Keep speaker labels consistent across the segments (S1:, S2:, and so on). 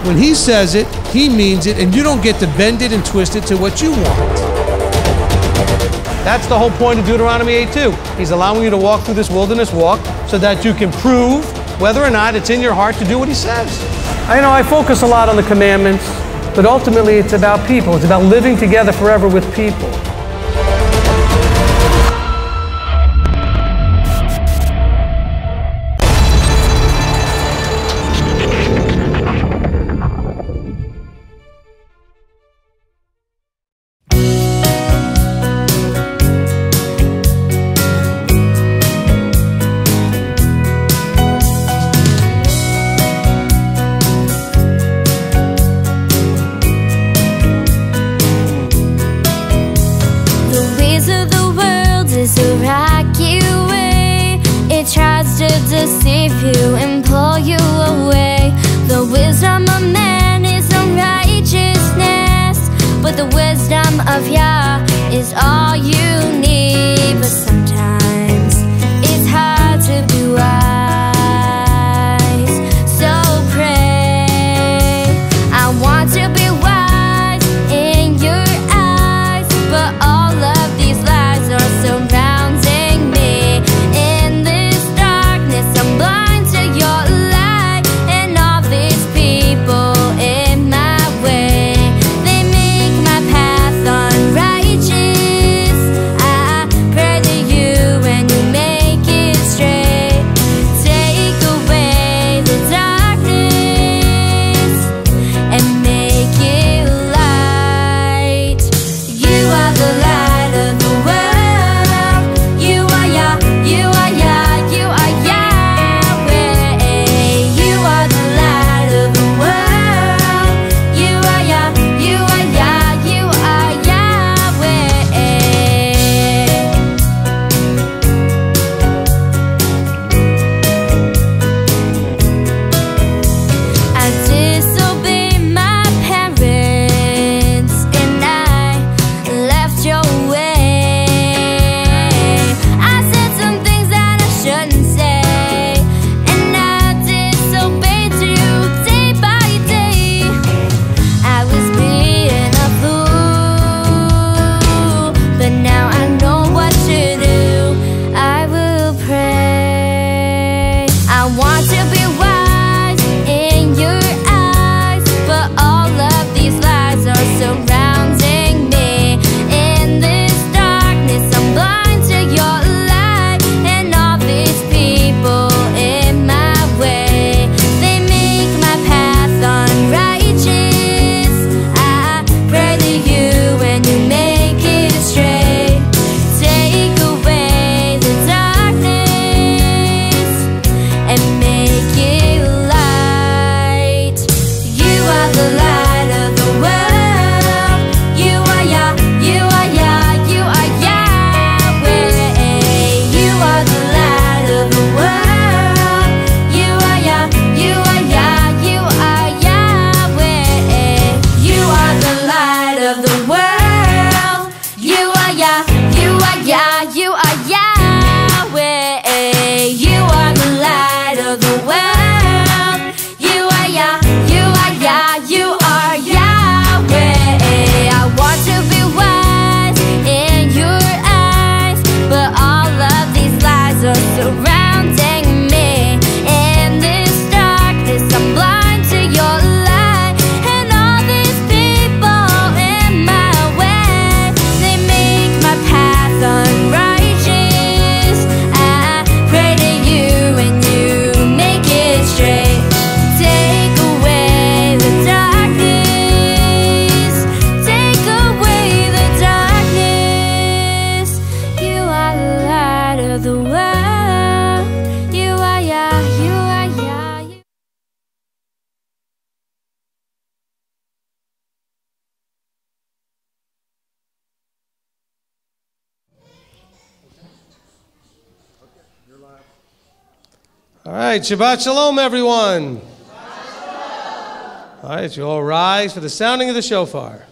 S1: When he says it, he means it, and you don't get to bend it and twist it to what you want. That's the whole point of Deuteronomy 8:2. He's allowing you to walk through this wilderness walk so that you can prove whether or not it's in your heart to do what he says. I focus a lot on the commandments, but ultimately it's about people. It's about living together forever with people.
S2: Deceive you and pull you away. The wisdom of man is unrighteousness, but the wisdom of Yah is all you need. But sometimes it's hard to be wise, so pray. I want to be wise in your eyes, but all of these lies are surrounding me. I'm blind to your light, and all these people in my way. They make my path unrighteous.
S1: All right, Shabbat Shalom, everyone. Shabbat Shalom. All right, you all rise for the sounding of the shofar.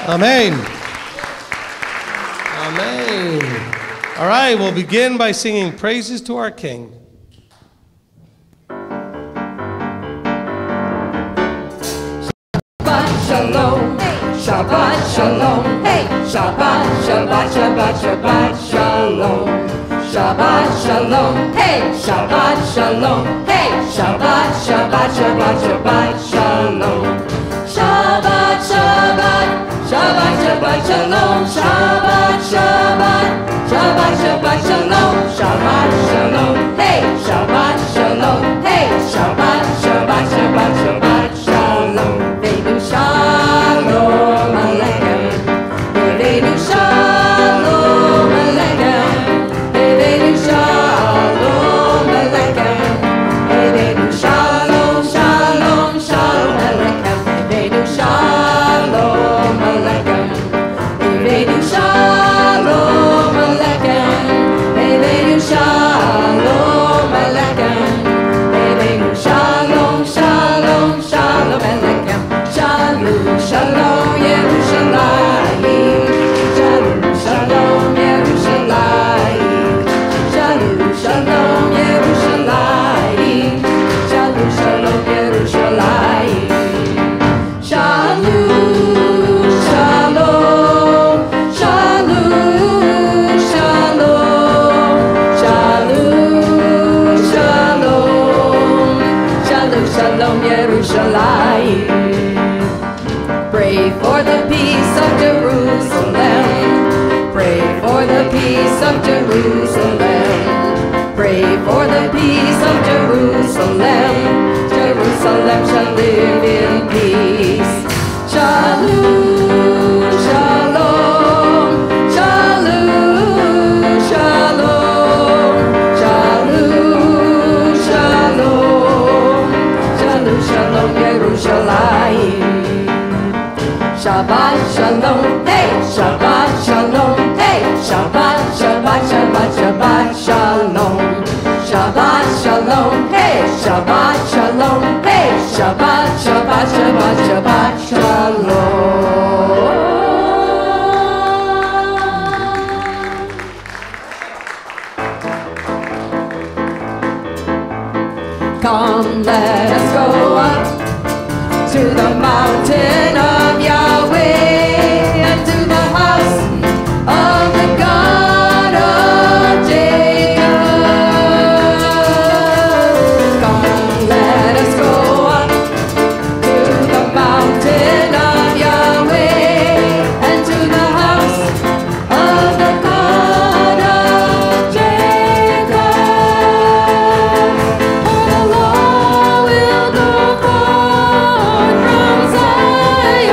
S1: Amen. Amen. All right, we'll begin by singing praises to our King.
S3: Shabbat Shalom, Shabbat Shalom, hey, Shabbat, Shabbat, Shabbat, Shabbat Shalom, Shabbat Shalom, hey, Shabbat Shalom, hey, Shabbat, Shabbat, Shabbat, Shabbat Shalom, Shabbat, Shabbat, Shabbat, Shabbat Shalom, Shabbat, Shabbat, Shabbat, Shabbat Shalom, Shabbat Shalom, hey, Shabbat Shalom, hey, Shabbat, Shabbat, Shabbat, Shabbat Shalom, Venu Shalom Aleichem, Venu Shalom Aleichem, Venu Shalom Aleichem, Venu Shalom, Shalom, Shalom Aleichem, Venu Shalom Aleichem, Venu Shalom Aleichem, Venu Shalom Aleichem, Venu Shalom, Shalom, Shalom Aleichem, Shalom, Shalom Yerushalayim, Shalom, Shalom Yerushalayim, Shalom, Shalom Yerushalayim, Shalom, Shalom Yerushalayim, Shalom, Shalom, Shalom, Shalom, Shalom, Shalom, Shalom Yerushalayim. Pray for the peace of Jerusalem. Pray for the peace of Jerusalem. Pray for the peace of Jerusalem. Jerusalem shall live in peace. Shalom, Shalom, Shalom, Shalom, Shalom, Shalom, Shalom, Shalom Yerushalayim. Shabbat Shalom, hey, Shabbat Shalom, hey, Shabbat, Shabbat, Shabbat, Shabbat Shalom, Shabbat Shalom, hey, Shabbat Shalom, hey, Shabbat, Shabbat, Shabbat, Shabbat Shalom. Come, let us go up to the mountain of Yahweh and to the house of the God of Jacob. Come, let us go up to the mountain of Yahweh and to the house of the God of Jacob. For the law will go forth from Zion.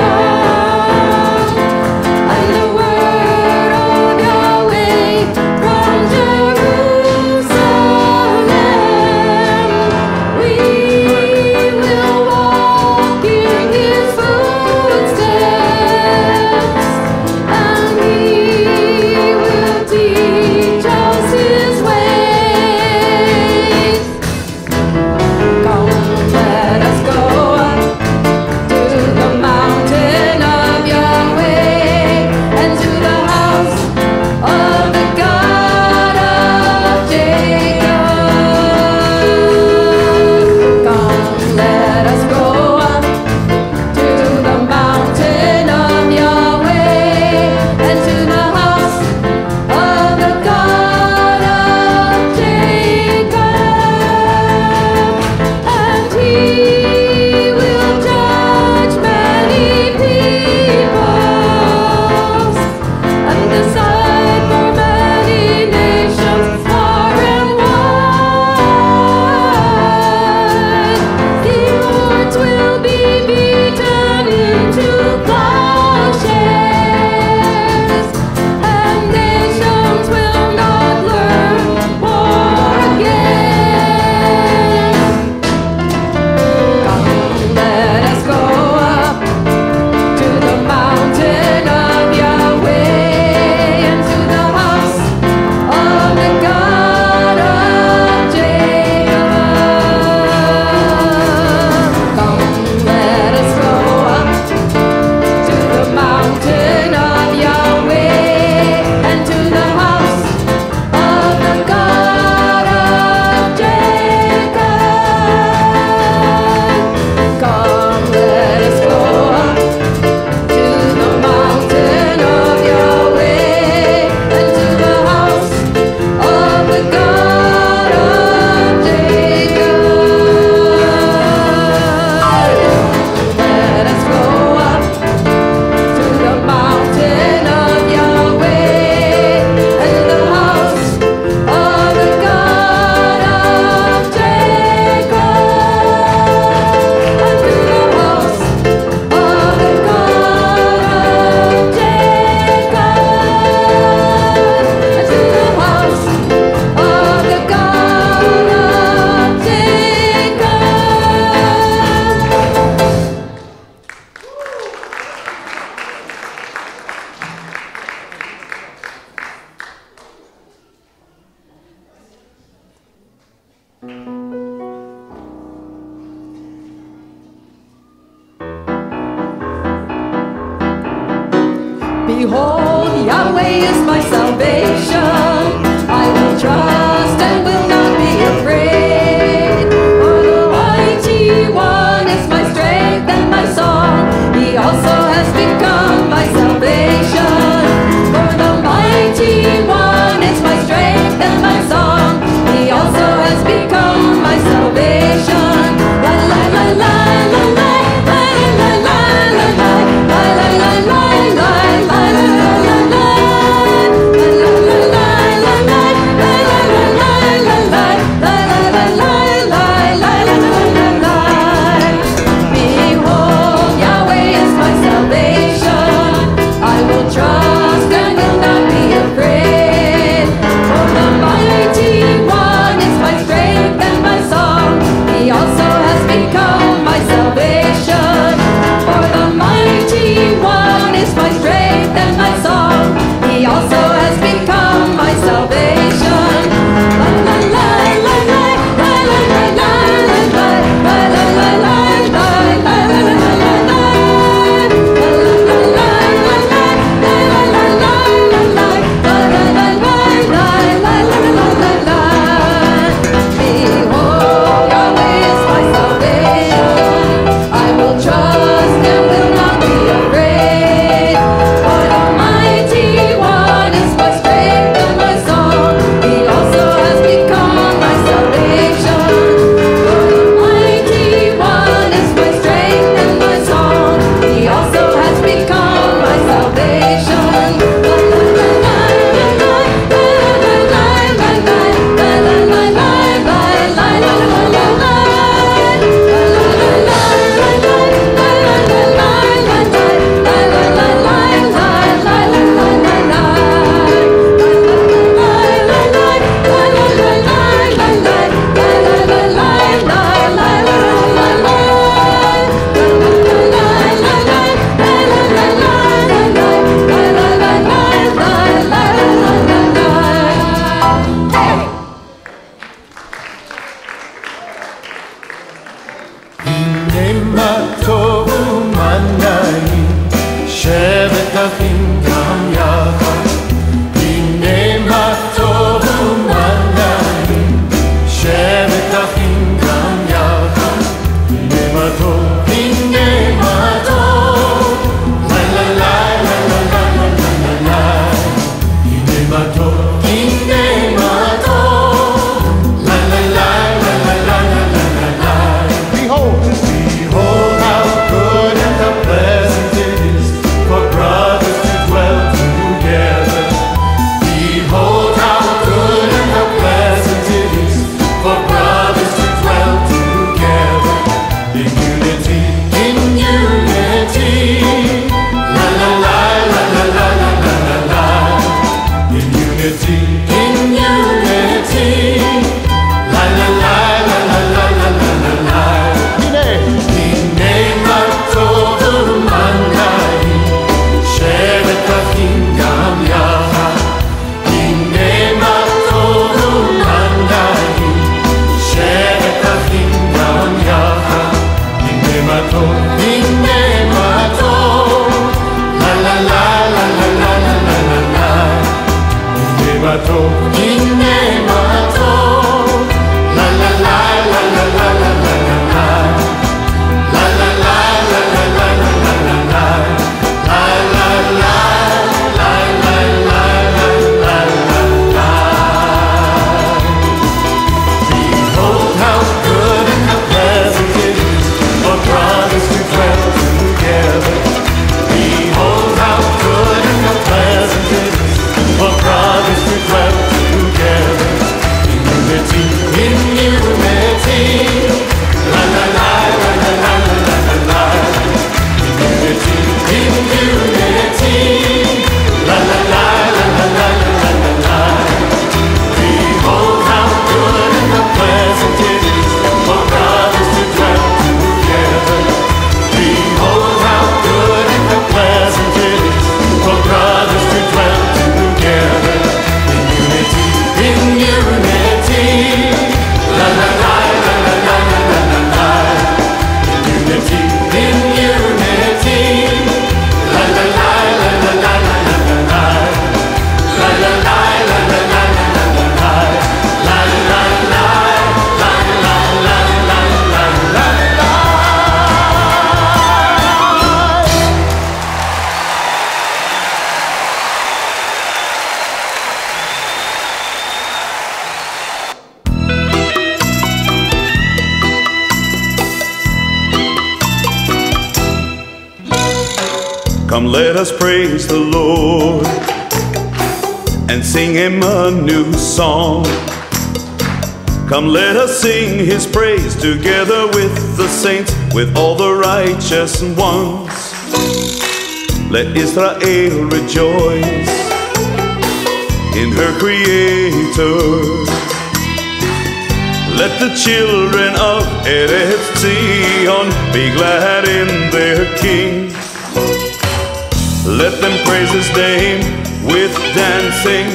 S3: Behold, Yahweh is my salvation. I will trust and will not be afraid. For the mighty one is my strength and my song. He also has become my salvation. For the mighty one is my strength and my song. He also has become my salvation. La la la la la la la la la la la la la la la. Trust and will not be afraid. For the mighty one is my strength and my song. He also has become my salvation. For the mighty one is my strength and my song. He also has become my salvation. La la la la la la la la la la la la la la la.
S4: Come, let us praise the Lord and sing him a new song. Come, let us sing his praise together with the saints, with all the righteous ones. Let Israel rejoice in her Creator. Let the children of Eretz Zion be glad in their King. Let them praise his name with dancing,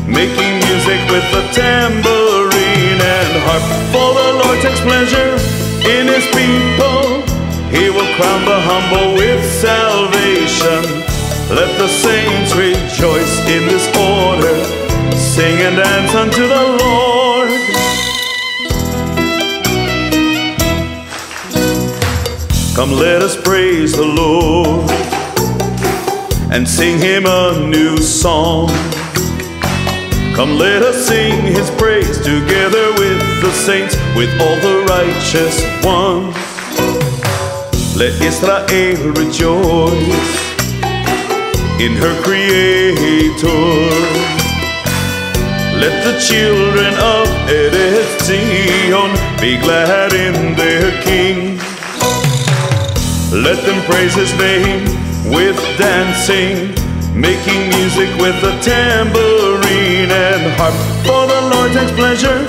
S4: making music with the tambourine and harp. For the Lord takes pleasure in his people. He will crown the humble with salvation. Let the saints rejoice in this order, sing and dance unto the Lord. Come, let us praise the Lord and sing him a new song. Come, let us sing his praise together with the saints, with all the righteous ones. Let Israel rejoice in her Creator. Let the children of Eretz Zion be glad in their King. Let them praise his name with dancing, making music with the tambourine and harp. For the Lord takes pleasure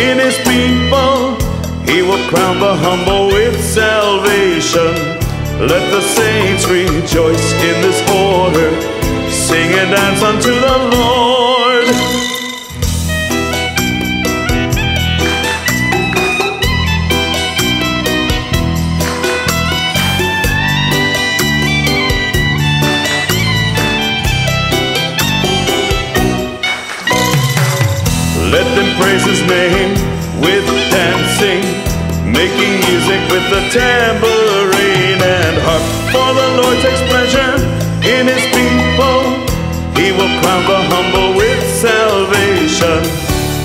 S4: in his people. He will crown the humble with salvation. Let the saints rejoice in this order, sing and dance unto the Lord. Let them praise his name with dancing, making music with the tambourine and harp. For the Lord takes pleasure in his people. He will crown the humble with salvation.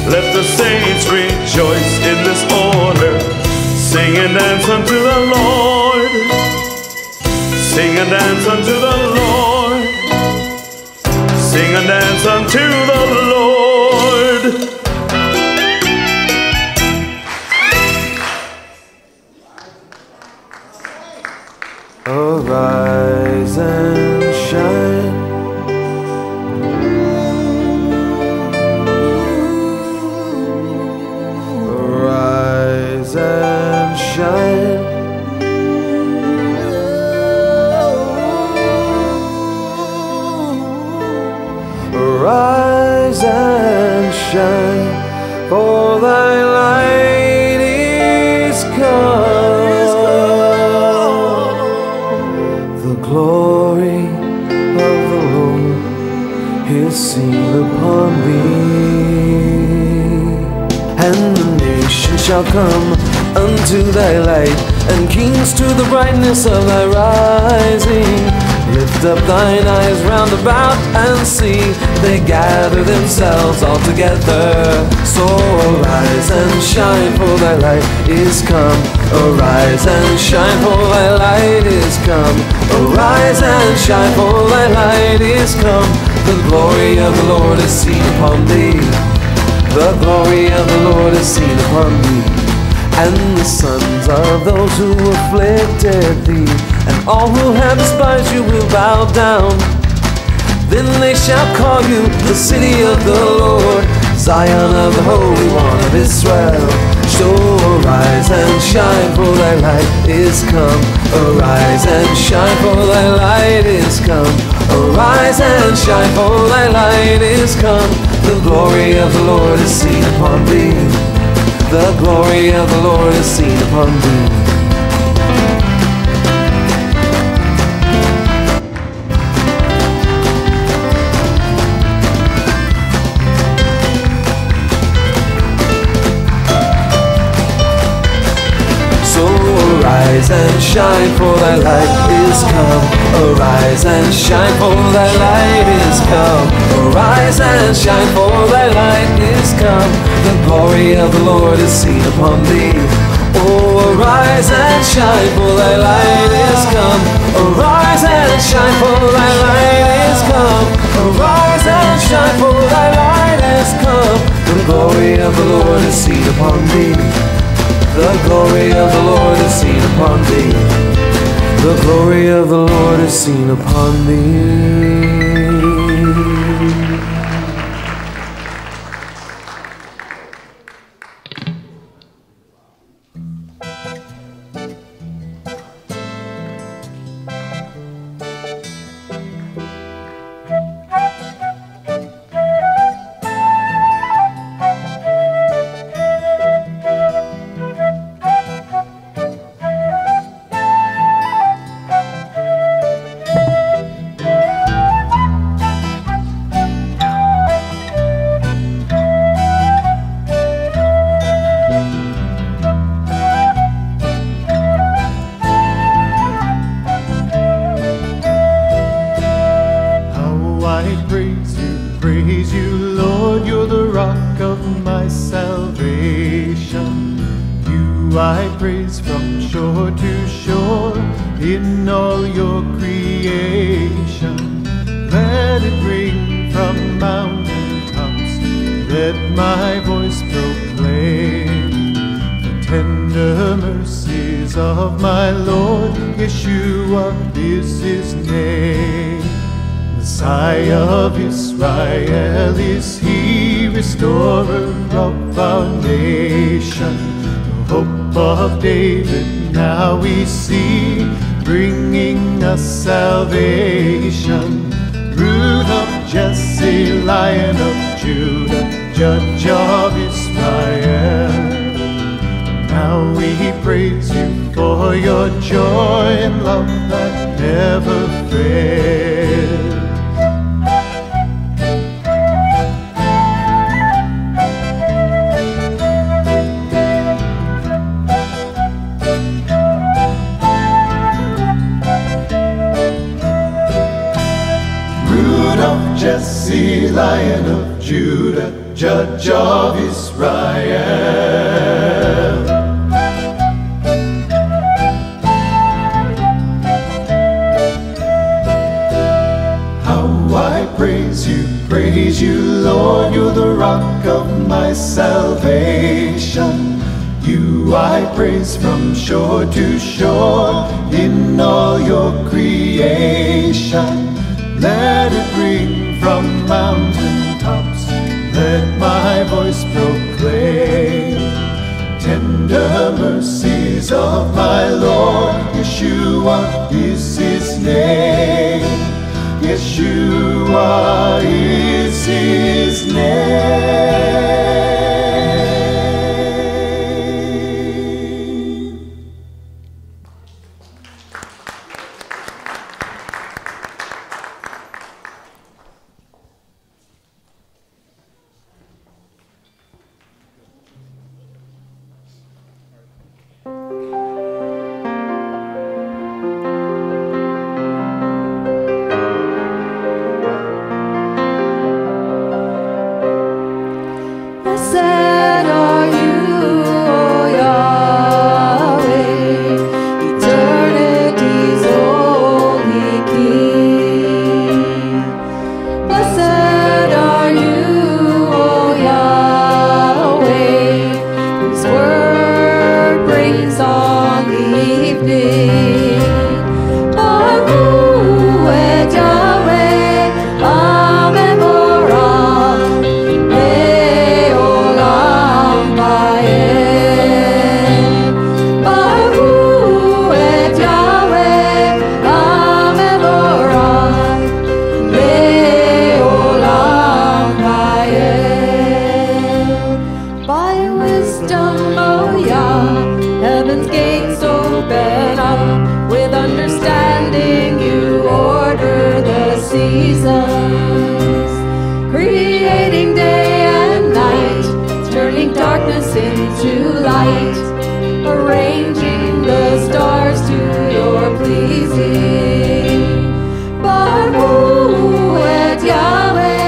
S4: Let the saints rejoice in this order, sing and dance unto the Lord. Sing and dance unto the Lord. Sing and dance unto the Lord.
S5: Arise and shine. Arise and shine. Arise and shine, for thy light is come. The glory of the Lord is seen upon thee. And the nations shall come unto thy light, and kings to the brightness of thy rising. Lift up thine eyes round about and see, they gather themselves all together. So arise and shine, for thy light is come. Arise and shine, for thy light is come. Arise and shine, for thy light is come. The glory of the Lord is seen upon thee. The glory of the Lord is seen upon thee. And the sons of those who afflicted thee, and all who have despised you will bow down. Then they shall call you the city of the Lord, Zion of the Holy One of Israel. So arise and shine, for thy light is come. Arise and shine, for thy light is come. Arise and shine, for thy light is come. The glory of the Lord is seen upon thee. The glory of the Lord is seen upon thee. Arise and shine, for thy light is come. Arise and shine, for thy light is come. Arise and shine, for thy light is come. The glory of the Lord is seen upon thee. Oh, arise and shine, for thy light is come. Arise and shine, for thy light is come. Arise and shine, for thy light is come. The glory of the Lord is seen upon thee. The glory of the Lord is seen upon thee. The glory of the Lord is seen upon thee.
S6: David, now we see, bringing us salvation. Root of Jesse, Lion of Judah, Judge of Israel. Now we praise you for your joy and love that never fails. Jesse, Lion of Judah, Judge of Israel. How I praise you, Lord, you're the rock of my salvation. You I praise from shore to shore, in all your creation. Let it ring from mountain tops, let my voice proclaim tender mercies of my Lord. Yeshua is his name. Yeshua is his name.
S3: Yahweh,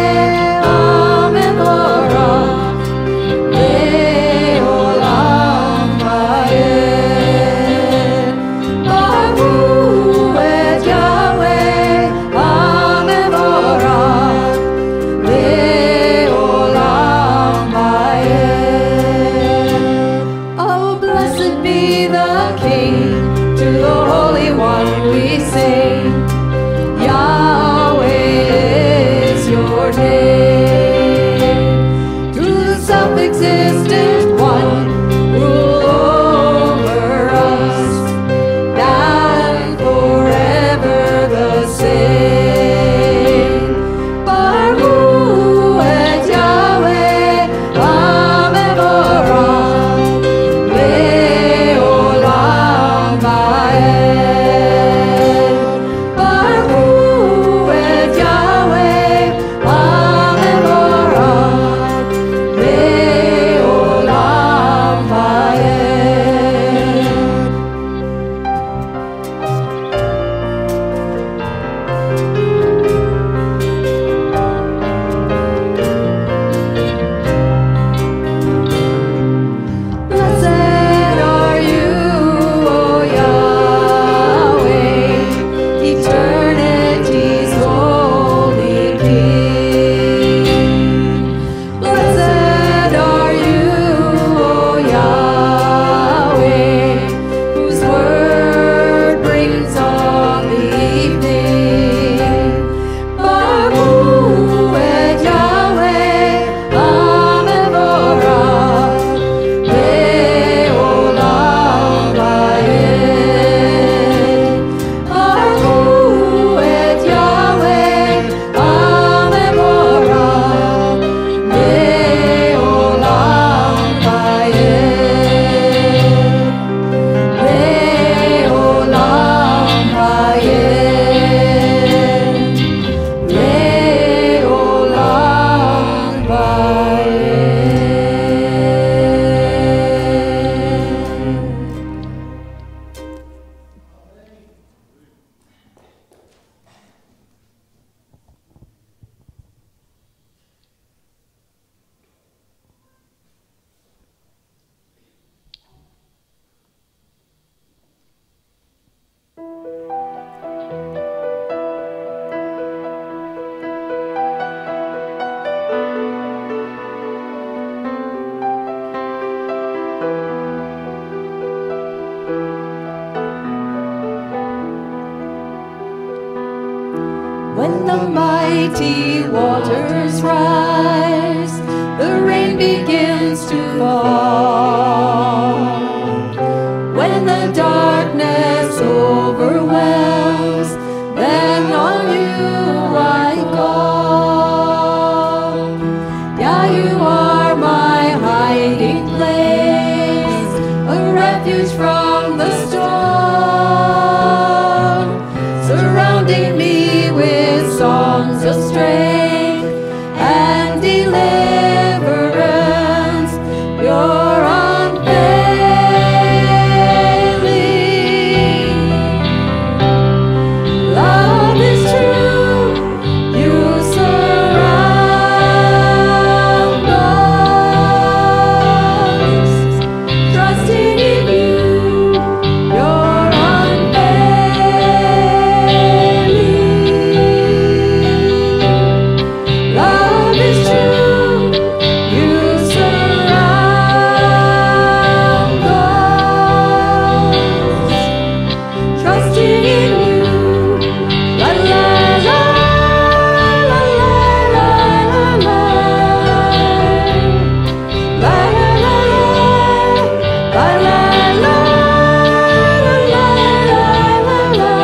S3: When the mighty waters rise, the rain begins to fall. When the darkness overwhelms, then on you I call. Yeah, you are my hiding place, a refuge from the storm, surrounding me with songs of strength and deliverance. You're unfailing. Love is true. You surround us. Trusting in you, you're unfailing. Love is true. You surround us. Trusting in you. La la la la la la la la. La la la la la la la la la la.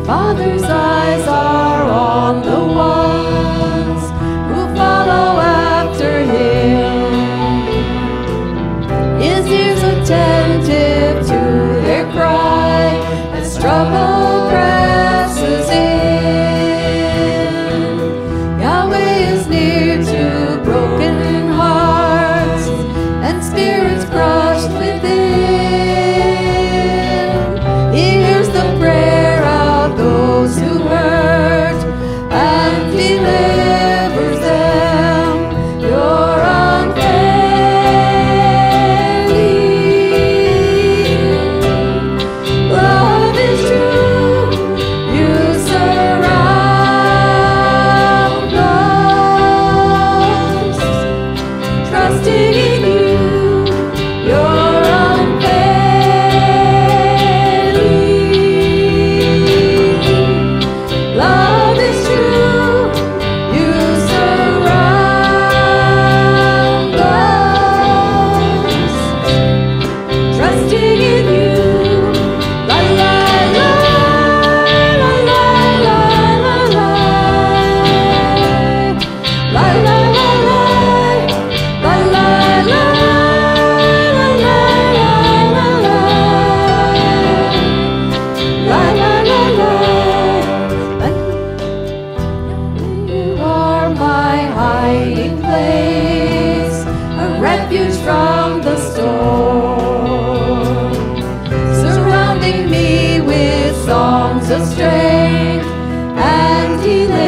S3: Father's eyes are on the ones who follow after him. His ears attentive to their cry as trouble presses in. Yahweh is near to broken hearts and spirits crushed within. He hears the prayer of those who hurt and delivers them. You're unfailing. Love is true. You surround us. Trusting in you, you're unfailing. Love is true. You surround us. Trusting in you. La la la la la la la la. La la la la la la la la la la. La la la la. You are my hiding place, a refuge from the storm, surrounding me with songs of strength and deliverance.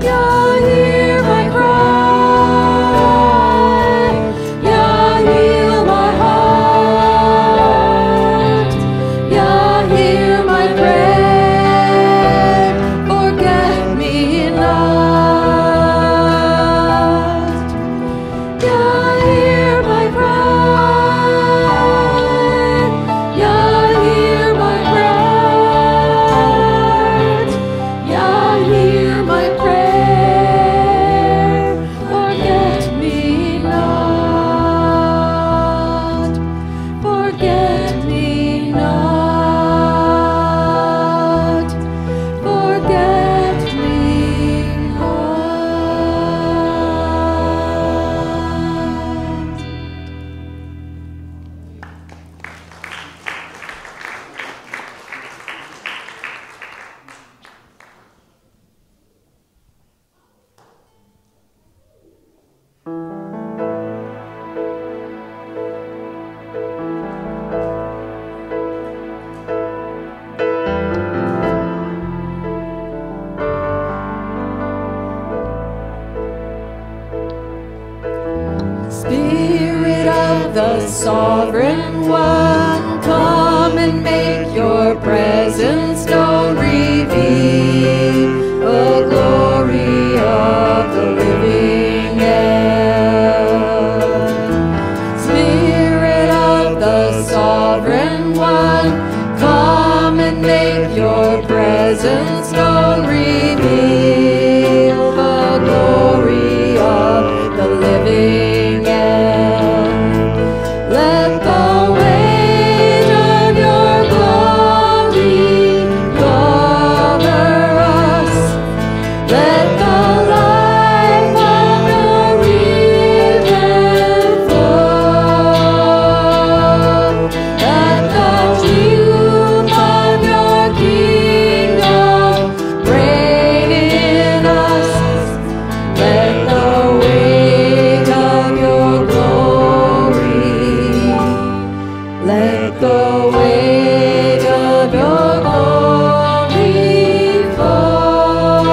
S3: Yah, hear my cry. Yah, heal my heart. Yah, hear my prayer. Forget me not. Yah, hear my cry. Yah, hear my cry. Yah, hear my prayer. Forget me not. Forget me not. Forget me not. Spirit of the Sovereign One, come and make your presence known. Reveal the glory of the living God. Spirit stone reveal the glory of the living end. Let the weight of your glory cover us. Let the life of your river flow. Let the truth of your kingdom reign in us. Let the weight of your glory, let the weight of your glory fall.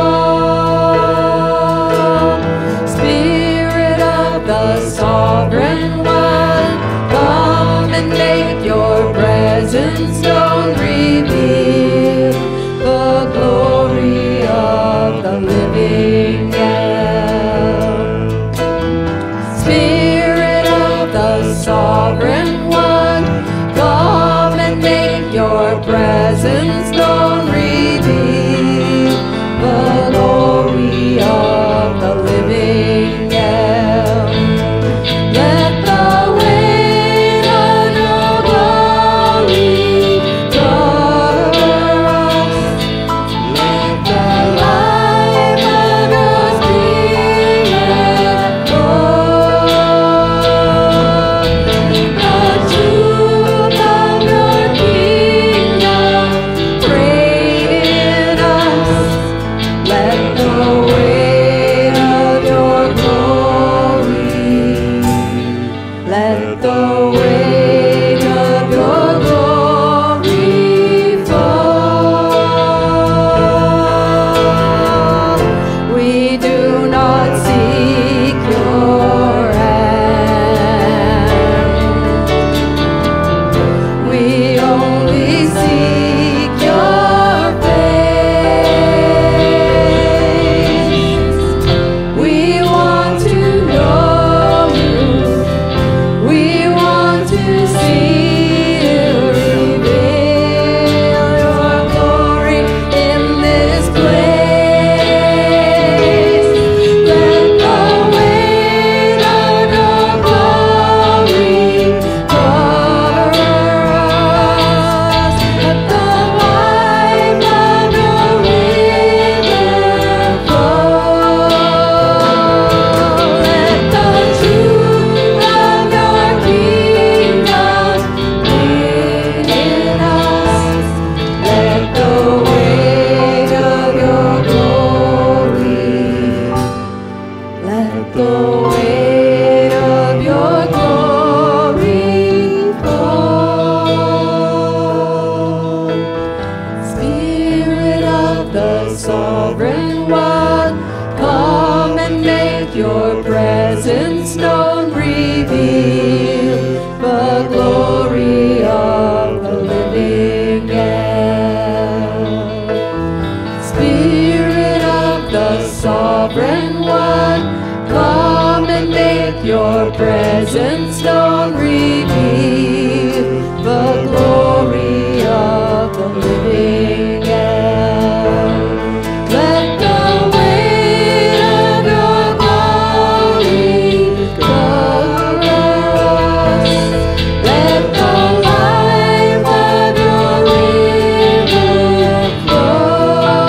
S3: Spirit of the sovereign one, come and make your presence known, reveal the glory of the living end. Spirit of the sovereign one, come and make your presence known, reveal the glory of the living end. Let the weight of your glory cover us. Let the life of your spirit flow. The truth of your kingdom reign in us. Let the weight of your glory, let the weight of your glory fall. We do not seek your hand. We only seek your face. We want to know you. We want to see you. Reveal your glory in this place. Let the weight of your glory cover us. Let the life of your river flow. Let the truth of your kingdom reign in us. Let the weight of your glory, let the weight of your glory fall. Spirit of the sovereign one, come and make your presence known, reveal the glory of the living end. Spirit of the sovereign one, come and make your presence known, reveal the glory of the living end. Let the weight of your glory cover us. Let the life of your river flow.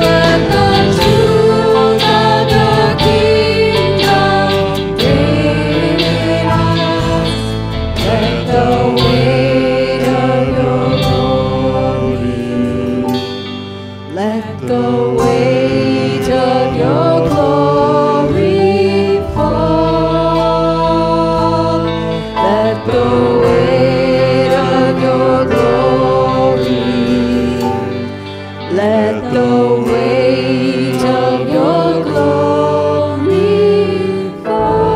S3: Let the truth of your kingdom reign in us. Let the weight of your glory, let the weight of your glory fall. Let the weight of your glory, let the weight of your glory fall.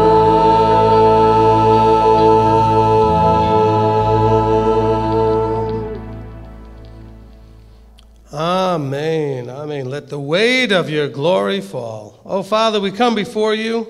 S1: Amen. Amen. Let the weight of your glory fall. Oh, Father, we come before you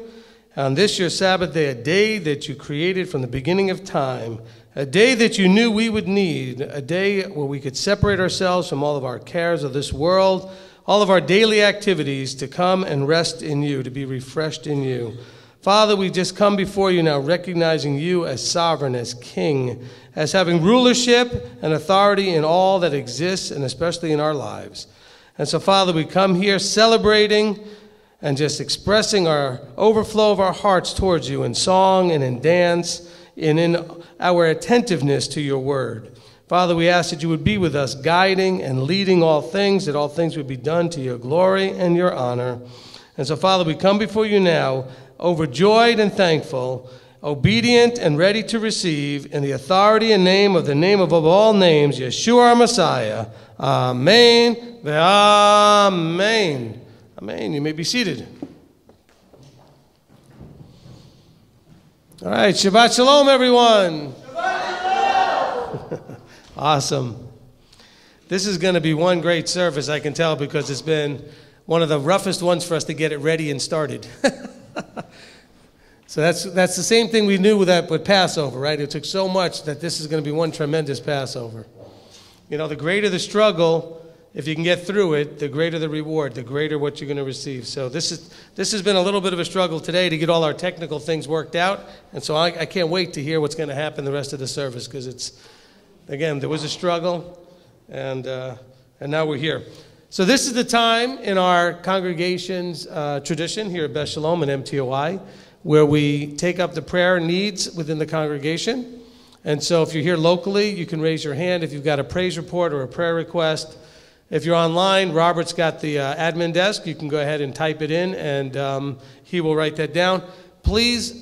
S1: on this your Sabbath day, a day that you created from the beginning of time A day that you knew we would need, a day where we could separate ourselves from all of our cares of this world, all of our daily activities, to come and rest in you, to be refreshed in you. Father, we just come before you now, recognizing you as sovereign, as king, as having rulership and authority in all that exists, and especially in our lives. And so, Father, we come here celebrating and just expressing our overflow of our hearts towards you in song and in dance and in our attentiveness to your word. Father, we ask that you would be with us, guiding and leading all things, that all things would be done to your glory and your honor. And so, Father, we come before you now, overjoyed and thankful, obedient and ready to receive, in the authority and name above all names, Yeshua our Messiah. Amen. Amen. Amen. You may be seated. All right, Shabbat Shalom, everyone. Shabbat Shalom. Awesome. This is going to be one great service, I can tell, because it's been one of the roughest ones for us to get it ready and started. So that's the same thing we knew with Passover, right? It took so much that this is going to be one tremendous Passover. You know, the greater the struggle, if you can get through it, the greater the reward, the greater what you're going to receive. So this has been a little bit of a struggle today to get all our technical things worked out. And so I can't wait to hear what's going to happen the rest of the service, because it's, again, there was a struggle, and now we're here. So this is the time in our congregation's tradition here at Beth Shalom and MTOI, where we take up the prayer needs within the congregation. And so if you're here locally, you can raise your hand if you've got a praise report or a prayer request. If you're online, Robert's got the admin desk. You can go ahead and type it in, and he will write that down. Please,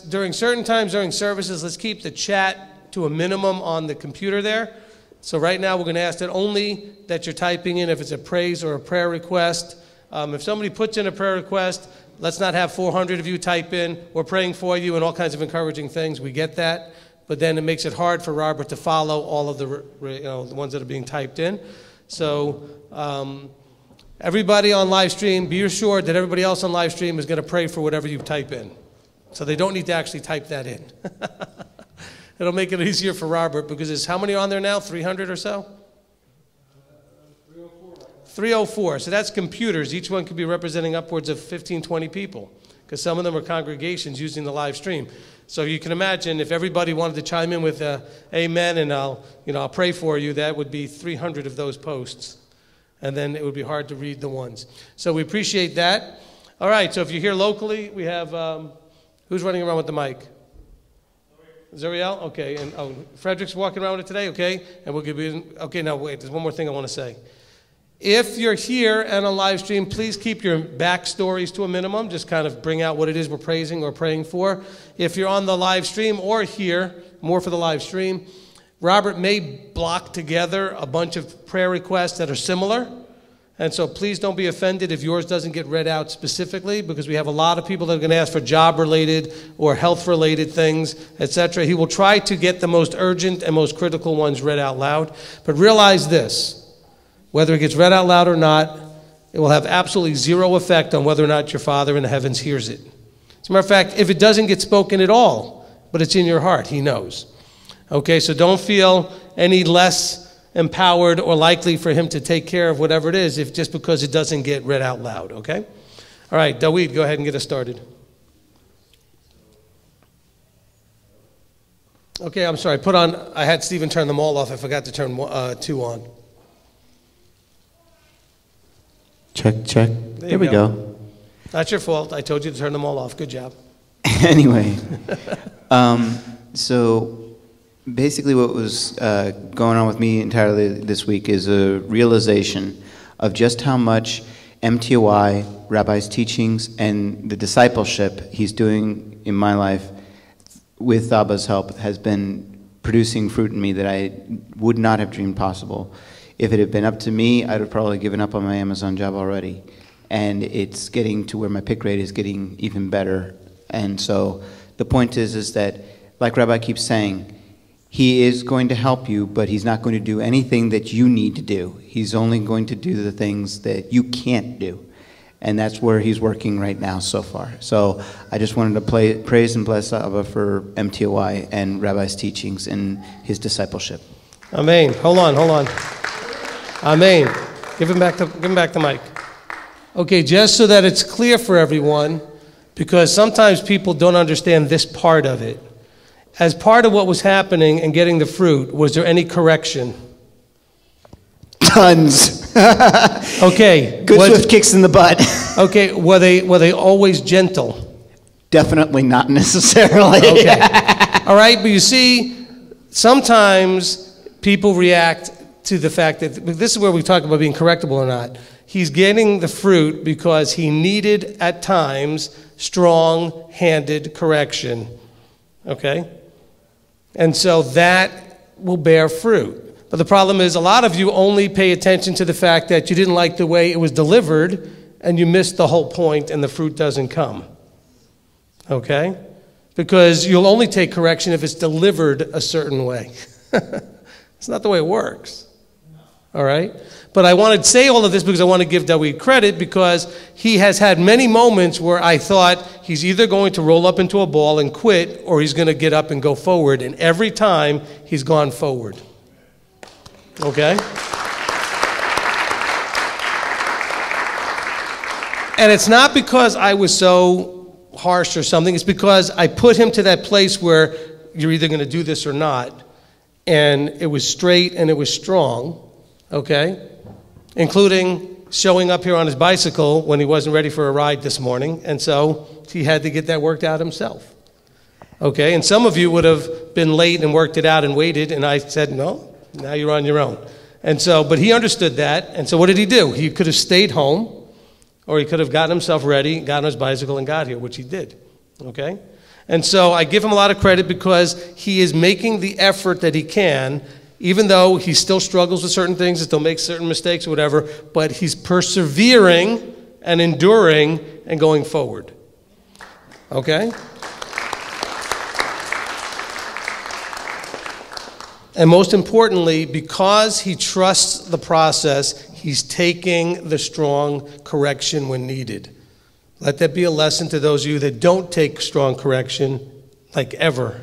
S1: during certain times during services, let's keep the chat to a minimum on the computer there. So right now we're going to ask that only that you're typing in if it's a praise or a prayer request. If somebody puts in a prayer request, let's not have 400 of you type in, we're praying for you, and all kinds of encouraging things. We get that. But then it makes it hard for Robert to follow all of the ones that are being typed in. So everybody on Livestream, be assured that everybody else on Livestream is going to pray for whatever you type in. So they don't need to actually type that in. It'll make it easier for Robert, because there's how many on there now? 300 or so? 304. So that's computers. Each one could be representing upwards of 15, 20 people, because some of them are congregations using the live stream. So you can imagine if everybody wanted to chime in with amen and I'll pray for you, that would be 300 of those posts. And then it would be hard to read the ones. So we appreciate that. All right, so if you're here locally, we have, who's running around with the mic? Zuriel? Okay, and Frederick's walking around with it today? Okay, and we'll give you, okay, now wait, there's one more thing I want to say. If you're here and on live stream, please keep your backstories to a minimum. Just kind of bring out what it is we're praising or praying for. If you're on the live stream or here, more for the live stream, Robert may block together a bunch of prayer requests that are similar. And so please don't be offended if yours doesn't get read out specifically, because we have a lot of people that are going to ask for job-related or health-related things, etc. He will try to get the most urgent and most critical ones read out loud. But realize this. Whether it gets read out loud or not, it will have absolutely zero effect on whether or not your Father in the heavens hears it. As a matter of fact, if it doesn't get spoken at all, but it's in your heart, he knows. Okay, so don't feel any less empowered or likely for him to take care of whatever it is just because it doesn't get read out loud, okay? All right, Daweed, go ahead and get us started. Okay, I'm sorry, I had Stephen turn them all off. I forgot to turn 2 on.
S7: Check, check. There we go.
S1: Not your fault. I told you to turn them all off. Good job.
S7: Anyway, so basically what was going on with me entirely this week is a realization of just how much MTOI, Rabbi's teachings, and the discipleship he's doing in my life with Abba's help has been producing fruit in me that I would not have dreamed possible. If it had been up to me, I'd have probably given up on my Amazon job already. And it's getting to where my pick rate is getting even better. And so the point is that, like Rabbi keeps saying, he is going to help you, but he's not going to do anything that you need to do. He's only going to do the things that you can't do. And that's where he's working right now so far. So I just wanted to praise and bless Abba for MTOI and Rabbi's teachings and his discipleship.
S1: Amen. Hold on. Amen. Give him back the mic. Okay, just so that it's clear for everyone, because sometimes people don't understand this part of it. As part of what was happening and getting the fruit, was there any correction?
S7: Tons.
S1: Okay.
S7: Good swift kicks in the butt.
S1: Okay, were they always gentle?
S7: Definitely not necessarily.
S1: Okay. All right, but you see, sometimes people react to the fact that, this is where we talk about being correctable or not. He's getting the fruit because he needed, at times, strong-handed correction. Okay? And so that will bear fruit. But the problem is, a lot of you only pay attention to the fact that you didn't like the way it was delivered, and you missed the whole point, and the fruit doesn't come. Okay? Because you'll only take correction if it's delivered a certain way. It's not the way it works. All right? But I want to say all of this because I want to give Dawid credit, because he has had many moments where I thought he's either going to roll up into a ball and quit, or he's going to get up and go forward. And every time, he's gone forward. Okay? And it's not because I was so harsh or something. It's because I put him to that place where you're either going to do this or not. And it was straight and it was strong, okay? Including showing up here on his bicycle when he wasn't ready for a ride this morning. And so he had to get that worked out himself. Okay? And some of you would have been late and worked it out and waited. And I said, no, now you're on your own. And so, but he understood that. And so what did he do? He could have stayed home, or he could have gotten himself ready, got on his bicycle and got here, which he did. Okay? And so I give him a lot of credit because he is making the effort that he can, even though he still struggles with certain things, still makes certain mistakes or whatever, but he's persevering and enduring and going forward. Okay? And most importantly, because he trusts the process, he's taking the strong correction when needed. Let that be a lesson to those of you that don't take strong correction, like ever.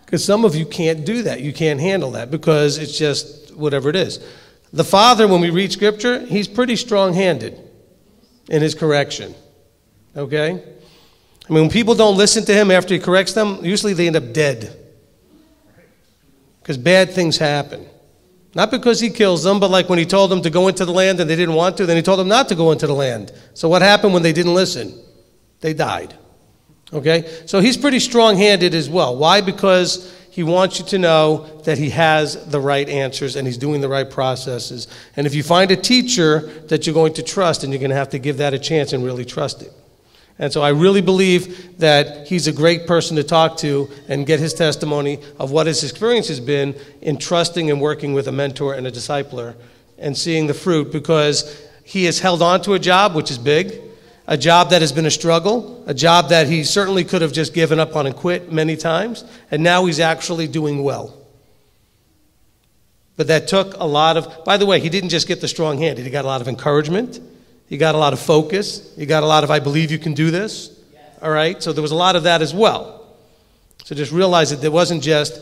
S1: Because some of you can't do that. You can't handle that because it's just whatever it is. The Father, when we read Scripture, he's pretty strong-handed in his correction. Okay? I mean, when people don't listen to him after he corrects them, usually they end up dead. Because bad things happen. Not because he kills them, but like when he told them to go into the land and they didn't want to, then he told them not to go into the land. So what happened when they didn't listen? They died. Okay? So he's pretty strong-handed as well. Why? Because he wants you to know that he has the right answers and he's doing the right processes. And if you find a teacher that you're going to trust, and you're going to have to give that a chance and really trust it. And so I really believe that he's a great person to talk to and get his testimony of what his experience has been in trusting and working with a mentor and a discipler and seeing the fruit, because he has held on to a job which is big, a job that has been a struggle, a job that he certainly could have just given up on and quit many times, and now he's actually doing well. But that took a lot of, by the way, he didn't just get the strong hand, he got a lot of encouragement. You got a lot of focus. You got a lot of, I believe you can do this. All right? So there was a lot of that as well. So just realize that there wasn't just,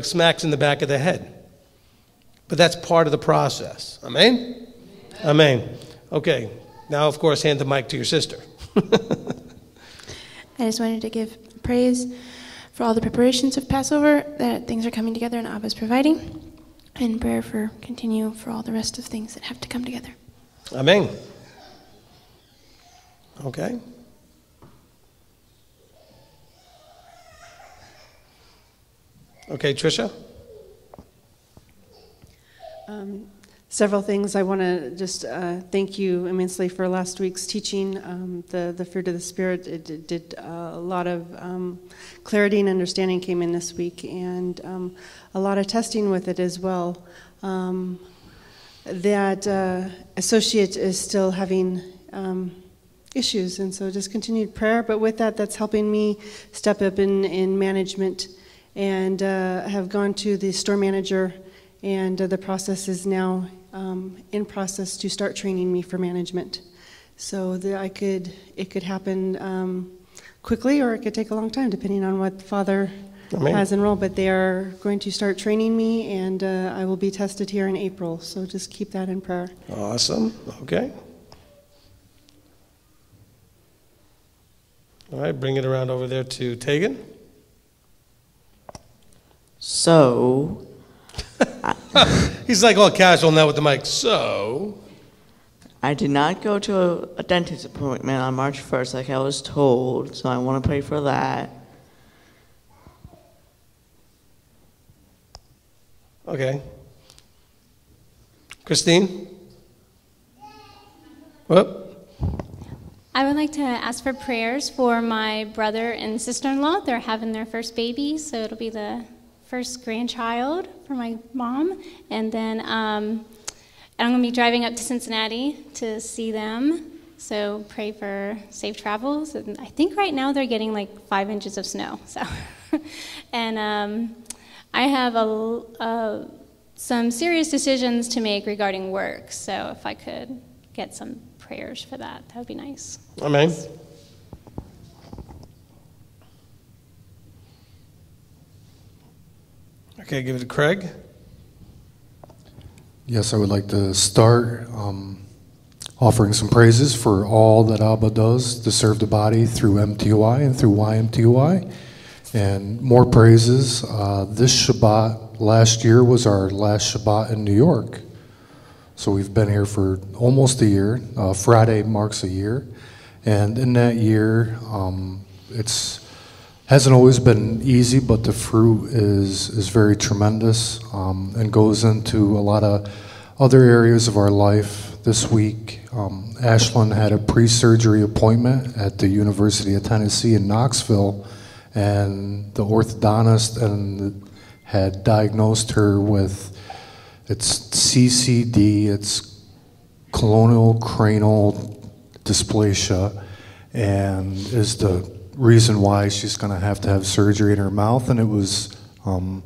S1: smacks in the back of the head. But that's part of the process. Amen? Amen. Okay. Now, of course, hand the mic to your sister.
S8: I just wanted to give praise for all the preparations of Passover, that things are coming together and Abba's providing. And prayer for continue for all the rest of things that have to come together.
S1: Amen. Okay. Okay, Tricia?
S9: Several things. I want to just thank you immensely for last week's teaching. The fruit of the Spirit, it did a lot of clarity and understanding came in this week, and a lot of testing with it as well. That associate is still having issues, and so just continued prayer. But with that, that's helping me step up in management, and have gone to the store manager And the process is now in process to start training me for management. So that it could happen quickly, or it could take a long time, depending on what Father has enrolled. But they are going to start training me, and I will be tested here in April. So just keep that in prayer.
S1: Awesome. Okay. All right, bring it around over there to Tegan.
S10: So,
S1: he's like all casual now with the mic. So,
S10: I did not go to a dentist appointment on March 1st like I was told, so I want to pray for that.
S1: Okay. Christine? Whoop.
S11: I would like to ask for prayers for my brother and sister-in-law. They're having their first baby, so it'll be the first grandchild for my mom. And then I'm going to be driving up to Cincinnati to see them. So pray for safe travels. And I think right now they're getting like 5 inches of snow. So, and I have some serious decisions to make regarding work. So if I could get some prayers for that, that would be nice.
S1: Amen. Okay, give it to Craig.
S12: Yes, I would like to start offering some praises for all that Abba does to serve the body through MTOI and through YMTOI. And more praises. This Shabbat last year was our last Shabbat in New York. So we've been here for almost a year. Friday marks a year. And in that year, hasn't always been easy, but the fruit is very tremendous and goes into a lot of other areas of our life. This week, Ashlyn had a pre-surgery appointment at the University of Tennessee in Knoxville, and the orthodontist had diagnosed her with it's CCD, it's colonial cranial dysplasia, and is the reason why she's going to have surgery in her mouth. And it was kind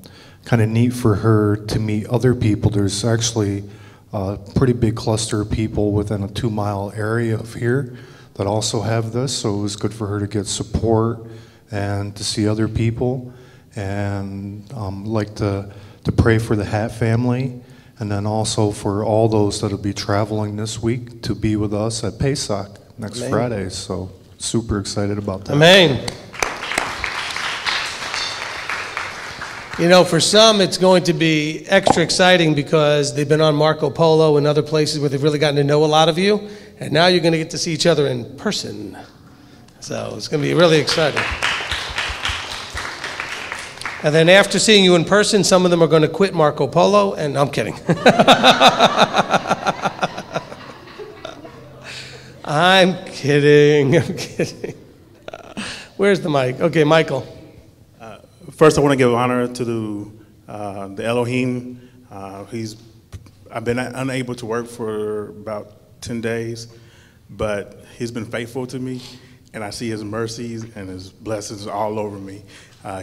S12: of neat for her to meet other people. There's actually a pretty big cluster of people within a 2-mile area of here that also have this, so it was good for her to get support and to see other people. And like to pray for the Hat family, and then also for all those that will be traveling this week to be with us at Pesach next
S1: Amen.
S12: Friday. So super excited about that.
S1: Amen. You know, for some, it's going to be extra exciting because they've been on Marco Polo and other places where they've really gotten to know a lot of you, and now you're going to get to see each other in person. So it's going to be really exciting. And then after seeing you in person, some of them are going to quit Marco Polo, and I'm kidding. I'm kidding. Where's the mic? Okay, Michael.
S13: First, I want to give honor to the Elohim. I've been unable to work for about 10 days, but he's been faithful to me, and I see his mercies and his blessings all over me.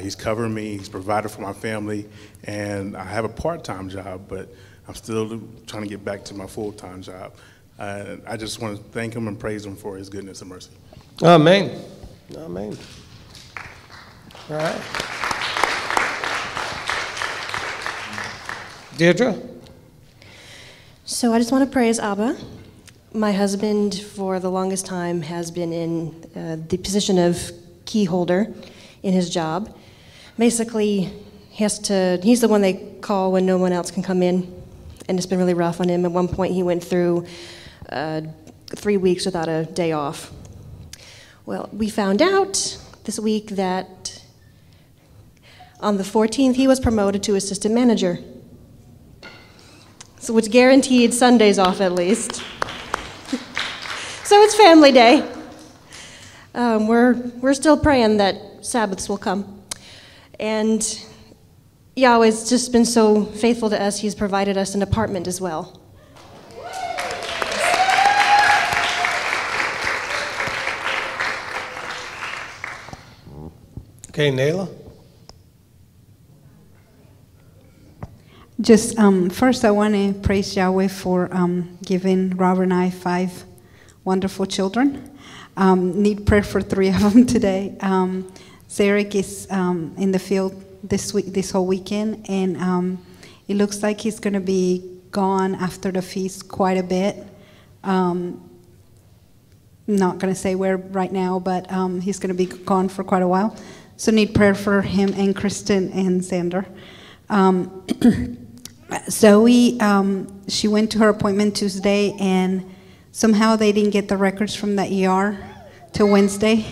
S13: He's covered me, he's provided for my family, and I have a part-time job, but I'm still trying to get back to my full-time job. I just want to thank him and praise him for his goodness and mercy.
S1: Amen. Amen. All right. Deirdre?
S14: So I just want to praise Abba. My husband, for the longest time, has been in the position of key holder in his job. Basically, he's the one they call when no one else can come in, and it's been really rough on him. At one point, he went through 3 weeks without a day off. Well, we found out this week that on the 14th, he was promoted to assistant manager. So it's guaranteed Sundays off at least. So it's family day. We're still praying that Sabbaths will come. And Yahweh's just been so faithful to us, he's provided us an apartment as well.
S1: Okay, Nayla?
S15: Just first, I want to praise Yahweh for giving Robert and I 5 wonderful children. Need prayer for 3 of them today. Zarek is in the field this whole weekend, and it looks like he's going to be gone after the feast quite a bit. Not going to say where right now, but he's going to be gone for quite a while. So need prayer for him and Kristen and Xander. Zoe, she went to her appointment Tuesday, and somehow they didn't get the records from the ER till Wednesday.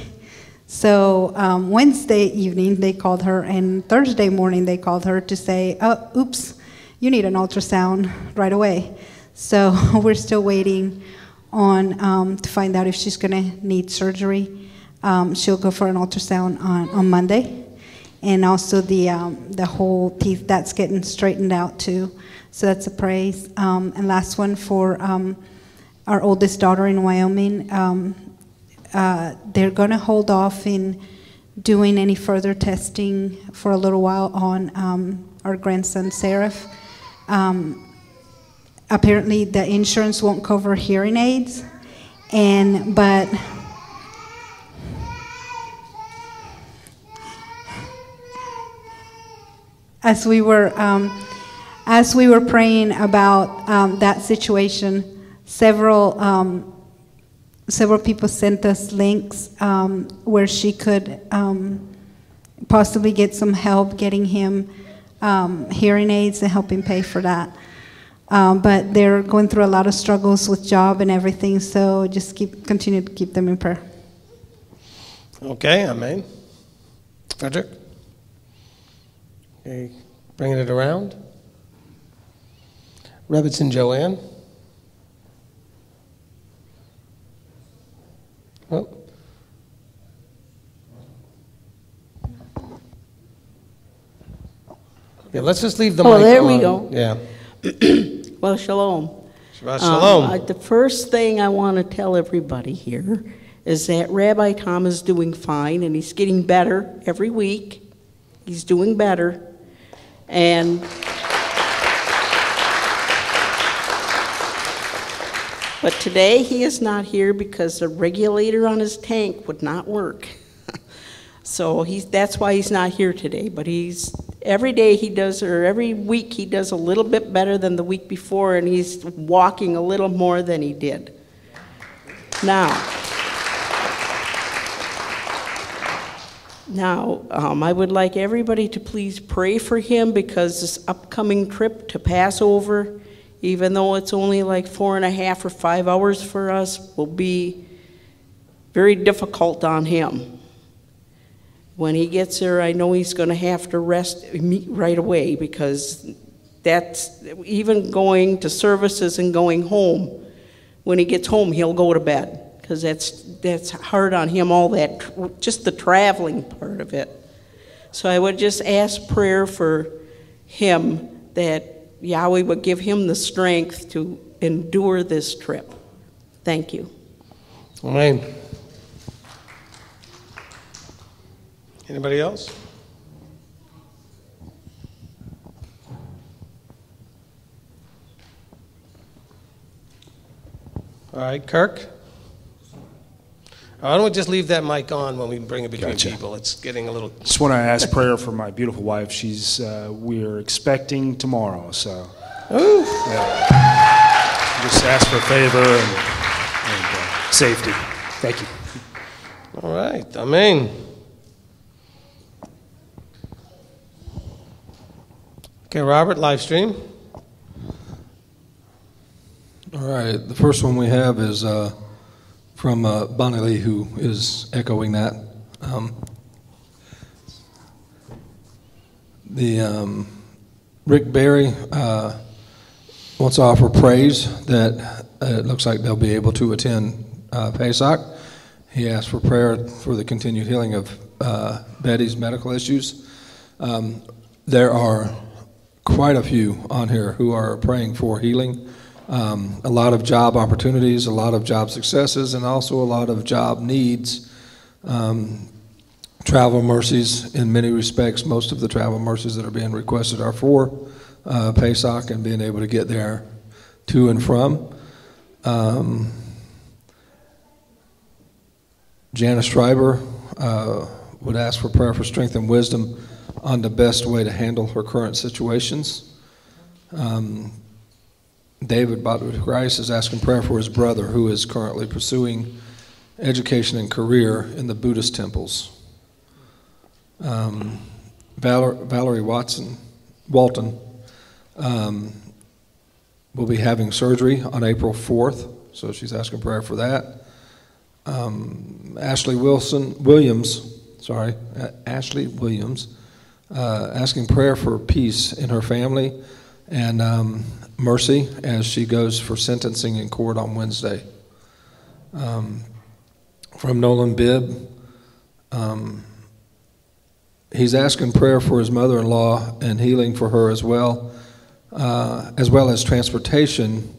S15: So Wednesday evening they called her, and Thursday morning they called her to say, oh, oops, you need an ultrasound right away. So we're still waiting on to find out if she's going to need surgery. She'll go for an ultrasound on Monday. And also the whole teeth, that's getting straightened out too. So that's a praise. And last one for our oldest daughter in Wyoming. They're going to hold off in doing any further testing for a little while on our grandson, Seraph. Apparently the insurance won't cover hearing aids, but as we were praying about that situation, several people sent us links where she could possibly get some help getting him hearing aids and helping pay for that. But they're going through a lot of struggles with job and everything, so just continue to keep them in prayer.
S1: Okay, amen. Frederick? Okay, bringing it around. Rebbitzin Joanne. Oh. Yeah, let's just leave the mic on.
S16: Oh, there we go.
S1: Yeah.
S16: Well, shalom.
S1: Shabbat shalom.
S16: The first thing I want to tell everybody here is that Rabbi Tom is doing fine, and he's getting better every week. He's doing better. And but today he is not here because the regulator on his tank would not work. So that's why he's not here today. But every day he does, or every week he does a little bit better than the week before, and he's walking a little more than he did. Now, I would like everybody to please pray for him, because this upcoming trip to Passover, even though it's only like 4.5 or 5 hours for us, will be very difficult on him. When he gets there, I know he's going to have to rest right away, because that's even going to services and going home. When he gets home, he'll go to bed, because that's hard on him, all that, just the traveling part of it. So I would just ask prayer for him, that Yahweh would give him the strength to endure this trip. Thank you.
S1: Amen. Anybody else? All right, Kirk? Why don't we just leave that mic on when we bring it between people? It's getting a little...
S17: Just want to ask prayer for my beautiful wife. She's, we're expecting tomorrow, so...
S1: Ooh.
S17: Yeah. Just ask for favor and safety. Thank you.
S1: All right, amen. Okay, Robert, Livestream.
S18: All right, the first one we have is from Bonnie Lee, who is echoing that. Rick Berry wants to offer praise that it looks like they'll be able to attend Pesach. He asked for prayer for the continued healing of Betty's medical issues. There are quite a few on here who are praying for healing. A lot of job opportunities, a lot of job successes, and also a lot of job needs. Travel mercies in many respects. Most of the travel mercies that are being requested are for Pesach and being able to get there to and from. Janice Schreiber would ask for prayer for strength and wisdom on the best way to handle her current situations. David Botwood-Grice is asking prayer for his brother who is currently pursuing education and career in the Buddhist temples. Valerie Walton will be having surgery on April 4th, so she's asking prayer for that. Ashley Williams, asking prayer for peace in her family and mercy as she goes for sentencing in court on Wednesday. From Nolan Bibb, he's asking prayer for his mother-in-law and healing for her as well as transportation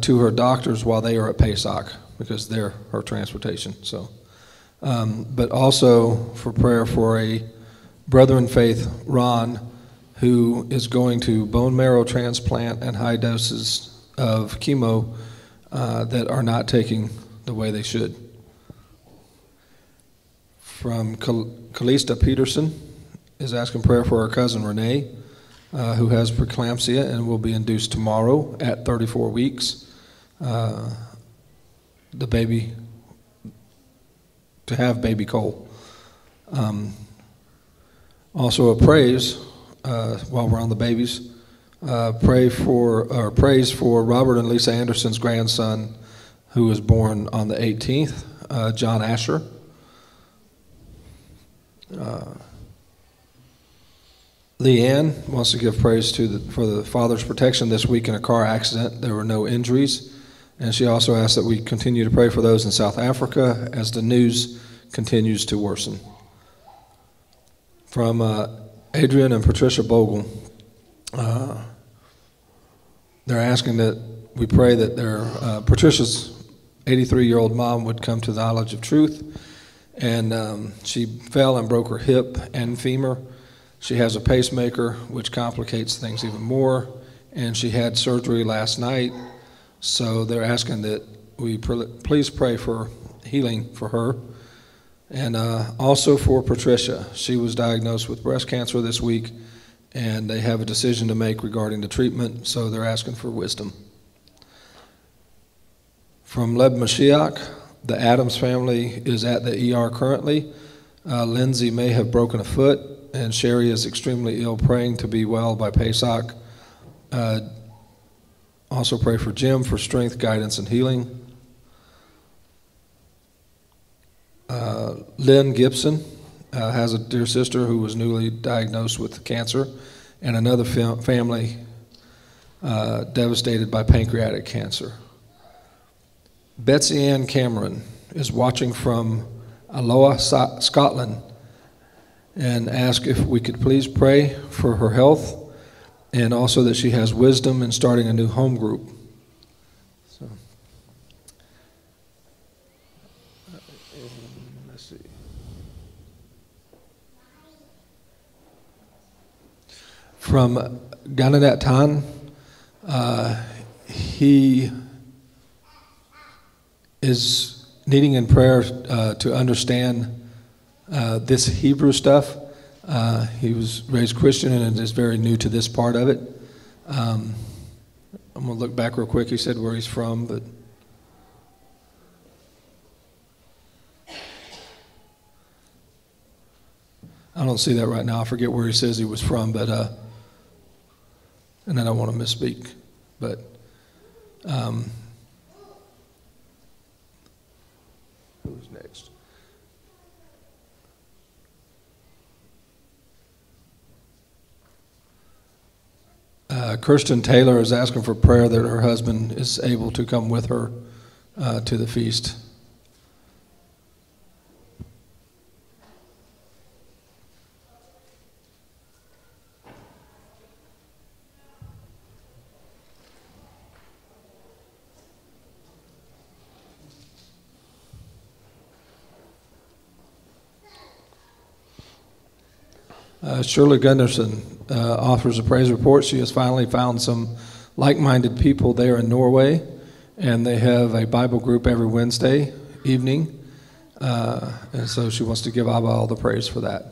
S18: to her doctors while they are at Pesach, because they're her transportation. So, but also for prayer for a brother in faith, Ron, who is going to bone marrow transplant and high doses of chemo that are not taking the way they should. From Calista Peterson is asking prayer for her cousin Renee, who has preeclampsia and will be induced tomorrow at 34 weeks. The baby, to have baby Cole. Also a praise, while we're on the babies, praise for Robert and Lisa Anderson's grandson, who was born on the 18th, John Asher. Leanne wants to give praise for the father's protection this week in a car accident. There were no injuries. And she also asks that we continue to pray for those in South Africa as the news continues to worsen. From Adrian and Patricia Bogle, they're asking that we pray that Patricia's 83-year-old mom would come to the knowledge of truth. And she fell and broke her hip and femur. She has a pacemaker, which complicates things even more. And she had surgery last night. So they're asking that we please pray for healing for her. And also for Patricia. She was diagnosed with breast cancer this week, and they have a decision to make regarding the treatment, so they're asking for wisdom. From Leb Mashiach, the Adams family is at the ER currently. Lindsay may have broken a foot, and Sherry is extremely ill, praying to be well by Pesach. Also pray for Jim for strength, guidance, and healing. Lynn Gibson has a dear sister who was newly diagnosed with cancer, and another family devastated by pancreatic cancer. Betsy Ann Cameron is watching from Alloa, Scotland, and asked if we could please pray for her health, and also that she has wisdom in starting a new home group. So, let's see. From Ganadat Tan, he is needing in prayer to understand this Hebrew stuff. He was raised Christian and is very new to this part of it. I'm going to look back real quick. He said where he's from, but I don't see that right now. I forget where he says he was from, but and I don't want to misspeak. But who's next? Kirsten Taylor is asking for prayer that her husband is able to come with her to the feast. Shirley Gunderson offers a praise report. She has finally found some like-minded people there in Norway, and they have a Bible group every Wednesday evening, and so she wants to give Abba all the praise for that.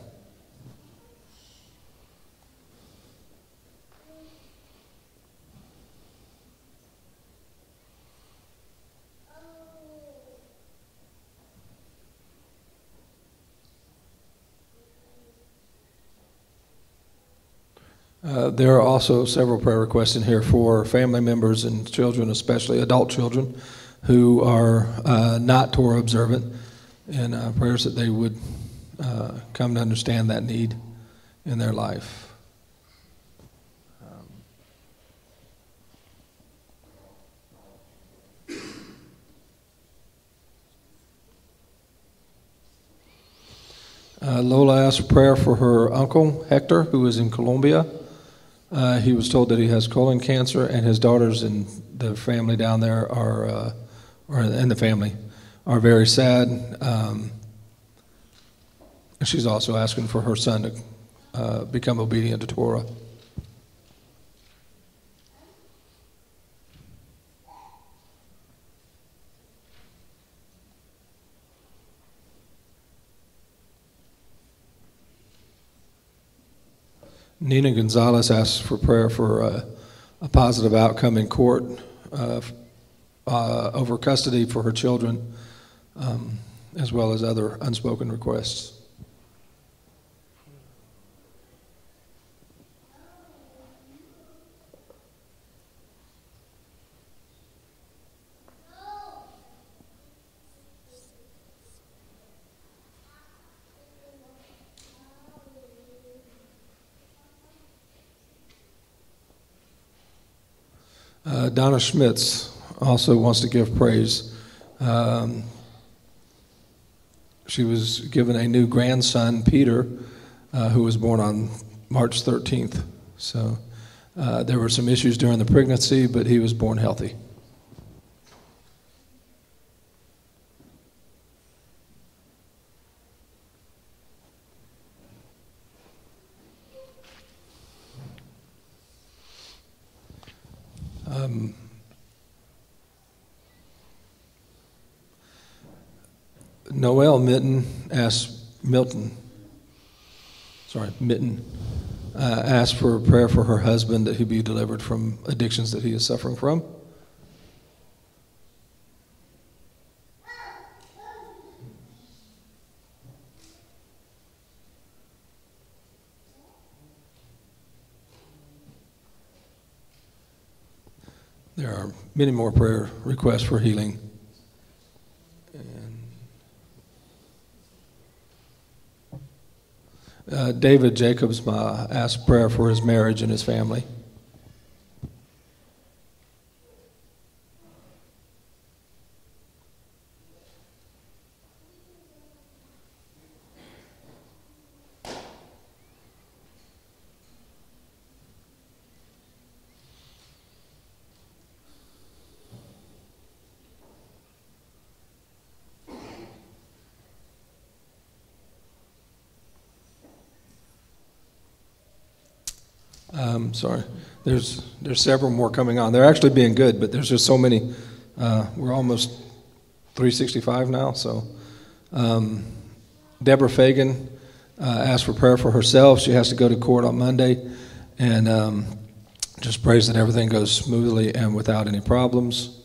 S18: There are also several prayer requests in here for family members and children, especially adult children, who are not Torah observant, and prayers that they would come to understand that need in their life. Lola asked for prayer for her uncle, Hector, who is in Colombia. He was told that he has colon cancer, and his daughters and the family down there are very sad. She's also asking for her son to become obedient to Torah. Nina Gonzalez asks for prayer for a positive outcome in court over custody for her children, as well as other unspoken requests. Donna Schmitz also wants to give praise. She was given a new grandson, Peter, who was born on March 13th. So there were some issues during the pregnancy, but he was born healthy. Noelle Mitten asked Mitten asked for a prayer for her husband that he be delivered from addictions that he is suffering from. There are many more prayer requests for healing. David Jacobs asked prayer for his marriage and his family. Sorry, there's several more coming on. They're actually being good, but there's just so many. We're almost 365 now. So Deborah Fagan asked for prayer for herself. She has to go to court on Monday, and just prays that everything goes smoothly and without any problems.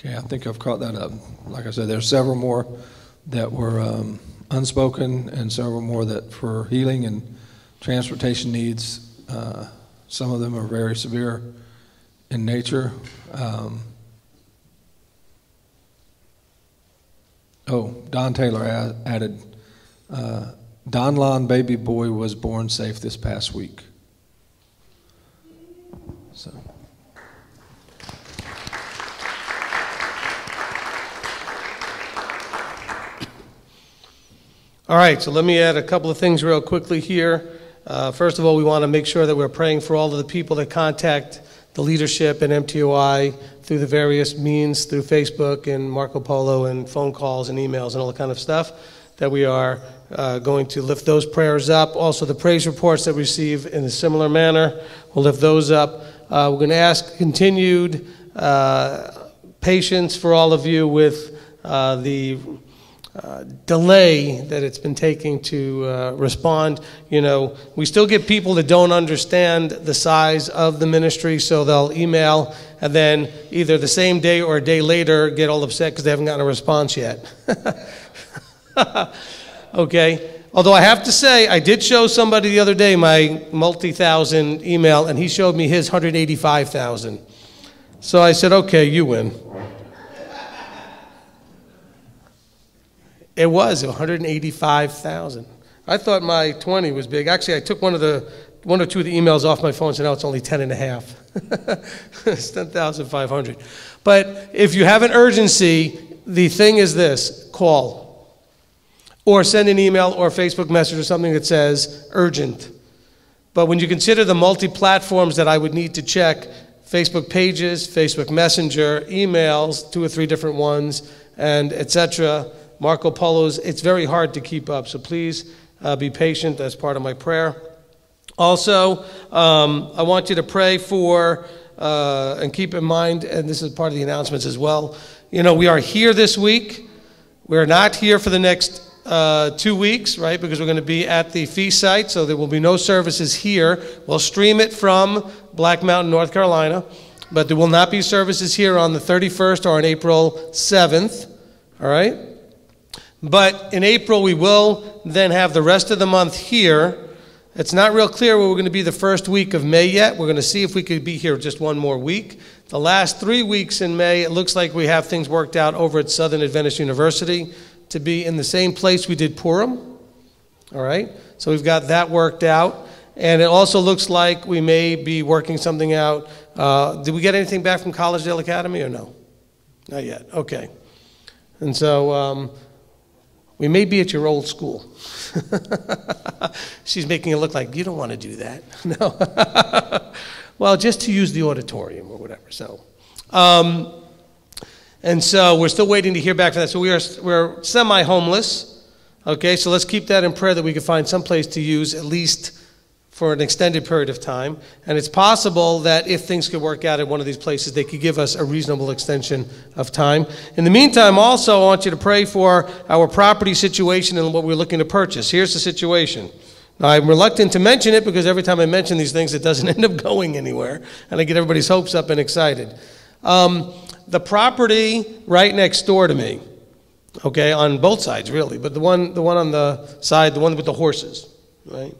S18: Okay, I think I've caught that up. Like I said, there's several more that were unspoken and several more that for healing and transportation needs. Some of them are very severe in nature. Don Taylor added, Don Lon baby boy was born safe this past week. So.
S1: All right, so let me add a couple of things real quickly here. First of all, we want to make sure that we're praying for all of the people that contact the leadership and MTOI through the various means, through Facebook and Marco Polo and phone calls and emails and all that kind of stuff, that we are going to lift those prayers up. Also, the praise reports that we receive in a similar manner, we'll lift those up. We're going to ask continued patience for all of you with the delay that it's been taking to respond. You know, we still get people that don't understand the size of the ministry, so they'll email and then either the same day or a day later get all upset because they haven't gotten a response yet. Okay. Although I have to say, I did show somebody the other day my multi-thousand email, and he showed me his 185,000. So I said, okay, you win. It was 185,000. I thought my 20 was big. Actually, I took one or two of the emails off my phone and said, no, it's only 10 and a half. It's 10,500. But if you have an urgency, the thing is this: call. Or send an email or a Facebook message or something that says urgent. But when you consider the multi-platforms that I would need to check, Facebook pages, Facebook Messenger, emails, 2 or 3 different ones, and etc., Marco Polo's, it's very hard to keep up. So please be patient. That's part of my prayer. Also, I want you to pray for, and keep in mind, and this is part of the announcements as well, you know, we are here this week. We're not here for the next 2 weeks, right, because we're going to be at the feast site, so there will be no services here. We'll stream it from Black Mountain, North Carolina, but there will not be services here on the 31st or on April 7th, all right? But in April, we will then have the rest of the month here. It's not real clear where we're going to be the first week of May yet. We're going to see if we could be here just one more week. The last 3 weeks in May, it looks like we have things worked out over at Southern Adventist University to be in the same place we did Purim. All right? So we've got that worked out. And it also looks like we may be working something out. Did we get anything back from Collegedale Academy or no? Not yet. Okay. And so we may be at your old school. She's making it look like you don't want to do that. No. Well, just to use the auditorium or whatever. So, and so we're still waiting to hear back from that. So we're semi-homeless. Okay, so let's keep that in prayer that we can find some place to use at least for an extended period of time. And it's possible that if things could work out at one of these places, they could give us a reasonable extension of time. In the meantime, also, I want you to pray for our property situation and what we're looking to purchase. Here's the situation. Now, I'm reluctant to mention it because every time I mention these things, it doesn't end up going anywhere. And I get everybody's hopes up and excited. The property right next door to me, okay, on both sides, really, but the one on the side, the one with the horses, right?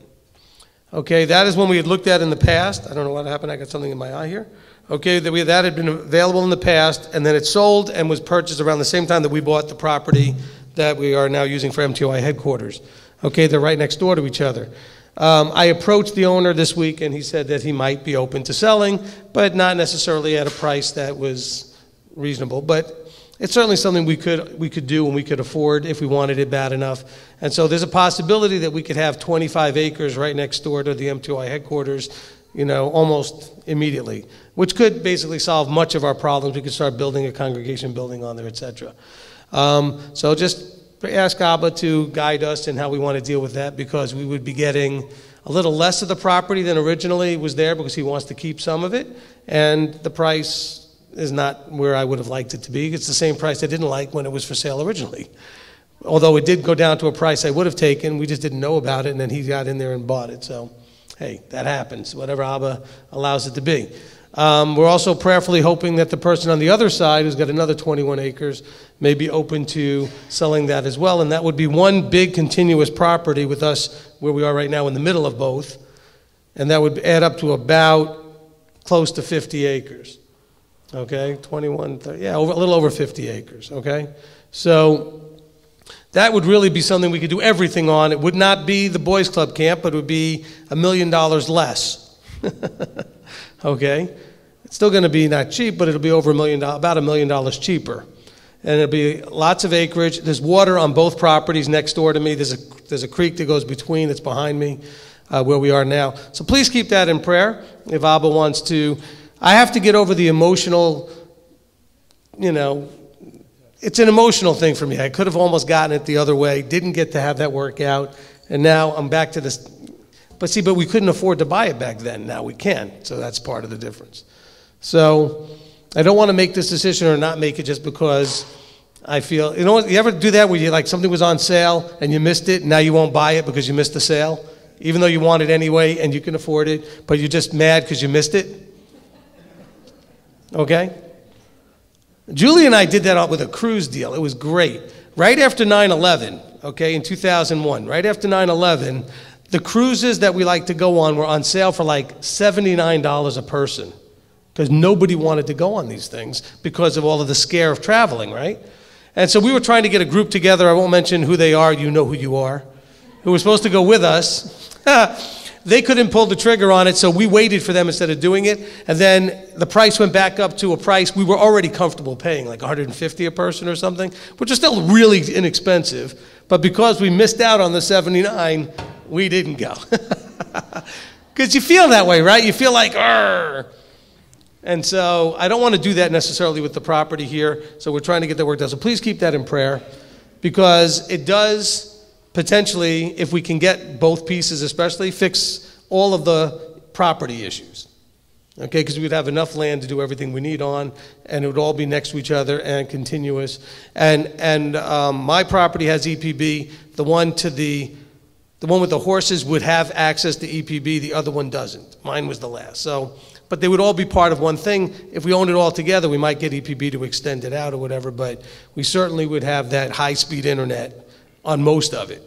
S1: Okay, that is one we had looked at in the past. I don't know what happened. I got something in my eye here. Okay, that had been available in the past, and then it sold and was purchased around the same time that we bought the property that we are now using for MTOI headquarters. Okay, they're right next door to each other. I approached the owner this week, and he said that he might be open to selling, but not necessarily at a price that was reasonable. But it's certainly something we could do and we could afford if we wanted it bad enough. And so there's a possibility that we could have 25 acres right next door to the M2I headquarters, you know, almost immediately, which could basically solve much of our problems. We could start building a congregation building on there, etc. So just ask Abba to guide us in how we want to deal with that, because we would be getting a little less of the property than originally was there because he wants to keep some of it, and the price is not where I would have liked it to be. It's the same price I didn't like when it was for sale originally. Although it did go down to a price I would have taken, we just didn't know about it, and then he got in there and bought it. So, hey, that happens, whatever Abba allows it to be. We're also prayerfully hoping that the person on the other side, who's got another 21 acres, may be open to selling that as well, and that would be one big continuous property with us where we are right now in the middle of both, and that would add up to about close to 50 acres. Okay, 21, 30, yeah, a little over 50 acres, okay? So that would really be something we could do everything on. It would not be the Boys Club camp, but it would be $1 million less. Okay? It's still going to be not cheap, but it'll be over $1 million, about $1 million cheaper. and it'll be lots of acreage. There's water on both properties next door to me. There's a creek that goes between, that's behind me, where we are now. So please keep that in prayer if Abba wants to. I have to get over the emotional, it's an emotional thing for me. I could have almost gotten it the other way, didn't get to have that work out, and now I'm back to this. But we couldn't afford to buy it back then. Now we can, so that's part of the difference. So I don't want to make this decision or not make it just because I feel, you ever do that where you like something was on sale and you missed it, and now you won't buy it because you missed the sale, even though you want it anyway and you can afford it, but you're just mad because you missed it? Okay? Julie and I did that with a cruise deal. It was great. Right after 9/11, okay, in 2001, right after 9/11, the cruises that we like to go on were on sale for like $79 a person because nobody wanted to go on these things because of all of the scare of traveling, right? And so we were trying to get a group together. I won't mention who they are. You know who you are. Who were supposed to go with us. They couldn't pull the trigger on it, so we waited for them instead of doing it. And then the price went back up to a price we were already comfortable paying, like $150 a person or something, which is still really inexpensive. But because we missed out on the 79, we didn't go. Because you feel that way, right? You feel like, argh. And so I don't want to do that necessarily with the property here. So we're trying to get that work done. So please keep that in prayer, because it does potentially, if we can get both pieces especially, fix all of the property issues. Okay, because we'd have enough land to do everything we need on, and it would all be next to each other and continuous. And my property has EPB. The one with the horses would have access to EPB. The other one doesn't. Mine was the last. So, but they would all be part of one thing. If we owned it all together, we might get EPB to extend it out or whatever. But we certainly would have that high-speed internet on most of it,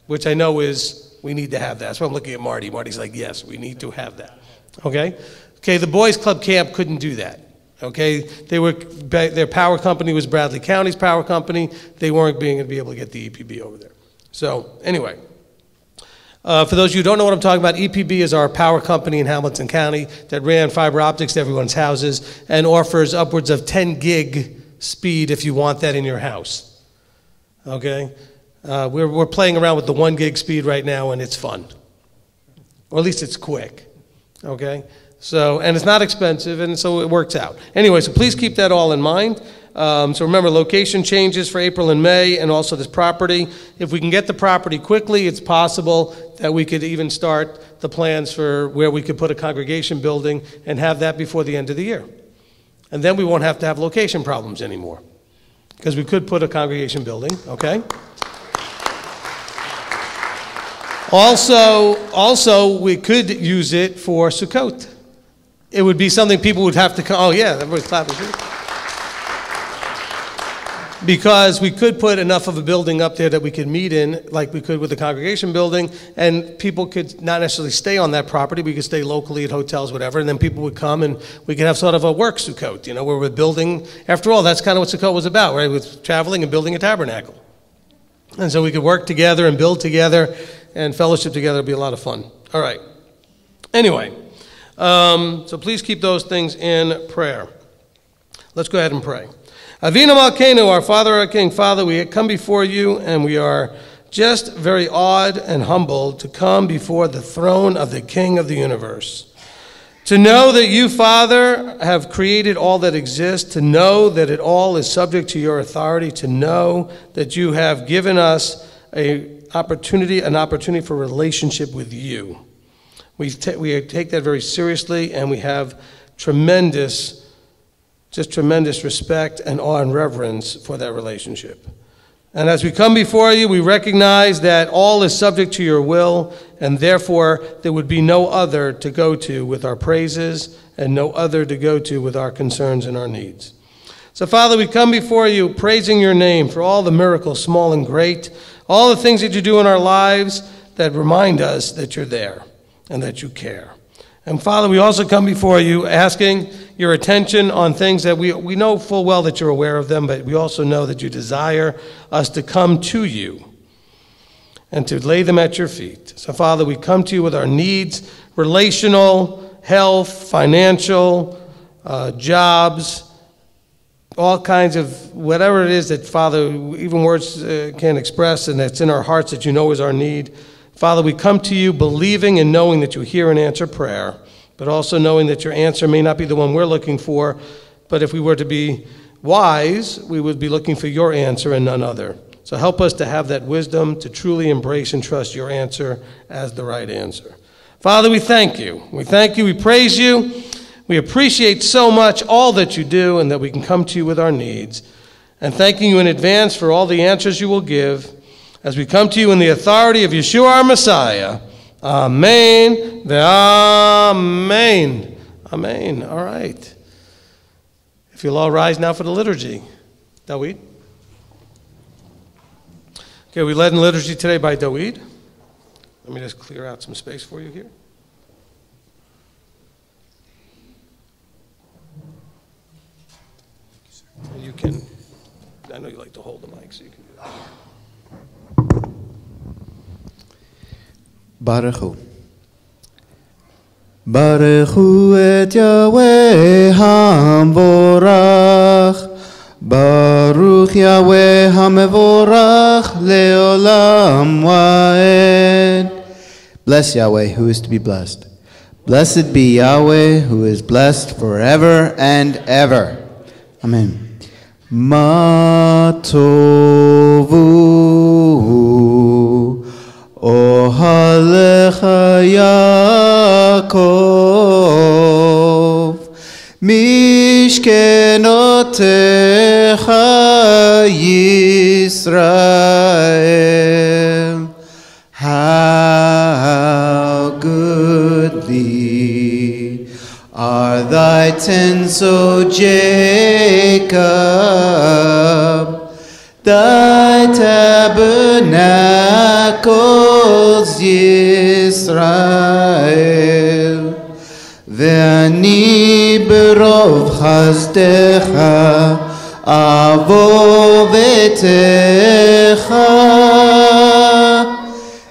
S1: which I know is we need to have that. That's why I'm looking at Marty. Marty's like, yes, we need to have that. Okay? Okay, the Boys Club camp couldn't do that. Okay? Their power company was Bradley County's power company. They weren't going to be able to get the EPB over there. So, anyway. For those of you who don't know what I'm talking about, EPB is our power company in Hamilton County that ran fiber optics to everyone's houses and offers upwards of 10 gig speed if you want that in your house. Okay? We're playing around with the 1 gig speed right now, and it's fun. Or at least it's quick. Okay? So, and it's not expensive, and so it works out. Anyway, so please keep that all in mind. So remember, location changes for April and May, and also this property. If we can get the property quickly, it's possible that we could even start the plans for where we could put a congregation building and have that before the end of the year. And then we won't have to have location problems anymore, because we could put a congregation building, okay? Also, we could use it for Sukkot. It would be something people would have to come. Oh, yeah, everybody's clapping. Because we could put enough of a building up there that we could meet in, like we could with the congregation building, and people could not necessarily stay on that property. We could stay locally at hotels, whatever, and then people would come and we could have sort of a work Sukkot, where we're building. After all, that's kind of what Sukkot was about, right? With traveling and building a tabernacle. And so we could work together and build together and fellowship together. It'd be a lot of fun. All right. Anyway, so please keep those things in prayer. Let's go ahead and pray. Avinu Malkeinu, our Father, our King. Father, we come before you, and we are just very awed and humbled to come before the throne of the King of the universe. To know that you, Father, have created all that exists, to know that it all is subject to your authority, to know that you have given us an opportunity for relationship with you. We take that very seriously, and we have tremendous respect and awe and reverence for that relationship. And as we come before you, we recognize that all is subject to your will, and therefore there would be no other to go to with our praises and no other to go to with our concerns and our needs. So, Father, we come before you praising your name for all the miracles, small and great, all the things that you do in our lives that remind us that you're there and that you care. And Father, we also come before you asking your attention on things that we know full well that you're aware of them, but we also know that you desire us to come to you and to lay them at your feet. So Father, we come to you with our needs, relational, health, financial, jobs, all kinds of whatever it is that, Father, even words can't express, and that's in our hearts that you know is our need. Father, we come to you believing and knowing that you hear and answer prayer, but also knowing that your answer may not be the one we're looking for, but if we were to be wise, we would be looking for your answer and none other. So help us to have that wisdom to truly embrace and trust your answer as the right answer. Father, we thank you. We thank you. We praise you. We appreciate so much all that you do and that we can come to you with our needs. And thanking you in advance for all the answers you will give as we come to you in the authority of Yeshua our Messiah. Amen. Amen. Amen. All right. If you'll all rise now for the liturgy. Dawid. Okay, we led in liturgy today by Dawid. Let me just clear out some space for you here. You can, I know you like to hold the mic, so you can do that.
S7: Baruch Hu. Baruch Hu et Yahweh HaMvorach. Baruch Yahweh HaMevorach leolam va'ed. Bless Yahweh, who is to be blessed. Blessed be Yahweh, who is blessed forever and ever. Amen. Ma tovu ohalecha Yaakov mishkenotecha Yisrael. How goodly are thy tents, O Jacob, thy tabernacles, Yisrael. Ve'ani berov chasdecha avo vetecha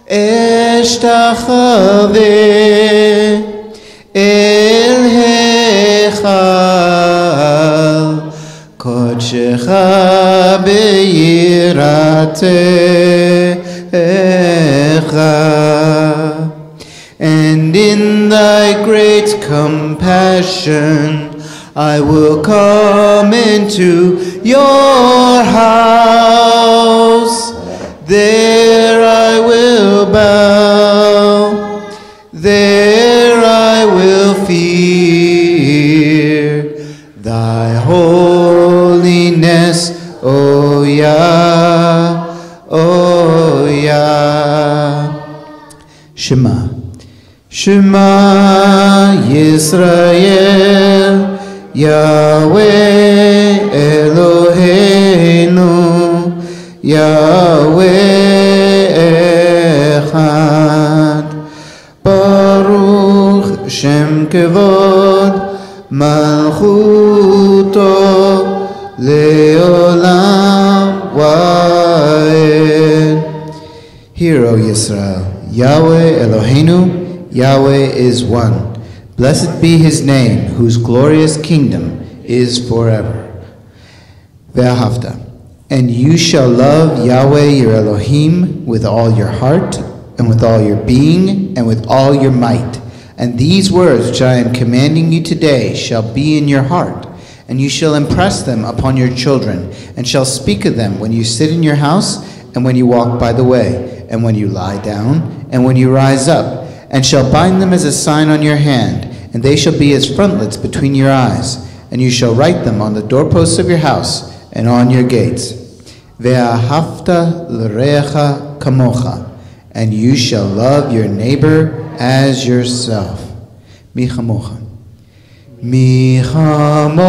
S7: eshtachave El Hechal Kodshecha Beyiratecha. And in thy great compassion I will come into your house. There I will bow. There I will fear thy holiness, O Yah, O Yah. Shema. Shema Yisrael, Yahweh Eloheinu, Yahweh Echad. Baruch Shem Kevod Malchuto Leolam Va'ed. Hear, O Yisrael, Yahweh Eloheinu, Yahweh is one. Blessed be his name, whose glorious kingdom is forever. Ve'ahavta. And you shall love Yahweh your Elohim with all your heart, and with all your being, and with all your might. And these words which I am commanding you today shall be in your heart, and you shall impress them upon your children, and shall speak of them when you sit in your house, and when you walk by the way, and when you lie down, and when you rise up, and shall bind them as a sign on your hand, and they shall be as frontlets between your eyes, and you shall write them on the doorposts of your house, and on your gates. Ve'ahavta l'recha kamocha. And you shall love your neighbor as yourself. Mi chamocha. Mi chamocha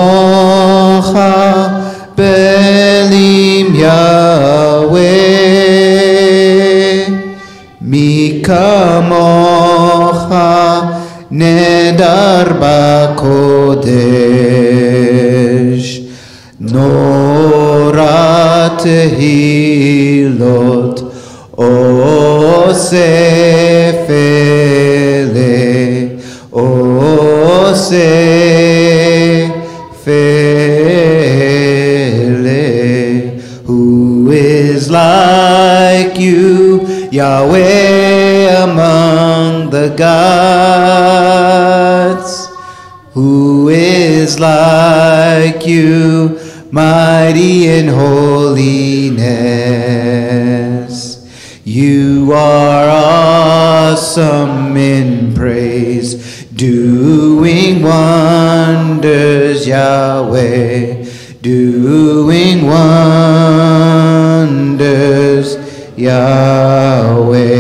S7: belim Yahweh. Mi kamocha nedar bakodesh. Nora tehilot Osefele, Osefele. like you, Yahweh among the gods? Who is like you, mighty in holiness? You are awesome in praise, doing wonders, Yahweh, doing wonders, Yahweh.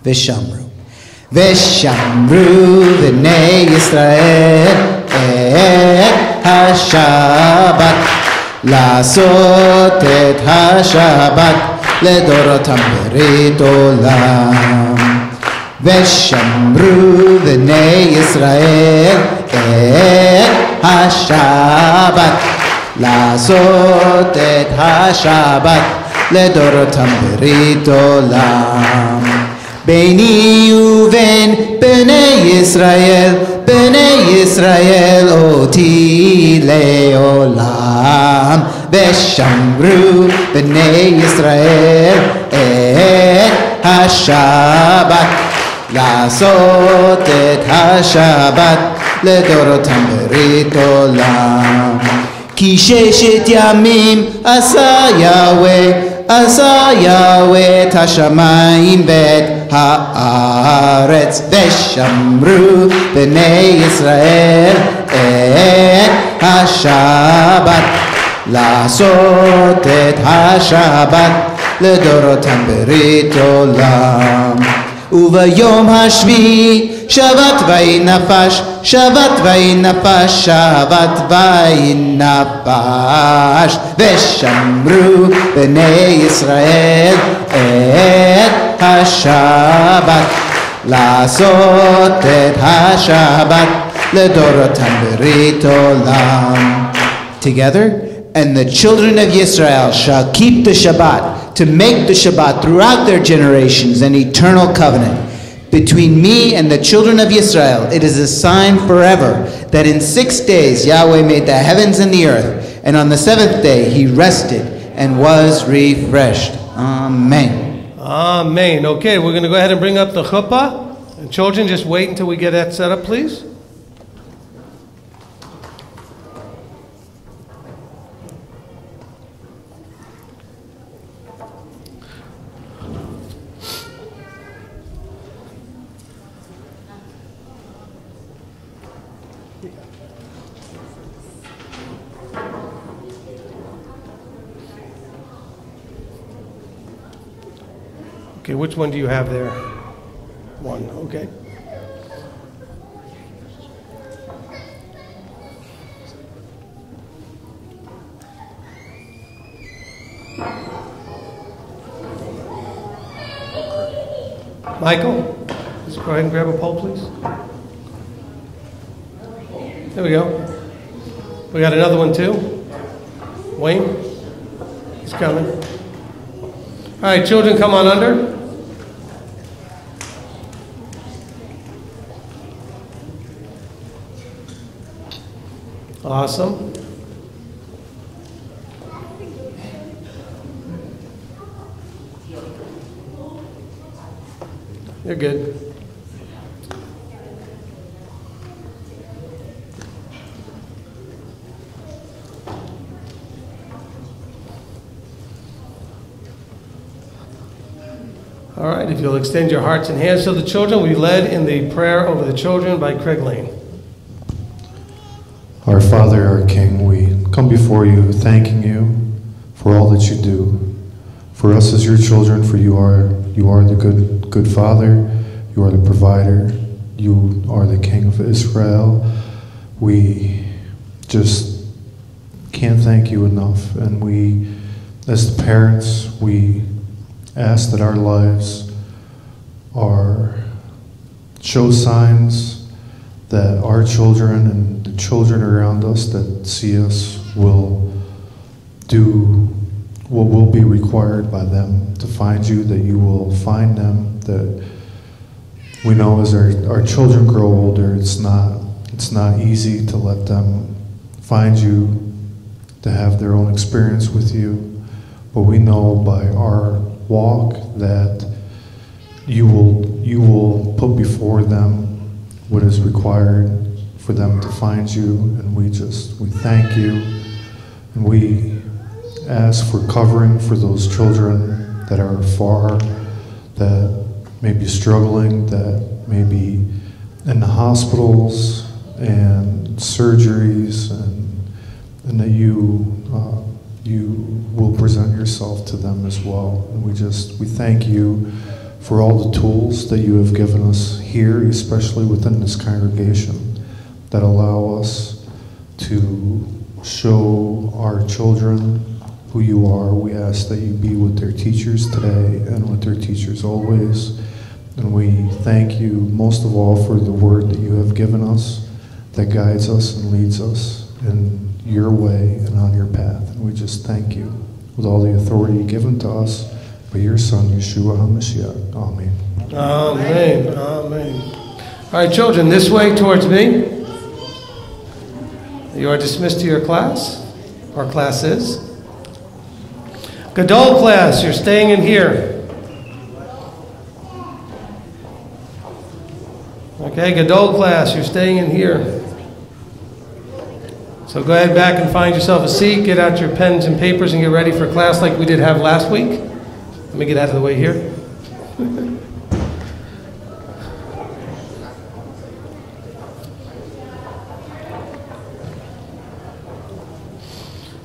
S7: Vishamru. Vishamru v'nei Yisrael et ha-Shabbat, לעשות את השבת לדורותם ברית עולם. ושמרו בני ישראל את השבת, לעשות את השבת לדורותם ברית עולם. ביני ובין בני ישראל אותי לעולם. ושמרו בני ישראל את השבת, לעשות את השבת לדורותם ברית עולם. כי 6 ימים עשה יהוה את השמיים ואת הארץ, ושמרו בני ישראל את השבת, לעשות את השבת לדורותם ברית עולם. וביום השביעי שבת וינפש, שבת וינפש, שבת וינפש, ושמרו בני ישראל את השבת, לעשות את השבת לדורותם ברית עולם. Together, and the children of Israel shall keep the Shabbat, to make the Shabbat throughout their generations an eternal covenant. Between me and the children of Israel, it is a sign forever that in 6 days Yahweh made the heavens and the earth, and on the 7th day he rested and was refreshed. Amen.
S1: Amen. Okay, we're going to go ahead and bring up the chuppah. And children, just wait until we get that set up, please. Okay, which one do you have there? One, okay. Michael, just go ahead and grab a pole, please. There we go. We got another one too. Wayne, he's coming. All right, children, come on under. Awesome. You're good. All right, if you'll extend your hearts and hands to the children, we led in the prayer over the children by Craig Lane.
S12: Our Father, our King, we come before you thanking you for all that you do. For us as your children, for you are the good Father, you are the provider, you are the King of Israel. We just can't thank you enough. And we, as the parents, we ask that our lives show signs that our children and the children around us that see us will do what will be required by them to find you, that you will find them, that we know as our children grow older, it's not easy to let them find you, to have their own experience with you. but we know by our walk that you will put before them what is required for them to find you, and we thank you, and we ask for covering for those children that are far, that may be struggling, that may be in the hospitals and surgeries, and that you will present yourself to them as well. And we thank you for all the tools that you have given us here, especially within this congregation, that allow us to show our children who you are. We ask that you be with their teachers today and with their teachers always. And we thank you most of all for the word that you have given us that guides us and leads us in your way and on your path. And we just thank you with all the authority given to us by your Son, Yeshua HaMashiach. Amen.
S1: Amen. Amen. All right, children, this way towards me. You are dismissed to your class, or classes. Gadol class, you're staying in here. Okay, Gadol class, you're staying in here. So go ahead back and find yourself a seat, get out your pens and papers and get ready for class like we did have last week. Let me get out of the way here.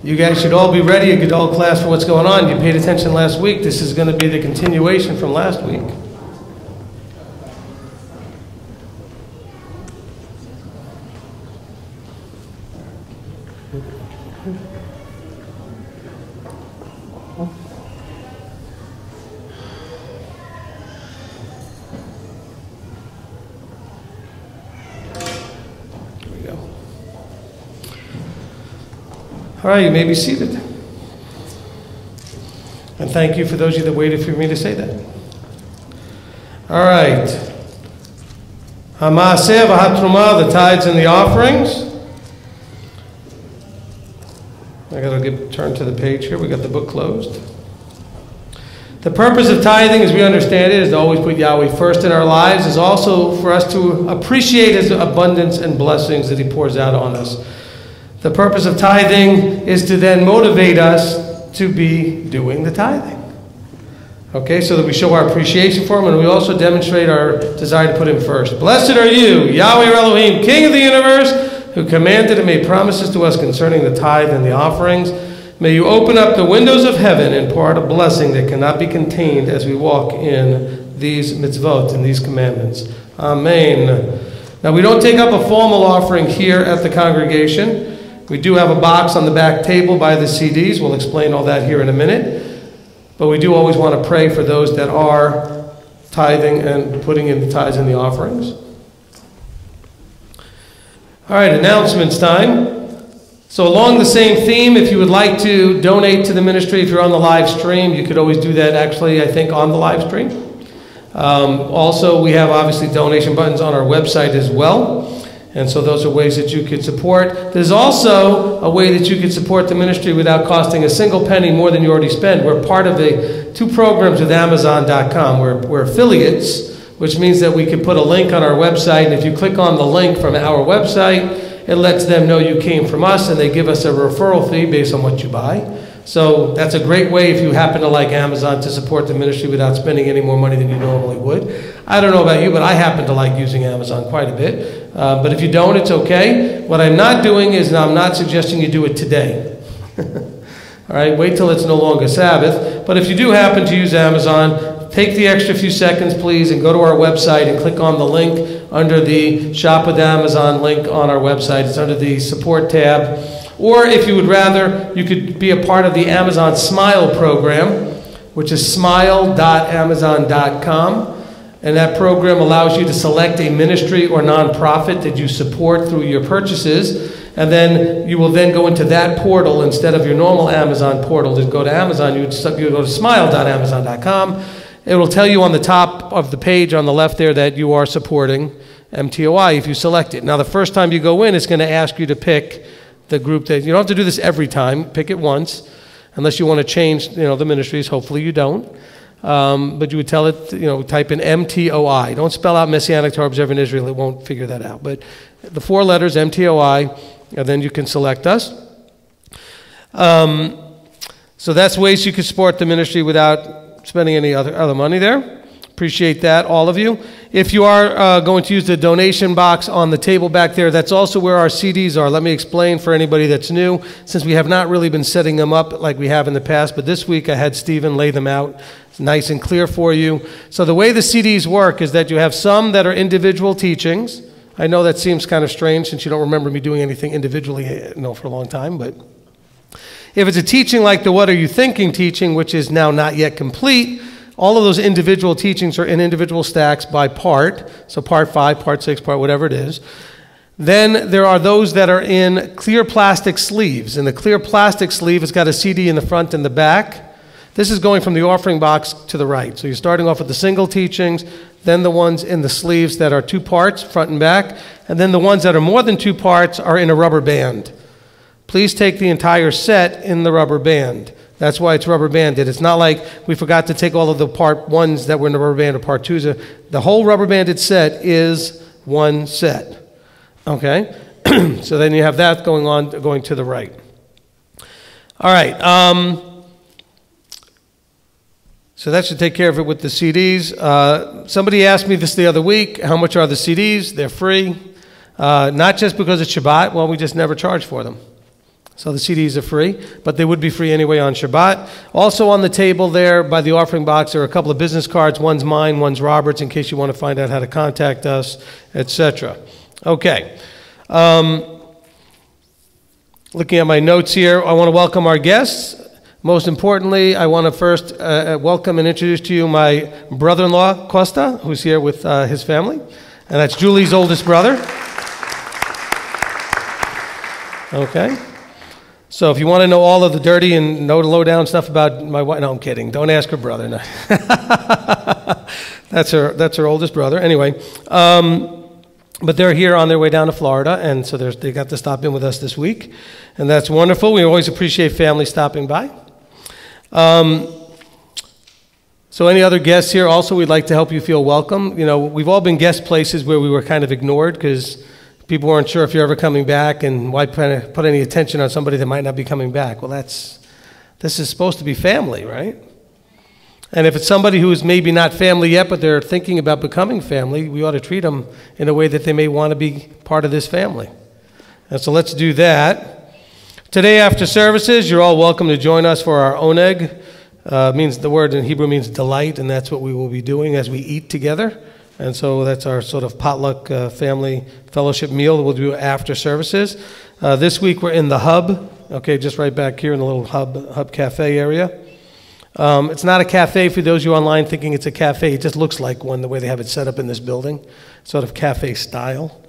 S1: You guys should all be ready at Gadol class for what's going on. You paid attention last week. This is going to be the continuation from last week. All right, you may be seated. And thank you for those of you that waited for me to say that. All right. Hamaseh v'hatruma, the tithes and the offerings. I gotta turn to the page here. We got the book closed. The purpose of tithing, as we understand it, is to always put Yahweh first in our lives, is also for us to appreciate His abundance and blessings that He pours out on us. The purpose of tithing is to then motivate us to be doing the tithing. Okay, so that we show our appreciation for Him, and we also demonstrate our desire to put Him first. Blessed are you, Yahweh Elohim, King of the universe, who commanded and made promises to us concerning the tithe and the offerings. May you open up the windows of heaven and pour out a blessing that cannot be contained as we walk in these mitzvot and these commandments. Amen. Now, we don't take up a formal offering here at the congregation. We do have a box on the back table by the CDs. We'll explain all that here in a minute. But we do always want to pray for those that are tithing and putting in the tithes and the offerings. All right, announcements time. So along the same theme, if you would like to donate to the ministry, if you're on the live stream, you could always do that actually, I think, on the live stream. Also, we have obviously donation buttons on our website as well. And so those are ways that you could support. There's also a way that you could support the ministry without costing a single penny more than you already spend. We're part of the 2 programs with Amazon.com. We're affiliates, which means that we can put a link on our website. And if you click on the link from our website, it lets them know you came from us, and they give us a referral fee based on what you buy. So that's a great way if you happen to like Amazon to support the ministry without spending any more money than you normally would. I don't know about you, but I happen to like using Amazon quite a bit. But if you don't, it's okay. What I'm not doing is I'm not suggesting you do it today. All right, wait till it's no longer Sabbath. But if you do happen to use Amazon, take the extra few seconds, please, and go to our website and click on the link under the Shop with Amazon link on our website. It's under the support tab. Or if you would rather, you could be a part of the Amazon Smile program, which is smile.amazon.com. And that program allows you to select a ministry or nonprofit that you support through your purchases. And then you will then go into that portal instead of your normal Amazon portal to go to Amazon. You would go to smile.amazon.com. It will tell you on the top of the page on the left there that you are supporting MTOI if you select it. Now, the first time you go in, it's going to ask you to pick the group that, you don't have to do this every time, pick it once. unless you want to change, the ministries. Hopefully you don't. But you would tell it, type in MTOI. Don't spell out Messianic Torah Observant Israel. It won't figure that out. But the 4 letters, MTOI, and then you can select us. So that's ways you can support the ministry without spending any other money there. Appreciate that, all of you. If you are going to use the donation box on the table back there, that's also where our CDs are. Let me explain for anybody that's new, since we have not really been setting them up like we have in the past, but this week I had Stephen lay them out. It's nice and clear for you. So the way the CDs work is that you have some that are individual teachings. I know that seems kind of strange since you don't remember me doing anything individually for a long time, but if it's a teaching like the What Are You Thinking teaching, which is now not yet complete, all of those individual teachings are in individual stacks by part, so part 5, part 6, part whatever it is. Then there are those that are in clear plastic sleeves, and the clear plastic sleeve has got a CD in the front and the back. This is going from the offering box to the right. So you're starting off with the single teachings, then the ones in the sleeves that are 2 parts, front and back, and then the ones that are more than 2 parts are in a rubber band. Please take the entire set in the rubber band. That's why it's rubber banded. It's not like we forgot to take all of the part 1s that were in the rubber band or part 2s. The whole rubber banded set is one set. Okay? So then you have that going to the right. All right. So that should take care of it with the CDs. Somebody asked me this the other week, how much are the CDs? They're free. Not just because it's Shabbat. Well, we just never charge for them. So the CDs are free, but they would be free anyway on Shabbat. Also on the table there by the offering box are a couple of business cards. One's mine, one's Robert's, in case you want to find out how to contact us, etc. Okay. Looking at my notes here, I want to welcome our guests. Most importantly, I want to first welcome and introduce to you my brother-in-law, Costa, who's here with his family. And that's Julie's oldest brother. Okay. So if you want to know all of the dirty and know the low-down stuff about my wife, no, I'm kidding. Don't ask her brother. No. That's her oldest brother. Anyway, but they're here on their way down to Florida, and so they got to stop in with us this week, and that's wonderful. We always appreciate family stopping by. So any other guests here? Also, we'd like to help you feel welcome. We've all been guest places where we were kind of ignored because people weren't sure if you're ever coming back, and why put any attention on somebody that might not be coming back? Well, this is supposed to be family, right? And if it's somebody who is maybe not family yet, but they're thinking about becoming family, we ought to treat them in a way that they may want to be part of this family. And so let's do that. Today after services, you're all welcome to join us for our oneg. The word in Hebrew means delight, and that's what we will be doing as we eat together. And so that's our sort of potluck family fellowship meal that we'll do after services. This week we're in the hub, okay, just right back here in the little hub cafe area. It's not a cafe for those of you online thinking it's a cafe. It just looks like one the way they have it set up in this building, sort of cafe style.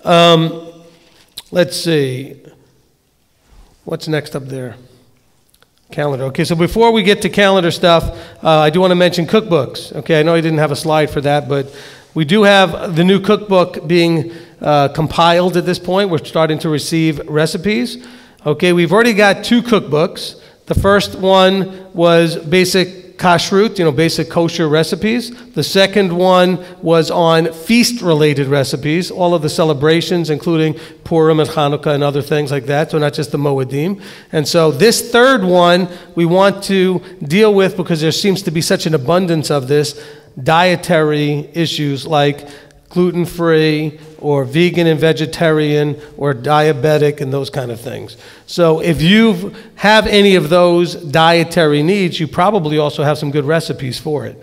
S1: Let's see. What's next up there? Calendar. Okay, so before we get to calendar stuff, I do want to mention cookbooks. Okay, I know I didn't have a slide for that, but we do have the new cookbook being compiled at this point. We're starting to receive recipes. Okay, we've already got 2 cookbooks. The first one was basic kashrut, basic kosher recipes. The second one was on feast-related recipes, all of the celebrations, including Purim and Hanukkah and other things like that, so not just the Moedim. And so this third one we want to deal with, because there seems to be such an abundance of this, dietary issues like gluten-free or vegan and vegetarian or diabetic and those kind of things. So if you have any of those dietary needs, you probably also have some good recipes for it.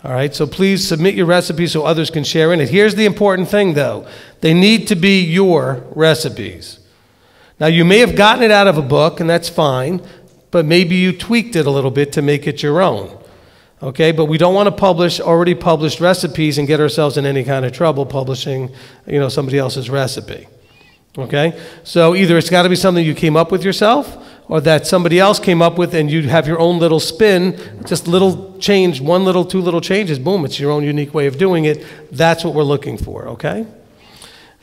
S1: All right, so please submit your recipes so others can share in it. Here's the important thing, though. They need to be your recipes. Now, you may have gotten it out of a book, and that's fine, but maybe you tweaked it a little bit to make it your own. Okay, but we don't want to publish already published recipes and get ourselves in any kind of trouble publishing, somebody else's recipe. Okay, so either it's got to be something you came up with yourself, or that somebody else came up with and you have your own little spin, just little change, 1 little, 2 little changes, boom, it's your own unique way of doing it. That's what we're looking for, okay?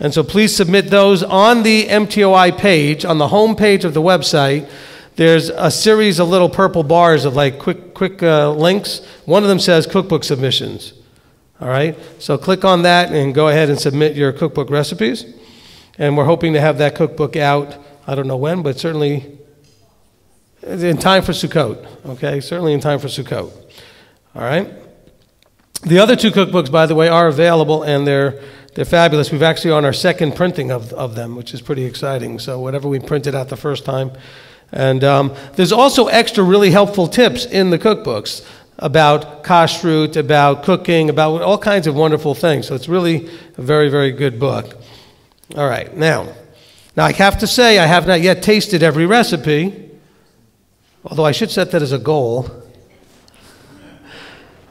S1: And so please submit those on the MTOI page, on the home page of the website. there's a series of little purple bars of like quick links. One of them says cookbook submissions. All right, so click on that and go ahead and submit your cookbook recipes. And we're hoping to have that cookbook out, I don't know when, but certainly in time for Sukkot. Okay, certainly in time for Sukkot. All right. The other 2 cookbooks, by the way, are available, and they're fabulous. We've actually on our second printing of them, which is pretty exciting. So whatever we printed out the first time. And there's also extra really helpful tips in the cookbooks about kashrut, about cooking, about all kinds of wonderful things. So it's really a very, very good book. All right, now I have to say I have not yet tasted every recipe, although I should set that as a goal.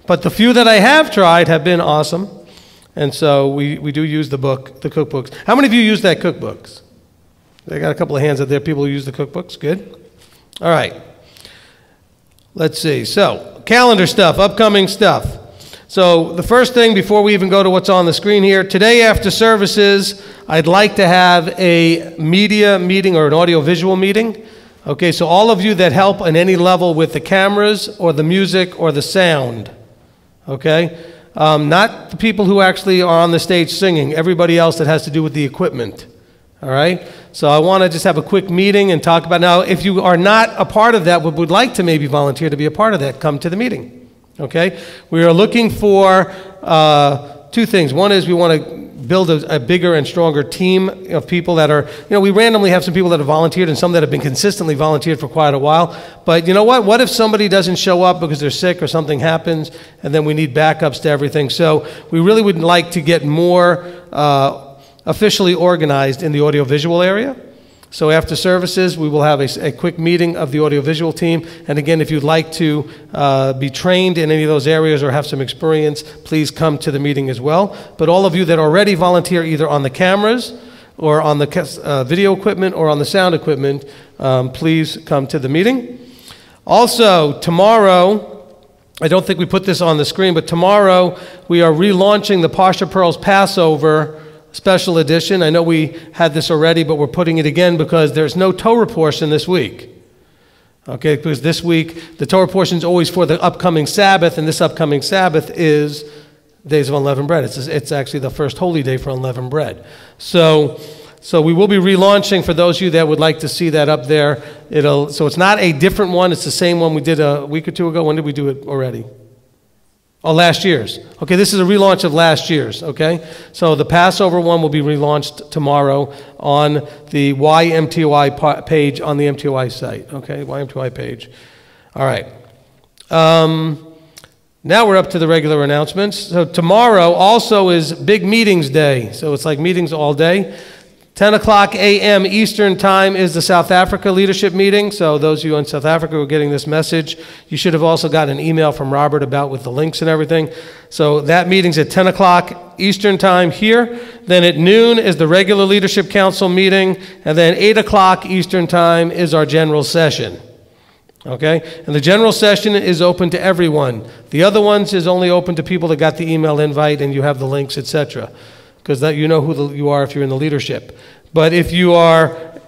S1: But the few that I have tried have been awesome. And so we do use the cookbooks. How many of you use that cookbooks? I got a couple of hands out there, people who use the cookbooks. Good. All right. Let's see. So, calendar stuff, upcoming stuff. So, the first thing before we even go to what's on the screen here, today after services, I'd like to have a media meeting or an audio-visual meeting. Okay, so all of you that help on any level with the cameras or the music or the sound, okay? Not the people who actually are on the stage singing, everybody else that has to do with the equipment, all right? So I want to just have a quick meeting and talk about, now if you are not a part of that, but would like to maybe volunteer to be a part of that, come to the meeting, okay? We are looking for 2 things. One is we want to build a bigger and stronger team of people that are, we randomly have some people that have volunteered and some that have been consistently volunteered for quite a while. But you know what? What if somebody doesn't show up because they're sick or something happens and then we need backups to everything? So we really would like to get more officially organized in the audiovisual area. So after services, we will have a quick meeting of the audiovisual team. And again, if you'd like to be trained in any of those areas or have some experience, please come to the meeting as well. But all of you that already volunteer either on the cameras or on the video equipment or on the sound equipment, please come to the meeting. Also, tomorrow, I don't think we put this on the screen, but tomorrow we are relaunching the Parsha Pearls Passover Special Edition. I know we had this already, but we're putting it again because there's no Torah portion this week. Okay, because this week the Torah portion is always for the upcoming Sabbath, and this upcoming Sabbath is Days of Unleavened Bread. It's actually the first holy day for unleavened bread. So we will be relaunching for those of you that would like to see that up there. So it's not a different one. It's the same one we did a week or 2 ago. When did we do it already? Oh, last year's. Okay, this is a relaunch of last year's, okay? So the Passover one will be relaunched tomorrow on the YMTY page on the MTY site, okay? YMTY page. All right. Now we're up to the regular announcements. So tomorrow also is Big Meetings Day. So it's like meetings all day. 10 o'clock a.m. Eastern Time is the South Africa Leadership Meeting. So those of you in South Africa who are getting this message, you should have also got an email from Robert about with the links and everything. So that meeting's at 10 o'clock Eastern Time here. Then at noon is the regular Leadership Council meeting. And then 8 o'clock Eastern Time is our general session. Okay? And the general session is open to everyone. The other ones is only open to people that got the email invite and you have the links, etc. Because that you know who you are if you're in the leadership. But if you are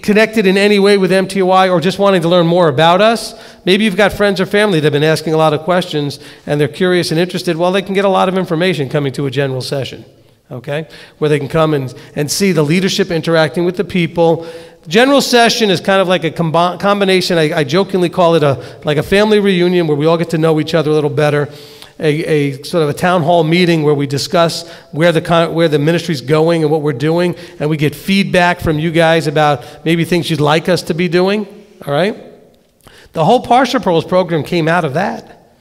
S1: connected in any way with MTY or just wanting to learn more about us, maybe you've got friends or family that have been asking a lot of questions and they're curious and interested, well, they can get a lot of information coming to a general session, okay? Where they can come and see the leadership interacting with the people. General session is kind of like a combination, I jokingly call it like a family reunion where we all get to know each other a little better. A sort of a town hall meeting where we discuss where the ministry's going and what we're doing, and we get feedback from you guys about maybe things you'd like us to be doing, all right? The whole Parsha Pearls program came out of that.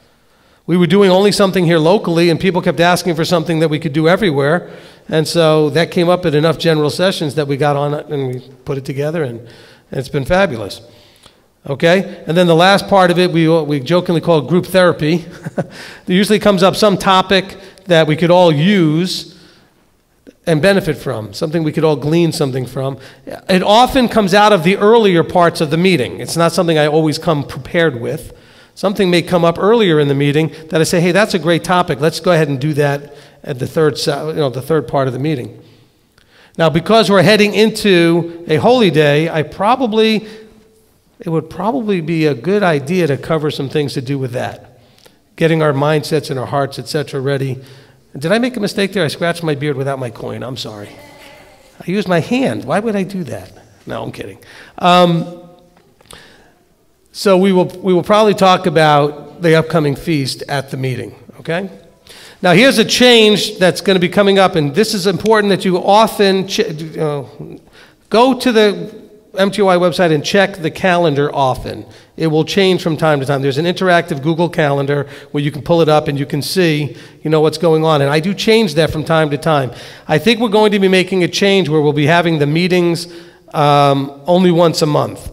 S1: We were doing only something here locally, and people kept asking for something that we could do everywhere, and so that came up at enough general sessions that we got on it and we put it together, and it's been fabulous. Okay? And then the last part of it, we jokingly call group therapy. There usually comes up some topic that we could all use and benefit from, something we could all glean something from. It often comes out of the earlier parts of the meeting. It's not something I always come prepared with. Something may come up earlier in the meeting that I say, hey, that's a great topic. Let's go ahead and do that at the third part of the meeting. Now, because we're heading into a holy day, I probably it would probably be a good idea to cover some things to do with that. Getting our mindsets and our hearts, etc. ready. Did I make a mistake there? I scratched my beard without my coin. I'm sorry. I used my hand. Why would I do that? No, I'm kidding. So we will probably talk about the upcoming feast at the meeting, okay? Now here's a change that's going to be coming up, and this is important that you often go to the MTY website and check the calendar often. It will change from time to time. There's an interactive Google Calendar where you can pull it up and you can see, what's going on. And I do change that from time to time. I think we're going to be making a change where we'll be having the meetings only once a month.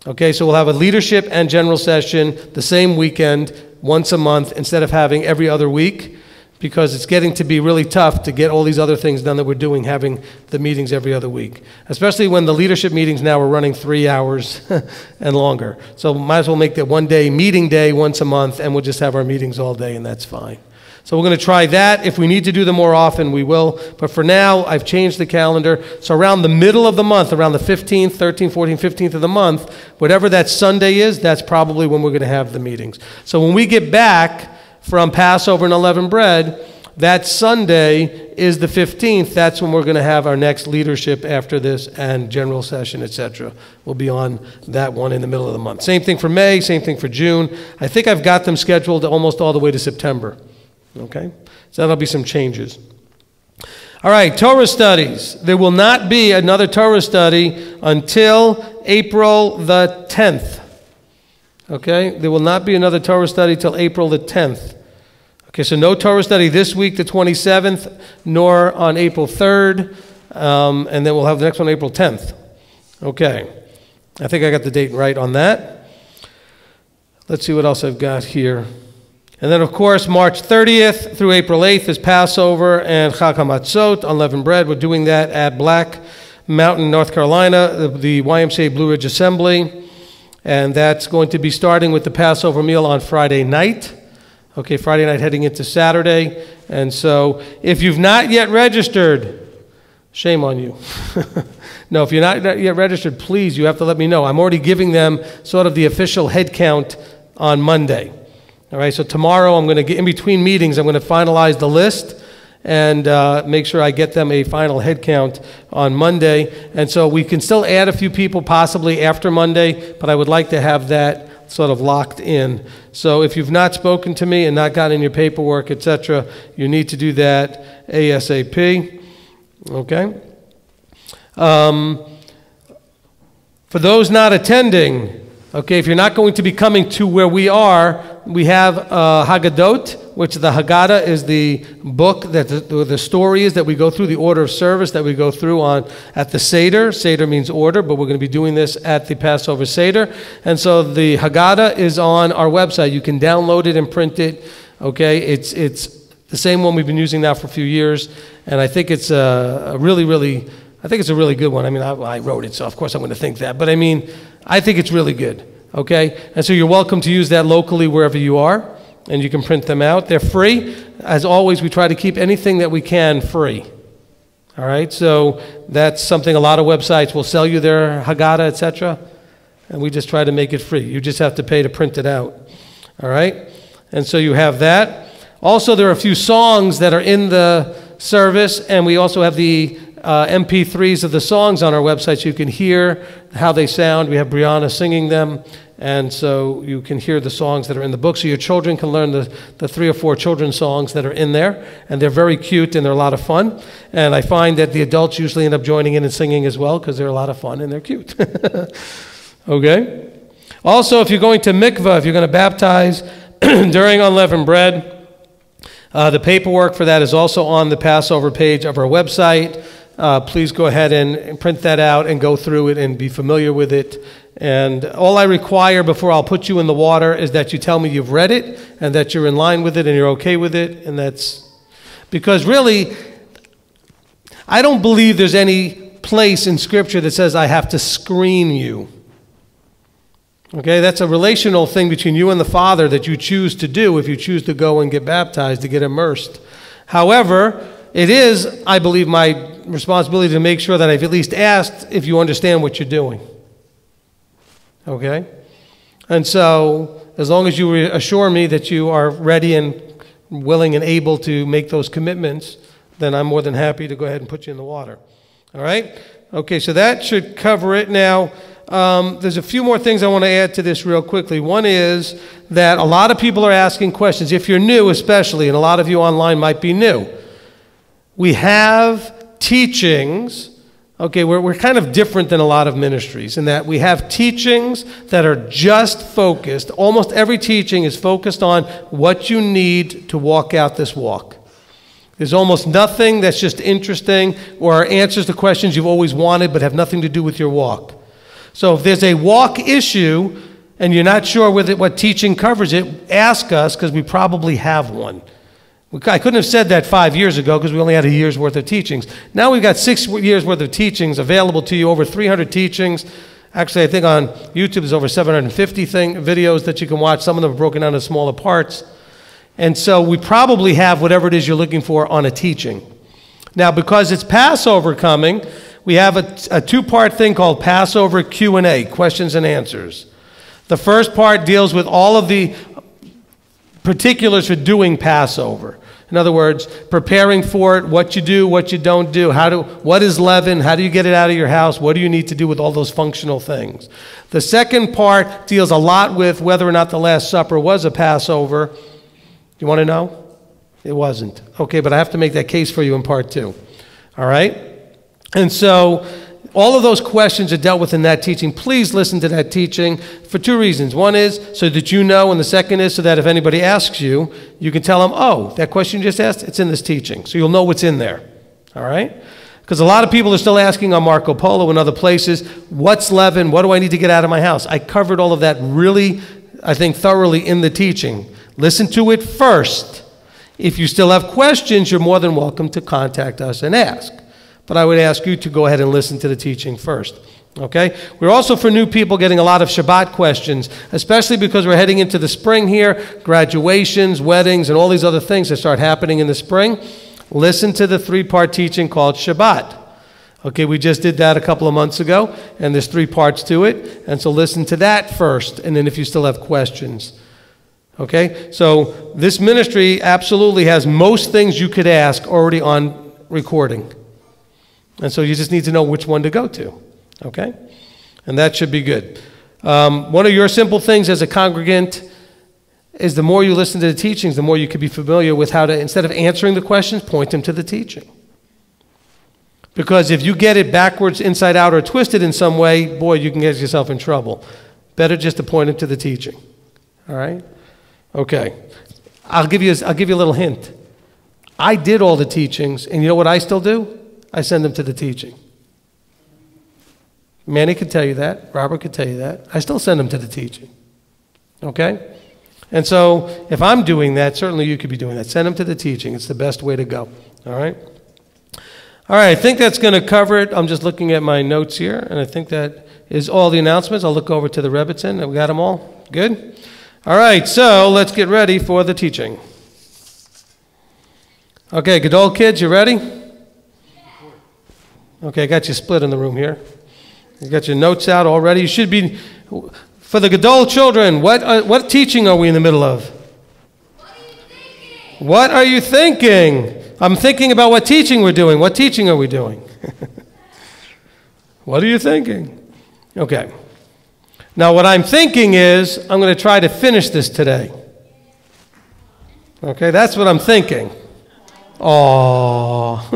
S1: Okay, so we'll have a leadership and general session the same weekend, once a month, instead of having every other week, because it's getting to be really tough to get all these other things done that we're doing, having the meetings every other week. Especially when the leadership meetings now are running 3 hours and longer. So might as well make that one day, meeting day, once a month, and we'll just have our meetings all day, and that's fine. So we're going to try that. If we need to do them more often, we will. But for now, I've changed the calendar. So around the middle of the month, around the 15th, 13th, 14th, 15th of the month, whatever that Sunday is, that's probably when we're going to have the meetings. So when we get back from Passover and Unleavened Bread, that Sunday is the 15th. That's when we're going to have our next leadership after this and general session, etc. We'll be on that one in the middle of the month. Same thing for May, same thing for June. I think I've got them scheduled almost all the way to September. Okay? So that'll be some changes. All right, Torah studies. There will not be another Torah study until April the 10th. Okay? There will not be another Torah study till April the 10th. Okay, so no Torah study this week, the 27th, nor on April 3rd, and then we'll have the next one April 10th. Okay, I think I got the date right on that. Let's see what else I've got here. And then, of course, March 30th through April 8th is Passover and Chag HaMatzot, unleavened bread. We're doing that at Black Mountain, North Carolina, the YMCA Blue Ridge Assembly. And that's going to be starting with the Passover meal on Friday night. Okay, Friday night heading into Saturday. And so if you've not yet registered, shame on you. No, if you're not yet registered, please, you have to let me know. I'm already giving them sort of the official head count on Monday. All right, so tomorrow I'm going to get, in between meetings, I'm going to finalize the list and make sure I get them a final head count on Monday. And so we can still add a few people possibly after Monday, but I would like to have that sort of locked in. So if you've not spoken to me and not gotten your paperwork, etc., you need to do that ASAP. Okay? For those not attending, okay, if you're not going to be coming to where we are, we have Haggadot, which the Haggadah is the book that the story is that we go through, the order of service that we go through on at the Seder. Seder means order, but we're going to be doing this at the Passover Seder. And so the Haggadah is on our website. You can download it and print it. Okay, it's the same one we've been using now for a few years, and I think it's a really good one. I mean, I wrote it, so of course I'm going to think that, but I mean, I think it's really good. Okay, and so you're welcome to use that locally wherever you are, and you can print them out. They're free. As always, we try to keep anything that we can free. All right, so that's something a lot of websites will sell you their Haggadah, etc., and we just try to make it free. You just have to pay to print it out. All right, and so you have that. Also, there are a few songs that are in the service, and we also have the MP3s of the songs on our website so you can hear how they sound. We have Brianna singing them, and so you can hear the songs that are in the book. So your children can learn the 3 or 4 children's songs that are in there, and they're very cute and they're a lot of fun. And I find that the adults usually end up joining in and singing as well because they're a lot of fun and they're cute. Okay? Also, if you're going to mikvah, if you're going to baptize during unleavened bread, the paperwork for that is also on the Passover page of our website. Please go ahead and print that out and go through it and be familiar with it. And all I require before I'll put you in the water is that you tell me you've read it and that you're in line with it and you're okay with it. And that's because really, I don't believe there's any place in Scripture that says I have to screen you. Okay, that's a relational thing between you and the Father that you choose to do if you choose to go and get baptized, to get immersed. However, it is, I believe, my responsibility to make sure that I've at least asked if you understand what you're doing. Okay? And so, as long as you assure me that you are ready and willing and able to make those commitments, then I'm more than happy to go ahead and put you in the water. All right? Okay, so that should cover it. Now, there's a few more things I want to add to this real quickly. One is that a lot of people are asking questions, if you're new especially, and a lot of you online might be new. We have teachings. Okay, we're kind of different than a lot of ministries in that we have teachings that are just focused. Almost every teaching is focused on what you need to walk out this walk. There's almost nothing that's just interesting or answers to questions you've always wanted but have nothing to do with your walk. So if there's a walk issue and you're not sure what teaching covers it, ask us because we probably have one. I couldn't have said that 5 years ago because we only had a year's worth of teachings. Now we've got 6 years worth of teachings available to you, over 300 teachings. Actually, I think on YouTube there's over 750 videos that you can watch. Some of them are broken down into smaller parts. And so we probably have whatever it is you're looking for on a teaching. Now, because it's Passover coming, we have a two-part thing called Passover Q&A, questions and answers. The first part deals with all of the particulars for doing Passover. In other words, preparing for it, what you do, what you don't do, what is leaven, how do you get it out of your house, what do you need to do with all those functional things. The second part deals a lot with whether or not the Last Supper was a Passover. You want to know? It wasn't. Okay, but I have to make that case for you in part 2. All right? And so all of those questions are dealt with in that teaching. Please listen to that teaching for 2 reasons. One is so that you know, and the second is so that if anybody asks you, you can tell them, oh, that question you just asked, it's in this teaching. So you'll know what's in there. All right? Because a lot of people are still asking on Marco Polo and other places, what's leaven? What do I need to get out of my house? I covered all of that really, I think, thoroughly in the teaching. Listen to it first. If you still have questions, you're more than welcome to contact us and ask. But I would ask you to go ahead and listen to the teaching first. Okay? We're also, for new people, getting a lot of Shabbat questions, especially because we're heading into the spring here, graduations, weddings, and all these other things that start happening in the spring. Listen to the 3-part teaching called Shabbat. Okay, we just did that a couple of months ago, and there's 3 parts to it. And so listen to that first, and then if you still have questions. Okay, so this ministry absolutely has most things you could ask already on recording. And so you just need to know which one to go to. Okay, and that should be good. One of your simple things as a congregant is the more you listen to the teachings, the more you could be familiar with how to, instead of answering the questions, point them to the teaching. Because if you get it backwards, inside out, or twisted in some way, boy, you can get yourself in trouble. Better just to point them to the teaching. All right? Okay, I'll give you a little hint. I did all the teachings, and you know what I still do? I send them to the teaching. Manny could tell you that. Robert could tell you that. I still send them to the teaching. Okay? And so if I'm doing that, certainly you could be doing that. Send them to the teaching. It's the best way to go. All right? All right, I think that's going to cover it. I'm just looking at my notes here, and I think that is all the announcements. I'll look over to the Rebbitzin. We got them all? Good? All right, so let's get ready for the teaching. Okay, Gadol kids, you ready? Okay, I got you split in the room here. You got your notes out already. You should be, for the Gadol children, what teaching are we in the middle of? What are you thinking? I'm thinking about what teaching we're doing. What teaching are we doing? What are you thinking? Okay. Now, what I'm thinking is I'm going to try to finish this today. Okay, that's what I'm thinking. Oh.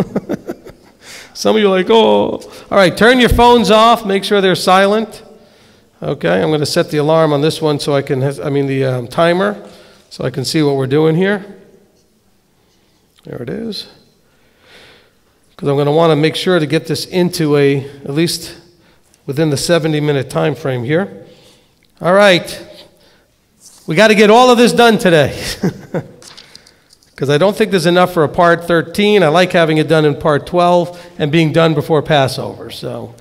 S1: Some of you are like, oh. All right, turn your phones off. Make sure they're silent. Okay, I'm going to set the alarm on this one so I can, the timer, so I can see what we're doing here. There it is. Because I'm going to want to make sure to get this into at least within the 70-minute time frame here. All right. We got to get all of this done today. Because I don't think there's enough for a part 13. I like having it done in part 12 and being done before Passover. So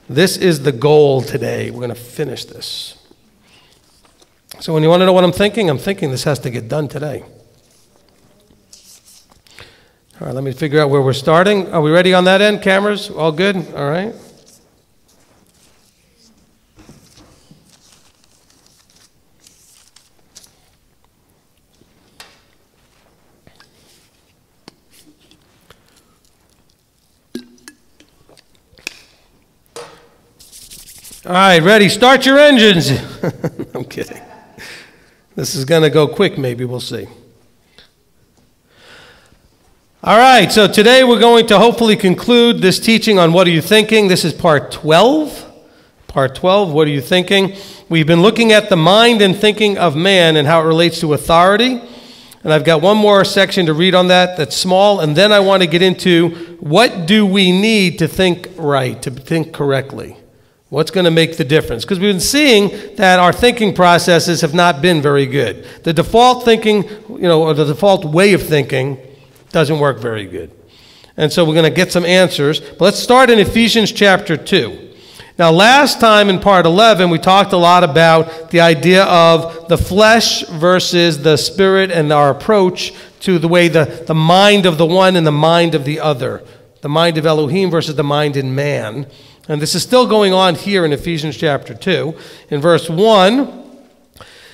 S1: this is the goal today. We're going to finish this. So when you want to know what I'm thinking this has to get done today. All right, let me figure out where we're starting. Are we ready on that end? Cameras? All good? All right. All right, ready? Start your engines. I'm kidding. This is going to go quick, maybe. We'll see. All right, so today we're going to hopefully conclude this teaching on what are you thinking. This is part 12. Part 12, what are you thinking? We've been looking at the mind and thinking of man and how it relates to authority. And I've got one more section to read on that that's small. And then I want to get into what do we need to think right, to think correctly. What's going to make the difference? Because we've been seeing that our thinking processes have not been very good. The default thinking, or the default way of thinking doesn't work very good. And so we're going to get some answers. But let's start in Ephesians chapter 2. Now, last time in part 11, we talked a lot about the idea of the flesh versus the spirit and our approach to the way the mind of the one and the mind of the other. The mind of Elohim versus the mind in man. And this is still going on here in Ephesians chapter 2. In verse 1,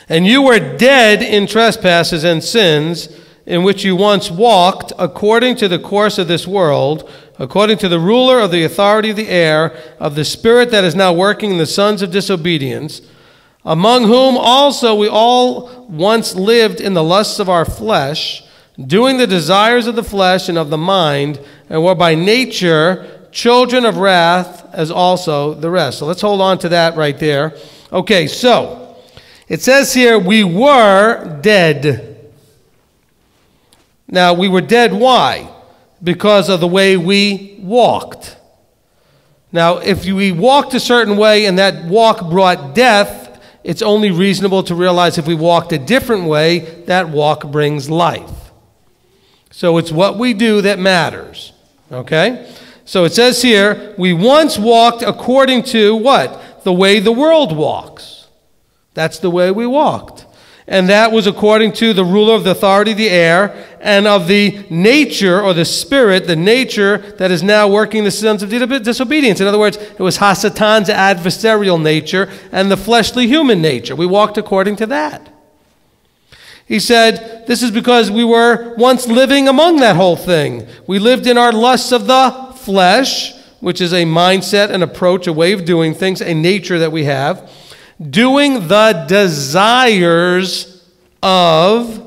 S1: and you were dead in trespasses and sins, in which you once walked according to the course of this world, according to the ruler of the authority of the air, of the spirit that is now working in the sons of disobedience, among whom also we all once lived in the lusts of our flesh, doing the desires of the flesh and of the mind, and were by nature children of wrath, as also the rest. So let's hold on to that right there. Okay, so it says here, we were dead. Now, we were dead, why? Because of the way we walked. Now, if we walked a certain way and that walk brought death, it's only reasonable to realize if we walked a different way, that walk brings life. So it's what we do that matters. Okay? So it says here, we once walked according to what? The way the world walks. That's the way we walked. And that was according to the ruler of the authority of the air and of the nature or the spirit, the nature that is now working the sons of disobedience. In other words, it was Hasatan's adversarial nature and the fleshly human nature. We walked according to that. He said, this is because we were once living among that whole thing. We lived in our lusts of the flesh, which is a mindset, an approach, a way of doing things, a nature that we have, doing the desires of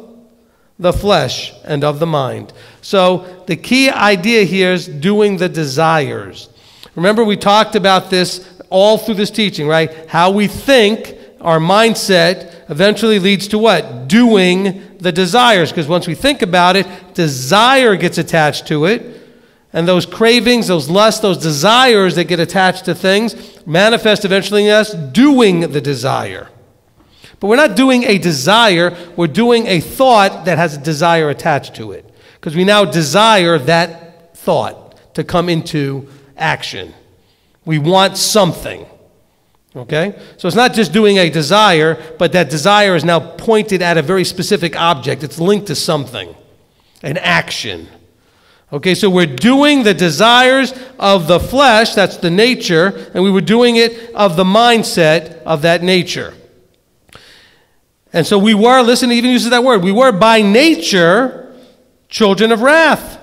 S1: the flesh and of the mind. So the key idea here is doing the desires. Remember, we talked about this all through this teaching, right? How we think, our mindset, eventually leads to what? Doing the desires. Because once we think about it, desire gets attached to it. And those cravings, those lusts, those desires that get attached to things manifest eventually in us doing the desire. But we're not doing a desire, we're doing a thought that has a desire attached to it. Because we now desire that thought to come into action. We want something. Okay? So it's not just doing a desire, but that desire is now pointed at a very specific object. It's linked to something, an action. Okay, so we're doing the desires of the flesh, that's the nature, and we were doing it of the mindset of that nature. And so we were, listen, it even uses that word, we were by nature children of wrath.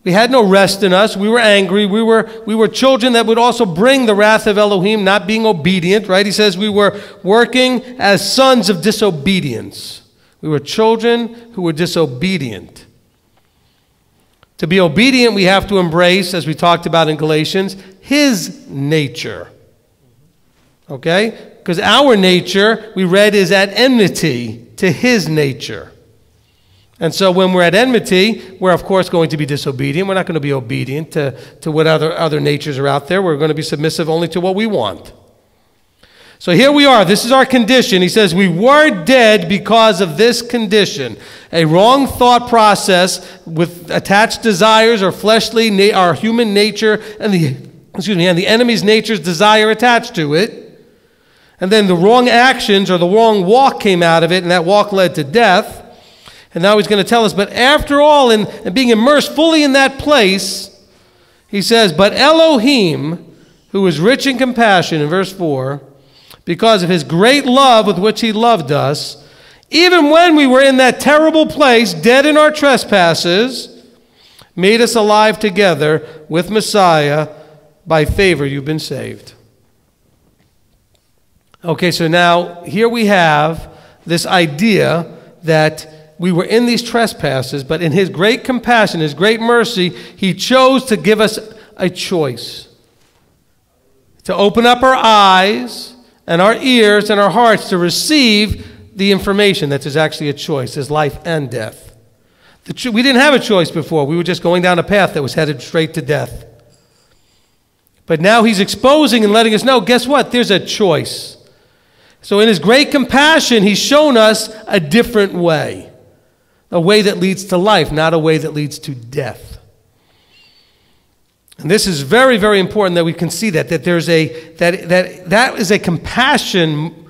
S1: We had no rest in us. We were angry. We were children that would also bring the wrath of Elohim, not being obedient, right? He says we were working as sons of disobedience. We were children who were disobedient. To be obedient, we have to embrace, as we talked about in Galatians, his nature. Okay? Because our nature, we read, is at enmity to his nature. And so when we're at enmity, we're of course going to be disobedient. We're not going to be obedient to what other natures are out there. We're going to be submissive only to what we want. So here we are. This is our condition. He says we were dead because of this condition. A wrong thought process with attached desires or fleshly, our human nature, and the enemy's nature's desire attached to it. And then the wrong actions or the wrong walk came out of it, and that walk led to death. And now he's going to tell us, but after all, and being immersed fully in that place, he says, but Elohim, who is rich in compassion, in verse 4, because of his great love with which he loved us, even when we were in that terrible place, dead in our trespasses, made us alive together with Messiah. By favor you've been saved. Okay, so now here we have this idea that we were in these trespasses, but in his great compassion, his great mercy, he chose to give us a choice. To open up our eyes and our ears and our hearts to receive the information that there's actually a choice. There's life and death. We didn't have a choice before. We were just going down a path that was headed straight to death. But now he's exposing and letting us know, guess what? There's a choice. So in his great compassion, he's shown us a different way. A way that leads to life, not a way that leads to death. And this is very, very important that we can see that there's that is a compassion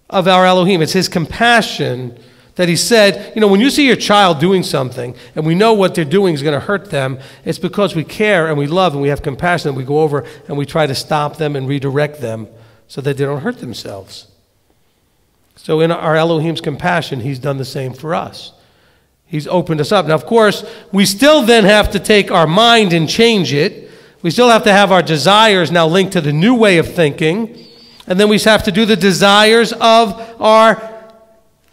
S1: of our Elohim. It's his compassion that he said, when you see your child doing something and we know what they're doing is going to hurt them, it's because we care and we love and we have compassion and we go over and we try to stop them and redirect them so that they don't hurt themselves. So in our Elohim's compassion, he's done the same for us. He's opened us up. Now, of course, we still then have to take our mind and change it. We still have to have our desires now linked to the new way of thinking. And then we have to do the desires of our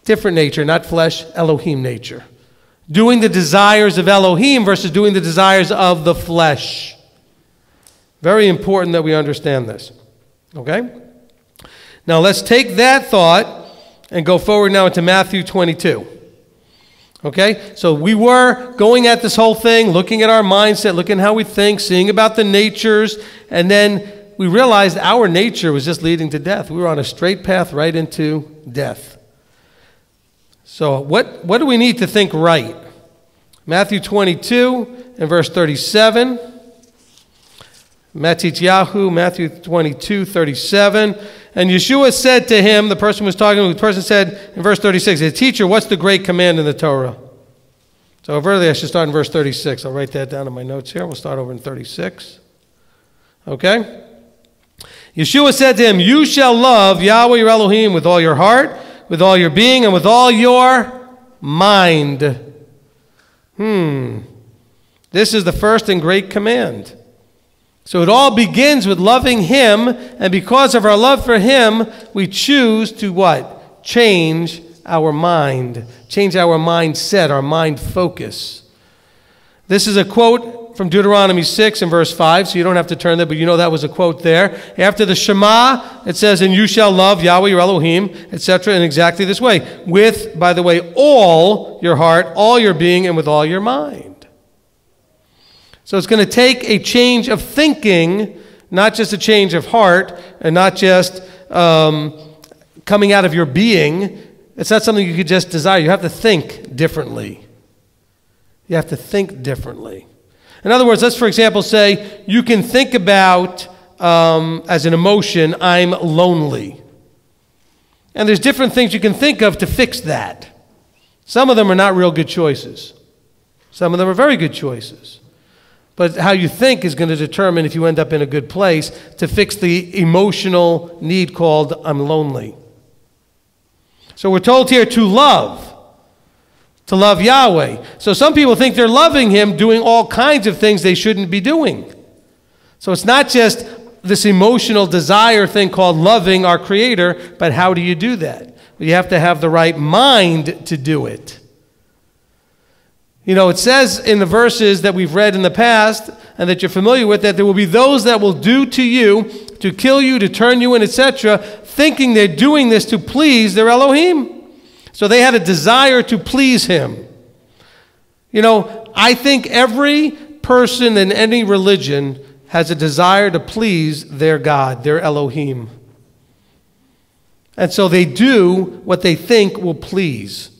S1: different nature, not flesh, Elohim nature. Doing the desires of Elohim versus doing the desires of the flesh. Very important that we understand this. Okay? Now, let's take that thought and go forward now into Matthew 22. Okay, so we were going at this whole thing, looking at our mindset, looking at how we think, seeing about the natures, and then we realized our nature was just leading to death. We were on a straight path right into death. So what do we need to think right? Matthew 22 and verse 37. Matityahu, Matthew 22, 37. And Yeshua said to him, the person was talking, the person said in verse 36, Teacher, what's the great command in the Torah? So really I should start in verse 36. I'll write that down in my notes here. We'll start over in 36. Okay? Yeshua said to him, You shall love Yahweh your Elohim with all your heart, with all your being, and with all your mind. This is the first and great command. So it all begins with loving him, and because of our love for him, we choose to what? Change our mind. Change our mindset, our mind focus. This is a quote from Deuteronomy 6 and verse 5, so you don't have to turn there, but you know that was a quote there. After the Shema, it says, And you shall love Yahweh your Elohim, etc., in exactly this way. With, by the way, all your heart, all your being, and with all your mind. So it's going to take a change of thinking, not just a change of heart, and not just coming out of your being. It's not something you could just desire. You have to think differently. You have to think differently. In other words, let's, for example, say you can think about, as an emotion, I'm lonely. And there's different things you can think of to fix that. Some of them are not real good choices. Some of them are very good choices. But how you think is going to determine if you end up in a good place to fix the emotional need called I'm lonely. So we're told here to love Yahweh. So some people think they're loving him doing all kinds of things they shouldn't be doing. So it's not just this emotional desire thing called loving our Creator, but how do you do that? You have to have the right mind to do it. It says in the verses that we've read in the past and that you're familiar with that there will be those that will do to you, to kill you, to turn you in, etc., thinking they're doing this to please their Elohim. So they had a desire to please him. I think every person in any religion has a desire to please their God, their Elohim. And so they do what they think will please.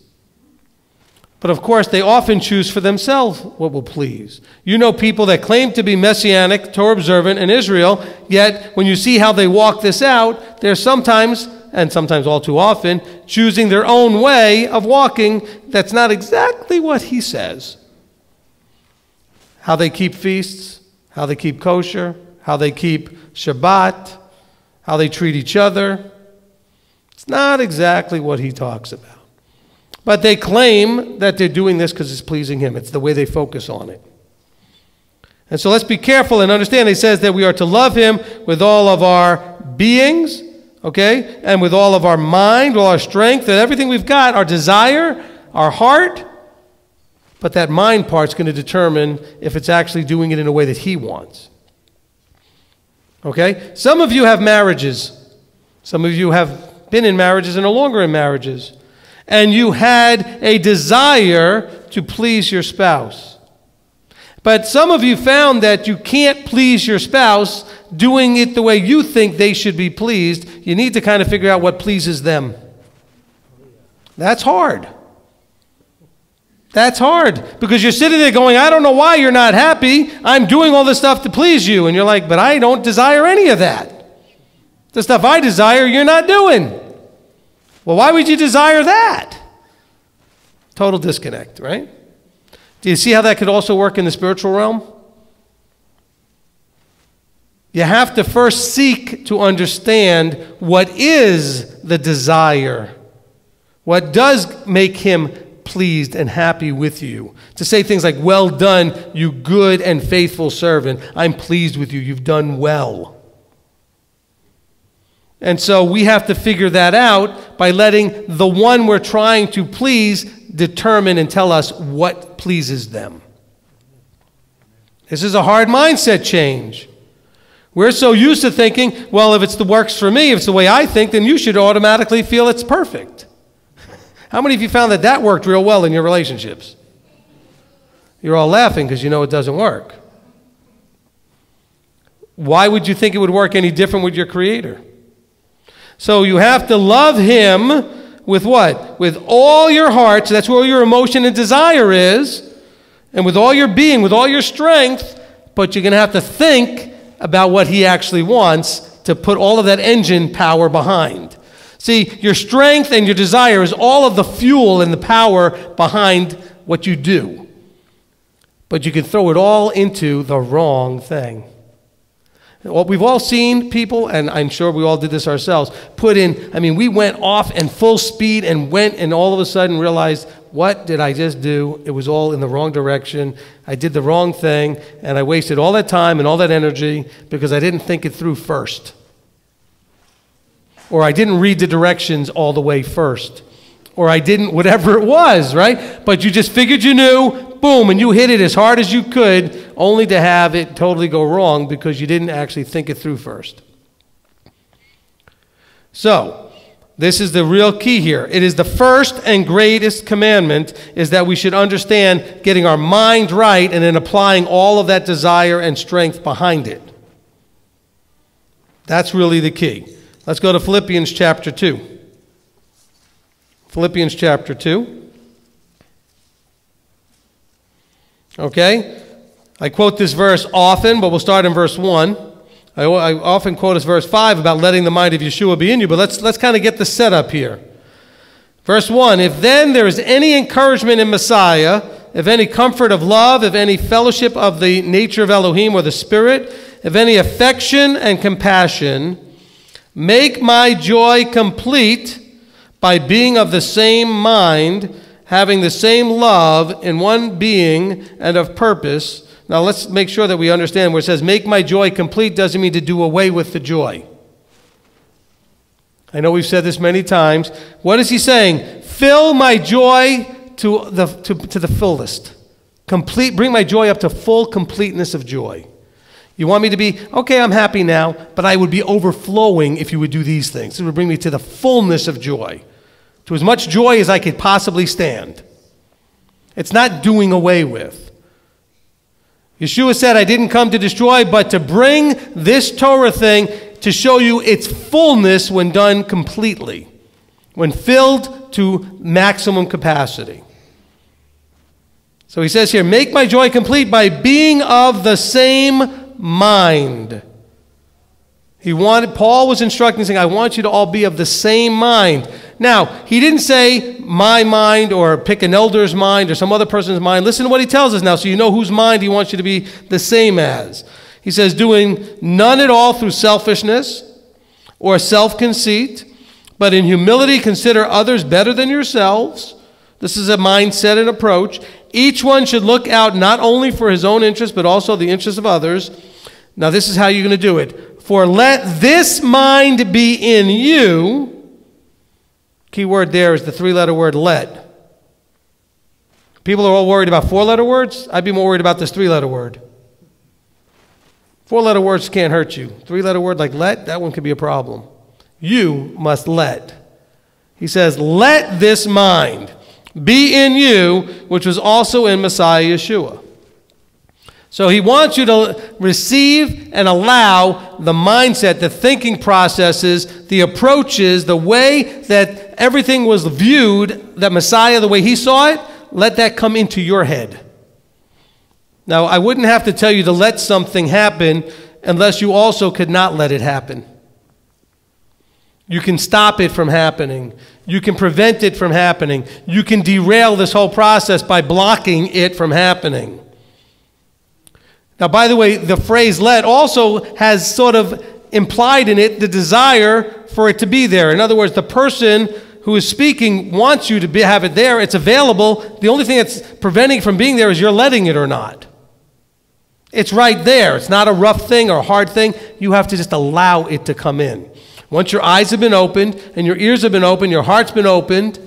S1: But of course, they often choose for themselves what will please. You know people that claim to be Messianic, Torah observant in Israel, yet when you see how they walk this out, they're sometimes, and sometimes all too often, choosing their own way of walking that's not exactly what he says. How they keep feasts, how they keep kosher, how they keep Shabbat, how they treat each other. It's not exactly what he talks about. But they claim that they're doing this because it's pleasing him. It's the way they focus on it. And so let's be careful and understand. He says that we are to love him with all of our beings, okay? And with all of our mind, all our strength, and everything we've got, our desire, our heart. But that mind part's going to determine if it's actually doing it in a way that he wants. Okay? Some of you have marriages. Some of you have been in marriages and are no longer in marriages. And you had a desire to please your spouse. But some of you found that you can't please your spouse doing it the way you think they should be pleased. You need to kind of figure out what pleases them. That's hard. That's hard, because you're sitting there going, I don't know why you're not happy. I'm doing all this stuff to please you. And you're like, but I don't desire any of that. The stuff I desire, you're not doing. Well, why would you desire that? Total disconnect, right? Do you see how that could also work in the spiritual realm? You have to first seek to understand what is the desire. What does make him pleased and happy with you. To say things like, well done, you good and faithful servant. I'm pleased with you. You've done well. And so we have to figure that out by letting the one we're trying to please determine and tell us what pleases them. This is a hard mindset change. We're so used to thinking, well, if it's the works for me, if it's the way I think, then you should automatically feel it's perfect. How many of you found that that worked real well in your relationships? You're all laughing because you know it doesn't work. Why would you think it would work any different with your Creator? So you have to love him with what? With all your heart. So that's where your emotion and desire is. And with all your being, with all your strength. But you're going to have to think about what he actually wants to put all of that engine power behind. See, your strength and your desire is all of the fuel and the power behind what you do. But you can throw it all into the wrong thing. Well, we've all seen people, and I'm sure we all did this ourselves, put in, we went off in full speed and went and all of a sudden realized, what did I just do? It was all in the wrong direction. I did the wrong thing, and I wasted all that time and all that energy because I didn't think it through first. Or I didn't read the directions all the way first. Or I didn't, whatever it was, right? But you just figured you knew, boom, and you hit it as hard as you could, only to have it totally go wrong because you didn't actually think it through first. So, this is the real key here. It is the first and greatest commandment, is that we should understand getting our mind right and then applying all of that desire and strength behind it. That's really the key. Let's go to Philippians chapter 2. Philippians chapter 2. Okay? I quote this verse often, but we'll start in verse 1. I often quote this verse 5 about letting the mind of Yeshua be in you, but let's kind of get the setup here. Verse 1, if then there is any encouragement in Messiah, if any comfort of love, if any fellowship of the nature of Elohim or the Spirit, if any affection and compassion, make my joy complete by being of the same mind, having the same love in one being and of purpose. Now let's make sure that we understand where it says make my joy complete doesn't mean to do away with the joy. I know we've said this many times. What is he saying? Fill my joy to the fullest. Complete, bring my joy up to full completeness of joy. You want me to be, okay, I'm happy now, but I would be overflowing if you would do these things. It would bring me to the fullness of joy, to as much joy as I could possibly stand. It's not doing away with. Yeshua said, I didn't come to destroy, but to bring this Torah thing to show you its fullness when done completely, when filled to maximum capacity. So he says here, make my joy complete by being of the same mind. Paul was instructing, saying, I want you to all be of the same mind. Now, he didn't say my mind or pick an elder's mind or some other person's mind. Listen to what he tells us now so you know whose mind he wants you to be the same as. He says, doing none at all through selfishness or self-conceit, but in humility consider others better than yourselves. This is a mindset and approach. Each one should look out not only for his own interest, but also the interests of others. Now, this is how you're going to do it. For let this mind be in you. Key word there is the three-letter word let. People are all worried about four-letter words. I'd be more worried about this three-letter word. Four-letter words can't hurt you. Three-letter word like let, that one could be a problem. You must let. He says, let this mind be in you, which was also in Messiah Yeshua. So he wants you to receive and allow the mindset, the thinking processes, the approaches, the way that everything was viewed, that Messiah, the way he saw it, let that come into your head. Now, I wouldn't have to tell you to let something happen unless you also could not let it happen. You can stop it from happening. You can prevent it from happening. You can derail this whole process by blocking it from happening. Now, by the way, the phrase let also has sort of implied in it the desire for it to be there. In other words, the person who is speaking wants you to have it there. It's available. The only thing that's preventing it from being there is you're letting it or not. It's right there. It's not a rough thing or a hard thing. You have to just allow it to come in. Once your eyes have been opened and your ears have been opened, your heart's been opened,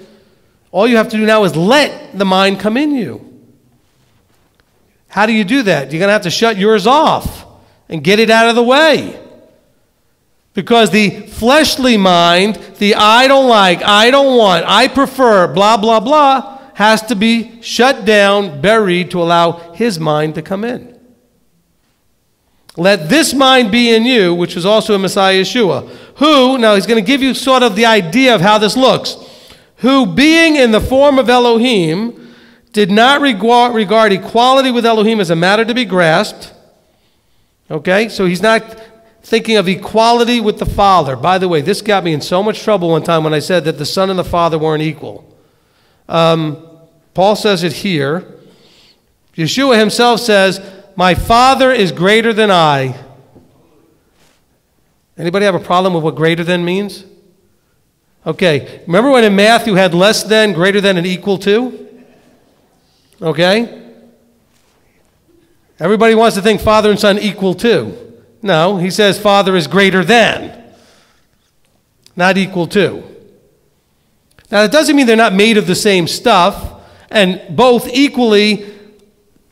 S1: all you have to do now is let the mind come in you. How do you do that? You're going to have to shut yours off and get it out of the way. Because the fleshly mind, the I don't like, I don't want, I prefer, blah, blah, blah, has to be shut down, buried, to allow his mind to come in. Let this mind be in you, which was also in Messiah Yeshua, who, now he's going to give you sort of the idea of how this looks, who being in the form of Elohim, did not regard equality with Elohim as a matter to be grasped. Okay, so he's not thinking of equality with the Father. By the way, this got me in so much trouble one time when I said that the Son and the Father weren't equal. Paul says it here. Yeshua himself says, my Father is greater than I. Anybody have a problem with what greater than means? Okay, remember when in math you had less than, greater than, and equal to? Okay? Everybody wants to think Father and Son equal to. No, he says Father is greater than, not equal to. Now, it doesn't mean they're not made of the same stuff, and both equally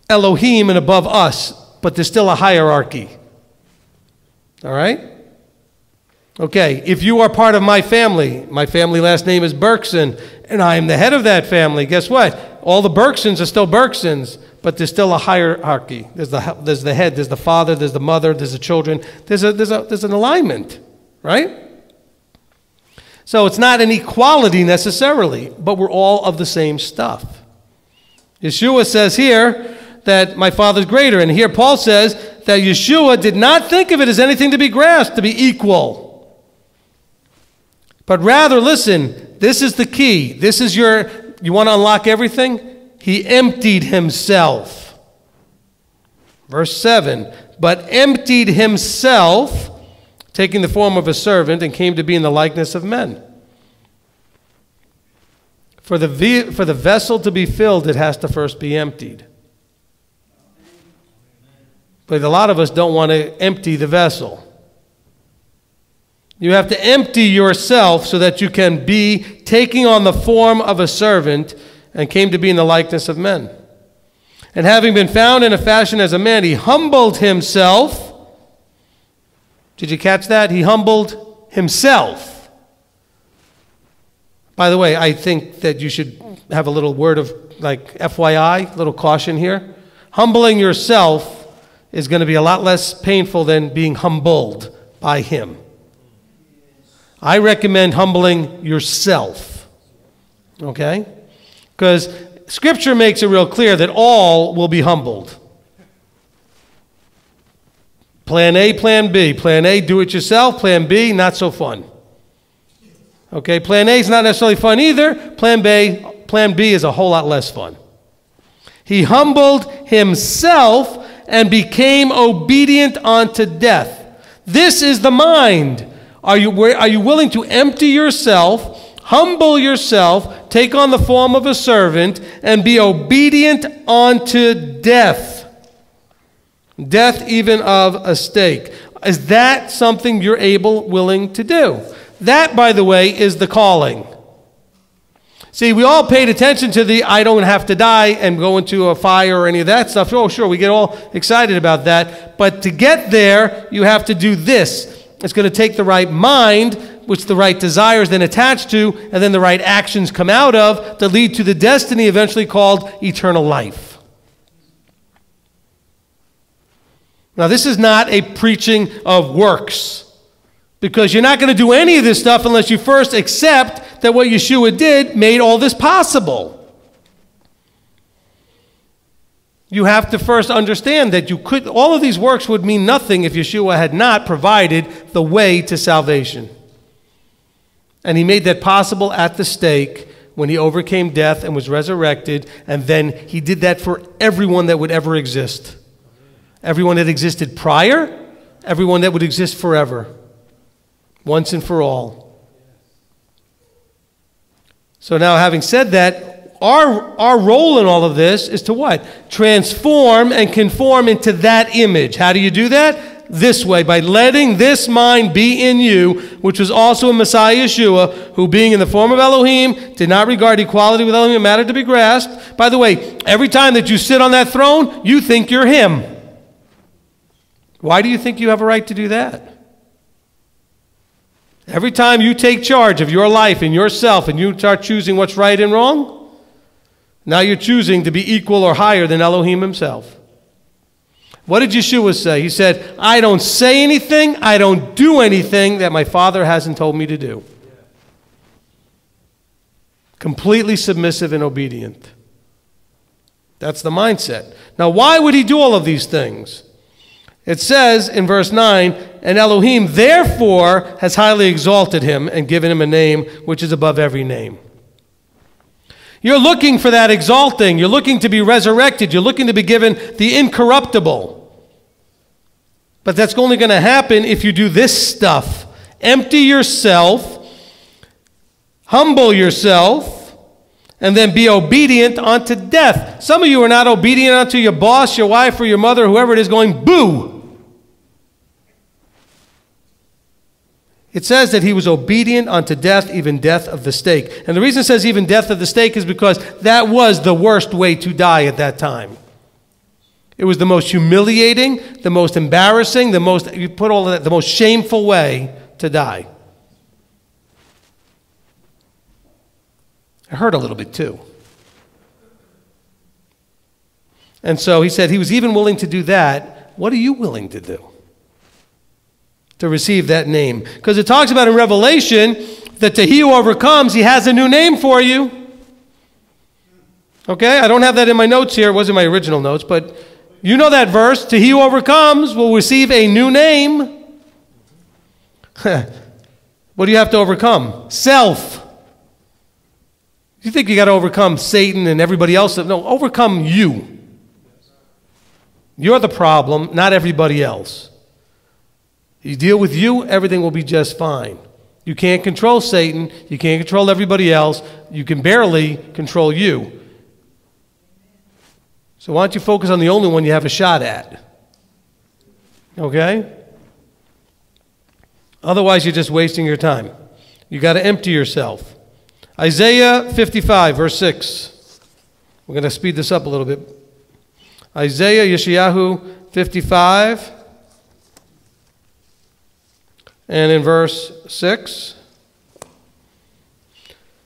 S1: Elohim and above us, but there's still a hierarchy. All right? Okay, if you are part of my family last name is Berkson, and I am the head of that family, guess what? All the Berksons are still Berksons, but there's still a hierarchy. There's the head, there's the father, there's the mother, there's the children. There's an alignment, right? So it's not an equality necessarily, but we're all of the same stuff. Yeshua says here that my Father's greater, and here Paul says that Yeshua did not think of it as anything to be grasped, to be equal. But rather, listen, this is the key. This is you want to unlock everything? He emptied himself. Verse 7, but emptied himself, taking the form of a servant, and came to be in the likeness of men. For the vessel to be filled, it has to first be emptied. But a lot of us don't want to empty the vessel. You have to empty yourself so that you can be taking on the form of a servant, and came to be in the likeness of men. And having been found in a fashion as a man, he humbled himself. Did you catch that? He humbled himself. By the way, I think that you should have a little word of like FYI, a little caution here. Humbling yourself is going to be a lot less painful than being humbled by him. I recommend humbling yourself. Okay? Because Scripture makes it real clear that all will be humbled. Plan A, Plan B. Plan A, do it yourself. Plan B, not so fun. Okay, Plan A is not necessarily fun either. Plan B is a whole lot less fun. He humbled himself and became obedient unto death. This is the mind. Are you willing to empty yourself, humble yourself, take on the form of a servant, and be obedient unto death? Death even of a stake. Is that something you're able, willing to do? That, by the way, is the calling. See, we all paid attention to the I don't have to die and go into a fire or any of that stuff. Oh, sure, we get all excited about that. But to get there, you have to do this. It's going to take the right mind, which the right desires then attach to, and then the right actions come out of that lead to the destiny eventually called eternal life. Now, this is not a preaching of works, because you're not going to do any of this stuff unless you first accept that what Yeshua did made all this possible. You have to first understand that all of these works would mean nothing if Yeshua had not provided the way to salvation. And he made that possible at the stake when he overcame death and was resurrected, and then he did that for everyone that would ever exist. Everyone that existed prior, everyone that would exist forever, once and for all. So now, having said that, our role in all of this is to what? Transform and conform into that image. How do you do that? This way, by letting this mind be in you, which was also in Messiah Yeshua, who being in the form of Elohim, did not regard equality with Elohim a matter to be grasped. By the way, every time that you sit on that throne, you think you're him. Why do you think you have a right to do that? Every time you take charge of your life and yourself and you start choosing what's right and wrong, now you're choosing to be equal or higher than Elohim himself. What did Yeshua say? He said, I don't say anything, I don't do anything that my Father hasn't told me to do. Completely submissive and obedient. That's the mindset. Now, why would he do all of these things? It says in verse 9, and Elohim therefore has highly exalted him and given him a name which is above every name. You're looking for that exalting. You're looking to be resurrected. You're looking to be given the incorruptible. But that's only going to happen if you do this stuff. Empty yourself, humble yourself, and then be obedient unto death. Some of you are not obedient unto your boss, your wife, or your mother, whoever it is, going, boo! It says that he was obedient unto death, even death of the stake. And the reason it says even death of the stake is because that was the worst way to die at that time. It was the most humiliating, the most embarrassing, the most shameful way to die. It hurt a little bit too. And so he said he was even willing to do that. What are you willing to do to receive that name? Because it talks about in Revelation that to he who overcomes, he has a new name for you. Okay, I don't have that in my notes here. It wasn't my original notes, but you know that verse. To he who overcomes will receive a new name. What do you have to overcome? Self. You think you got to overcome Satan and everybody else? No, overcome you. You're the problem, not everybody else. You deal with you, everything will be just fine. You can't control Satan. You can't control everybody else. You can barely control you. So why don't you focus on the only one you have a shot at? Okay? Otherwise, you're just wasting your time. You got to empty yourself. Isaiah 55, verse 6. We're going to speed this up a little bit. Isaiah, Yeshayahu 55. And in verse 6.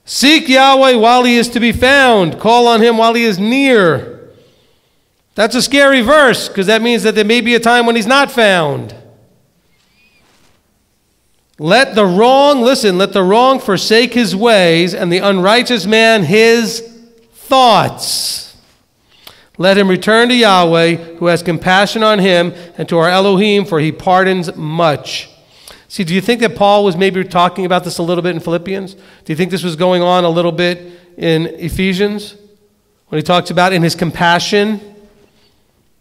S1: Seek Yahweh while he is to be found. Call on him while he is near. That's a scary verse, because that means that there may be a time when he's not found. Let the wrong forsake his ways, and the unrighteous man his thoughts. Let him return to Yahweh, who has compassion on him, and to our Elohim, for he pardons much. See, do you think that Paul was maybe talking about this a little bit in Philippians? Do you think this was going on a little bit in Ephesians? When he talks about in his compassion,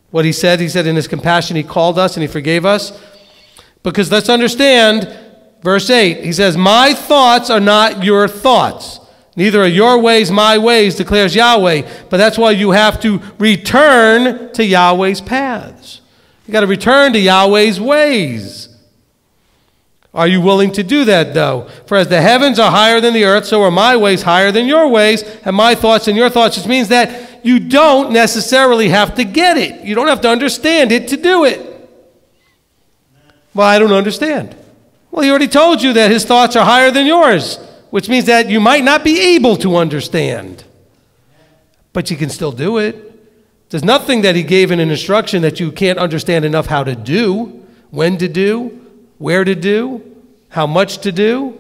S1: what he said in his compassion he called us and he forgave us. Because let's understand, verse 8, he says, my thoughts are not your thoughts. Neither are your ways my ways, declares Yahweh. But that's why you have to return to Yahweh's paths. You got to return to Yahweh's ways. Are you willing to do that, though? For as the heavens are higher than the earth, so are my ways higher than your ways, and my thoughts than your thoughts. Which means that you don't necessarily have to get it. You don't have to understand it to do it. Well, I don't understand. Well, he already told you that his thoughts are higher than yours, which means that you might not be able to understand. But you can still do it. There's nothing that he gave in an instruction that you can't understand enough how to do, when to do, where to do, how much to do.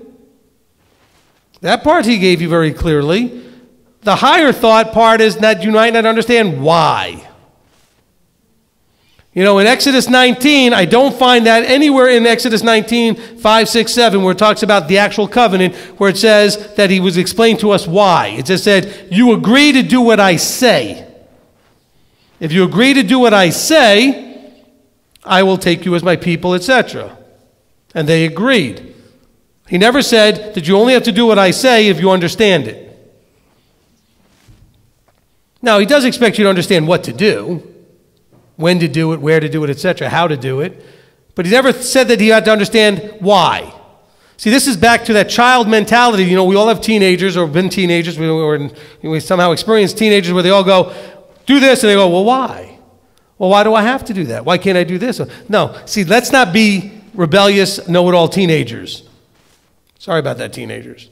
S1: That part he gave you very clearly. The higher thought part is that you might not understand why. You know, in Exodus 19, I don't find that anywhere in Exodus 19, 5, 6, 7, where it talks about the actual covenant, where it says that he was explained to us why. It just said, you agree to do what I say. If you agree to do what I say, I will take you as my people, etc. And they agreed. He never said that you only have to do what I say if you understand it. Now, he does expect you to understand what to do, when to do it, where to do it, etc., how to do it. But he never said that you had to understand why. See, this is back to that child mentality. You know, we all have teenagers or been teenagers, we somehow experience teenagers where they all go, do this, and they go, well, why? Well, why do I have to do that? Why can't I do this? No, see, let's not be rebellious, know-it-all teenagers. Sorry about that, teenagers.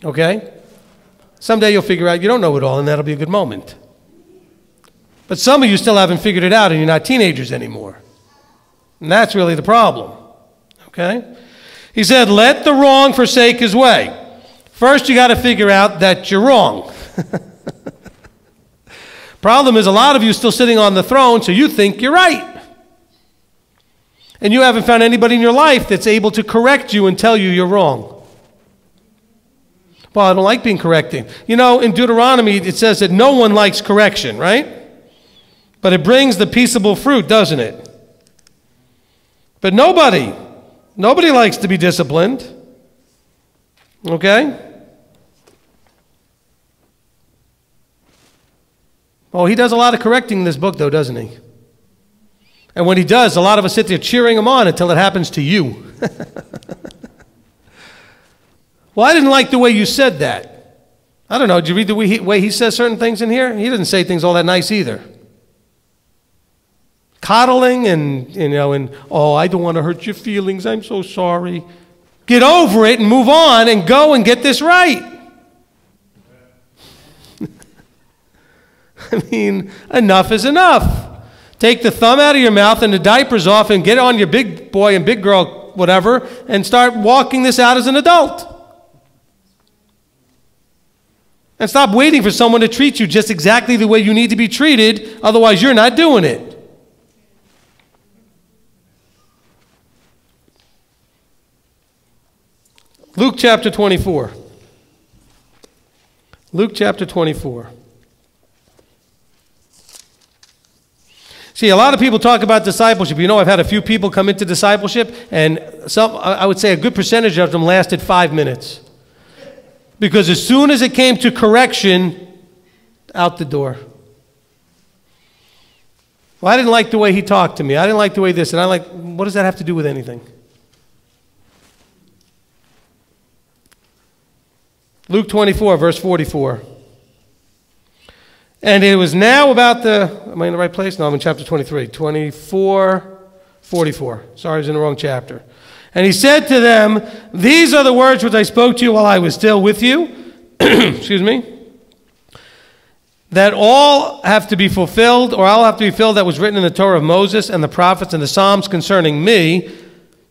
S1: Okay? Someday you'll figure out you don't know it all, and that'll be a good moment. But some of you still haven't figured it out, and you're not teenagers anymore. And that's really the problem. Okay? He said, let the wrong forsake his way. First, you got to figure out that you're wrong. Problem is, a lot of you still sitting on the throne, so you think you're right. And you haven't found anybody in your life that's able to correct you and tell you you're wrong. Well, I don't like being corrected. You know, in Deuteronomy, it says that no one likes correction, right? But it brings the peaceable fruit, doesn't it? But nobody likes to be disciplined. Okay? Oh, he does a lot of correcting in this book, though, doesn't he? And when he does, a lot of us sit there cheering him on until it happens to you. Well, I didn't like the way you said that. I don't know, did you read the way he says certain things in here? He doesn't say things all that nice either. Coddling and, oh, I don't want to hurt your feelings, I'm so sorry. Get over it and move on and go and get this right. I mean, enough is enough. Take the thumb out of your mouth and the diapers off and get on your big boy and big girl, whatever, and start walking this out as an adult. And stop waiting for someone to treat you just exactly the way you need to be treated, otherwise you're not doing it. Luke chapter 24. Luke chapter 24. See, a lot of people talk about discipleship. You know, I've had a few people come into discipleship, and I would say a good percentage of them lasted 5 minutes. Because as soon as it came to correction, out the door. Well, I didn't like the way he talked to me. I didn't like the way this. And what does that have to do with anything? Luke 24, verse 44. And it was now about am I in the right place? No, I'm in chapter 23. 24, 44. Sorry, I was in the wrong chapter. And he said to them, these are the words which I spoke to you while I was still with you. Excuse me. That all have to be fulfilled, or all have to be filled that was written in the Torah of Moses and the prophets and the Psalms concerning me.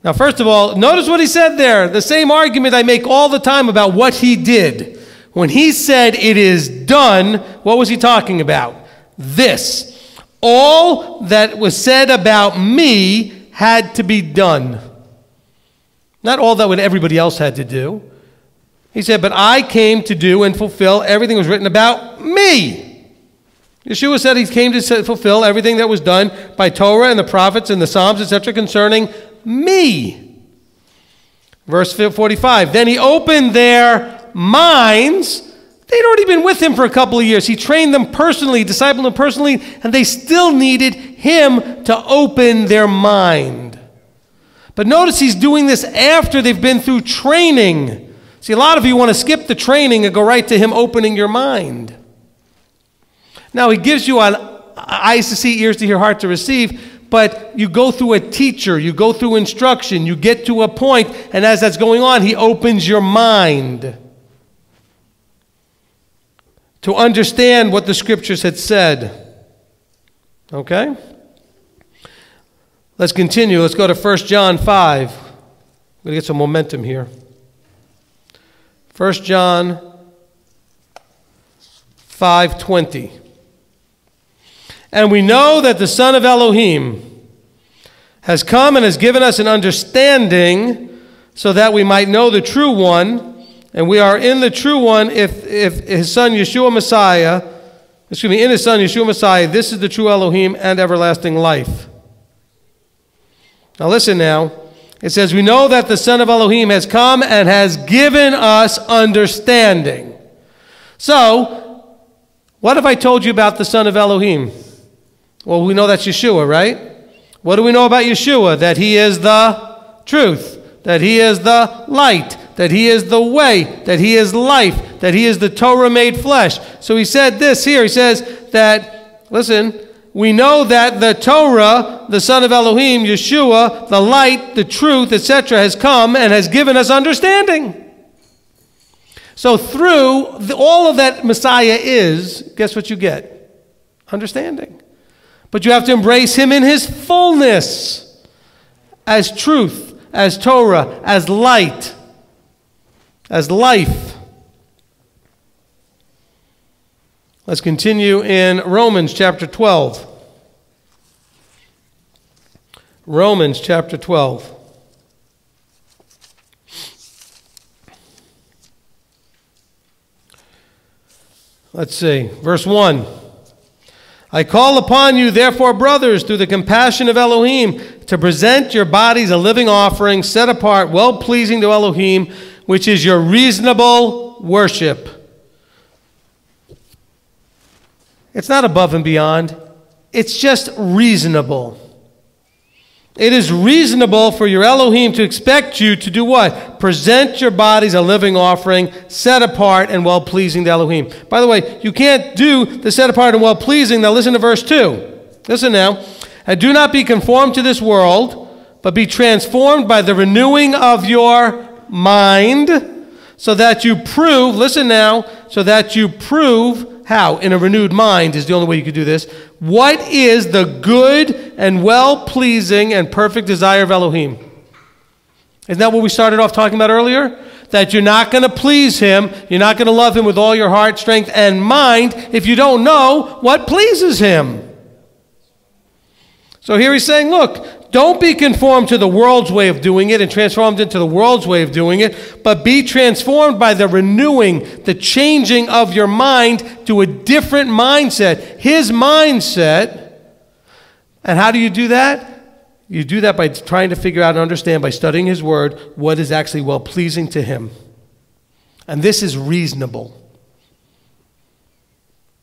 S1: Now, first of all, notice what he said there. The same argument I make all the time about what he did. When he said it is done, what was he talking about? This. All that was said about me had to be done. Not all that what everybody else had to do. He said, but I came to do and fulfill everything that was written about me. Yeshua said he came to fulfill everything that was done by Torah and the prophets and the Psalms, etc., concerning me. Verse 45, then he opened their minds. They'd already been with him for a couple of years. He trained them personally, discipled them personally, and they still needed him to open their mind. But notice he's doing this after they've been through training. See, a lot of you want to skip the training and go right to him opening your mind. Now, he gives you eyes to see, ears to hear, heart to receive, but you go through a teacher, you go through instruction, you get to a point, and as that's going on, he opens your mind to understand what the Scriptures had said. Okay? Let's continue. Let's go to 1 John 5. I'm going to get some momentum here. 1 John 5:20. And we know that the Son of Elohim has come and has given us an understanding so that we might know the true one, and we are in the true one if his Son Yeshua Messiah, in his Son Yeshua Messiah, this is the true Elohim and everlasting life. Now listen now. It says, we know that the Son of Elohim has come and has given us understanding. So, what have I told you about the Son of Elohim? Well, we know that's Yeshua, right? What do we know about Yeshua? That he is the truth, that he is the light, that he is the way, that he is life, that he is the Torah made flesh. So he said this here. He says that, listen, we know that the Torah, the Son of Elohim, Yeshua, the light, the truth, etc., has come and has given us understanding. So through all of that Messiah is, guess what you get? Understanding. But you have to embrace him in his fullness, as truth, as Torah, as light, as life. Let's continue in Romans chapter 12. Romans chapter 12. Let's see, verse 1. I call upon you, therefore, brothers, through the compassion of Elohim, to present your bodies a living offering, set apart, well-pleasing to Elohim, which is your reasonable worship. It's not above and beyond. It's just reasonable. It is reasonable for your Elohim to expect you to do what? Present your bodies a living offering, set apart and well-pleasing to Elohim. By the way, you can't do the set apart and well-pleasing. Now listen to verse 2. Listen now. And do not be conformed to this world, but be transformed by the renewing of your mind, so that you prove, listen now, so that you prove, how? In a renewed mind is the only way you could do this. What is the good and well-pleasing and perfect desire of Elohim? Isn't that what we started off talking about earlier? That you're not going to please him, you're not going to love him with all your heart, strength, and mind if you don't know what pleases him. So here he's saying, look, don't be conformed to the world's way of doing it and transformed into the world's way of doing it, but be transformed by the renewing, the changing of your mind to a different mindset, his mindset. And how do you do that? You do that by trying to figure out and understand, by studying his word, what is actually well-pleasing to him. And this is reasonable.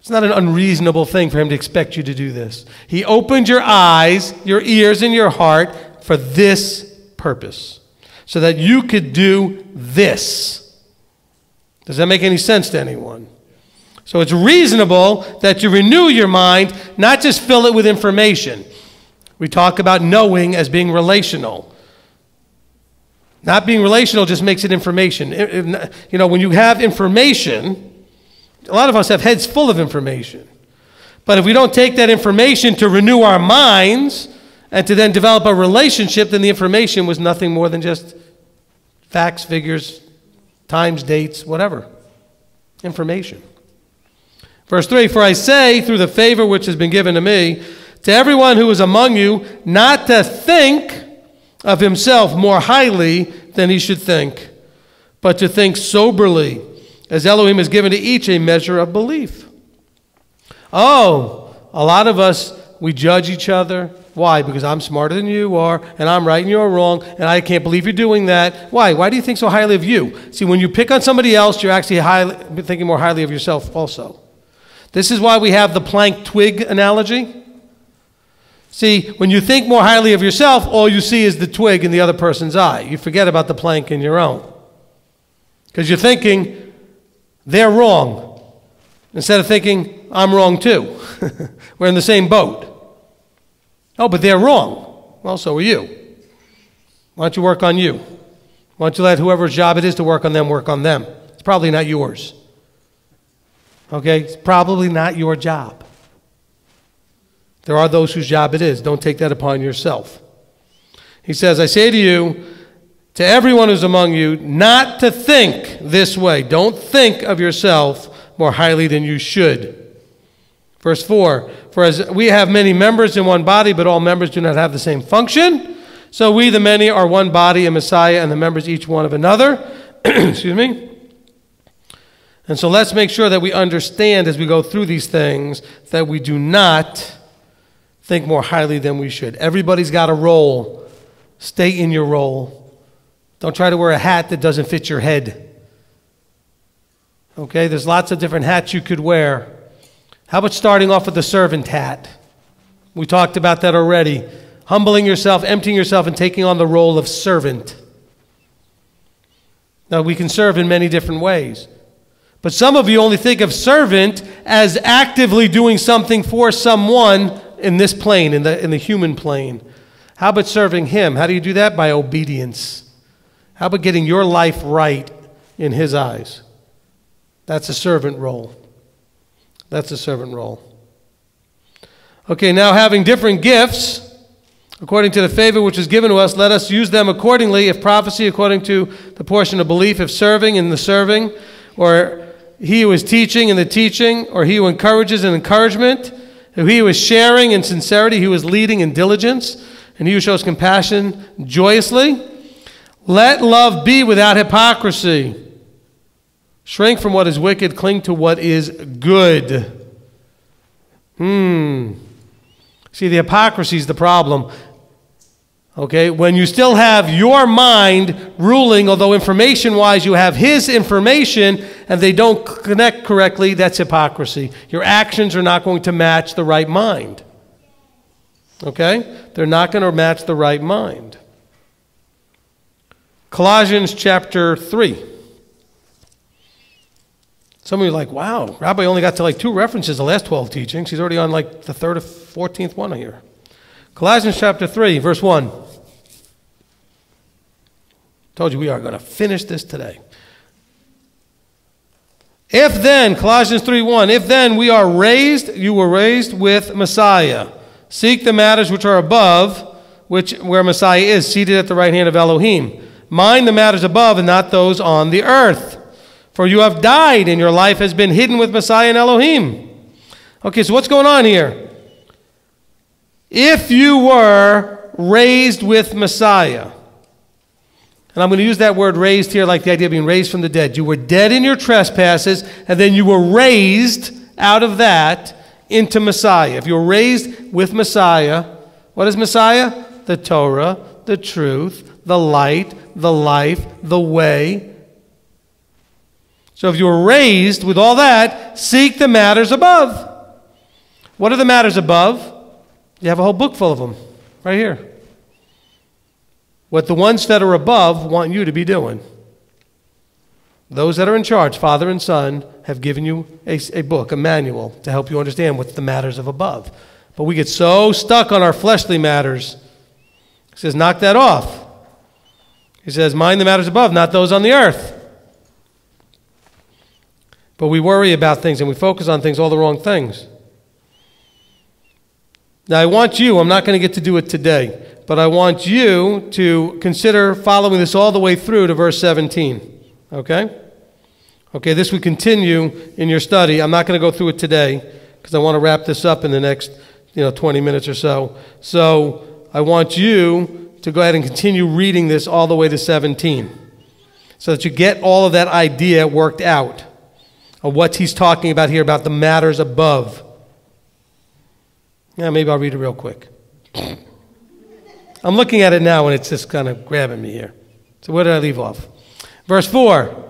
S1: It's not an unreasonable thing for him to expect you to do this. He opened your eyes, your ears, and your heart for this purpose, so that you could do this. Does that make any sense to anyone? So it's reasonable that you renew your mind, not just fill it with information. We talk about knowing as being relational. Not being relational just makes it information. You know, when you have information, a lot of us have heads full of information. But if we don't take that information to renew our minds and to then develop a relationship, then the information was nothing more than just facts, figures, times, dates, whatever. Information. Verse 3, for I say, through the favor which has been given to me, to everyone who is among you, not to think of himself more highly than he should think, but to think soberly, as Elohim has given to each a measure of belief. Oh, a lot of us, we judge each other. Why? Because I'm smarter than you are, and I'm right and you're wrong, and I can't believe you're doing that. Why? Why do you think so highly of you? See, when you pick on somebody else, you're actually thinking more highly of yourself also. This is why we have the plank twig analogy. See, when you think more highly of yourself, all you see is the twig in the other person's eye. You forget about the plank in your own. Because you're thinking, they're wrong. Instead of thinking, I'm wrong too. We're in the same boat. Oh, but they're wrong. Well, so are you. Why don't you work on you? Why don't you let whoever's job it is to work on them, work on them? It's probably not yours. Okay? It's probably not your job. There are those whose job it is. Don't take that upon yourself. He says, I say to you, to everyone who's among you, not to think this way. Don't think of yourself more highly than you should. Verse 4, for as we have many members in one body, but all members do not have the same function, so we, the many, are one body in Messiah, and the members each one of another. Excuse me. And so let's make sure that we understand as we go through these things that we do not think more highly than we should. Everybody's got a role. Stay in your role. Don't try to wear a hat that doesn't fit your head. Okay, there's lots of different hats you could wear. How about starting off with the servant hat? We talked about that already. Humbling yourself, emptying yourself, and taking on the role of servant. Now, we can serve in many different ways. But some of you only think of servant as actively doing something for someone in this plane, in the human plane. How about serving him? How do you do that? By obedience. How about getting your life right in his eyes? That's a servant role. That's a servant role. Okay, now having different gifts, according to the favor which is given to us, let us use them accordingly. If prophecy, according to the portion of belief. If serving, in the serving. Or he who is teaching, in the teaching. Or he who encourages, in encouragement. He who is sharing, in sincerity. He who is leading, in diligence. And he who shows compassion, joyously. Let love be without hypocrisy. Shrink from what is wicked. Cling to what is good. See, the hypocrisy is the problem. Okay, when you still have your mind ruling, although information-wise you have his information, and they don't connect correctly, that's hypocrisy. Your actions are not going to match the right mind. Okay? They're not going to match the right mind. Colossians chapter 3. Some of you are like, wow, Rabbi only got to like 2 references the last 12 teachings. He's already on like the 3rd or 14th one here. Colossians chapter 3, verse 1. Told you we are going to finish this today. If then, Colossians 3:1, if then we are raised, you were raised with Messiah. Seek the matters which are above, where Messiah is, seated at the right hand of Elohim. Mind the matters above and not those on the earth. For you have died, and your life has been hidden with Messiah and Elohim. Okay, so what's going on here? If you were raised with Messiah, and I'm going to use that word raised here like the idea of being raised from the dead. You were dead in your trespasses, and then you were raised out of that into Messiah. If you were raised with Messiah, what is Messiah? The Torah, the truth, the light, the life, the way. So if you were raised with all that, seek the matters above. What are the matters above? You have a whole book full of them, right here. What the ones that are above want you to be doing. Those that are in charge, Father and Son, have given you a book, a manual, to help you understand what's the matters of above. But we get so stuck on our fleshly matters. He says, knock that off. He says, mind the matters above, not those on the earth. But we worry about things and we focus on things, all the wrong things. Now I want you, I'm not going to get to do it today, but I want you to consider following this all the way through to verse 17. Okay? Okay, this we continue in your study. I'm not going to go through it today because I want to wrap this up in the next 20 minutes or so. So I want you to go ahead and continue reading this all the way to 17 so that you get all of that idea worked out of what he's talking about here, about the matters above. Yeah, maybe I'll read it real quick. I'm looking at it now and it's just kind of grabbing me here. So where did I leave off? Verse 4.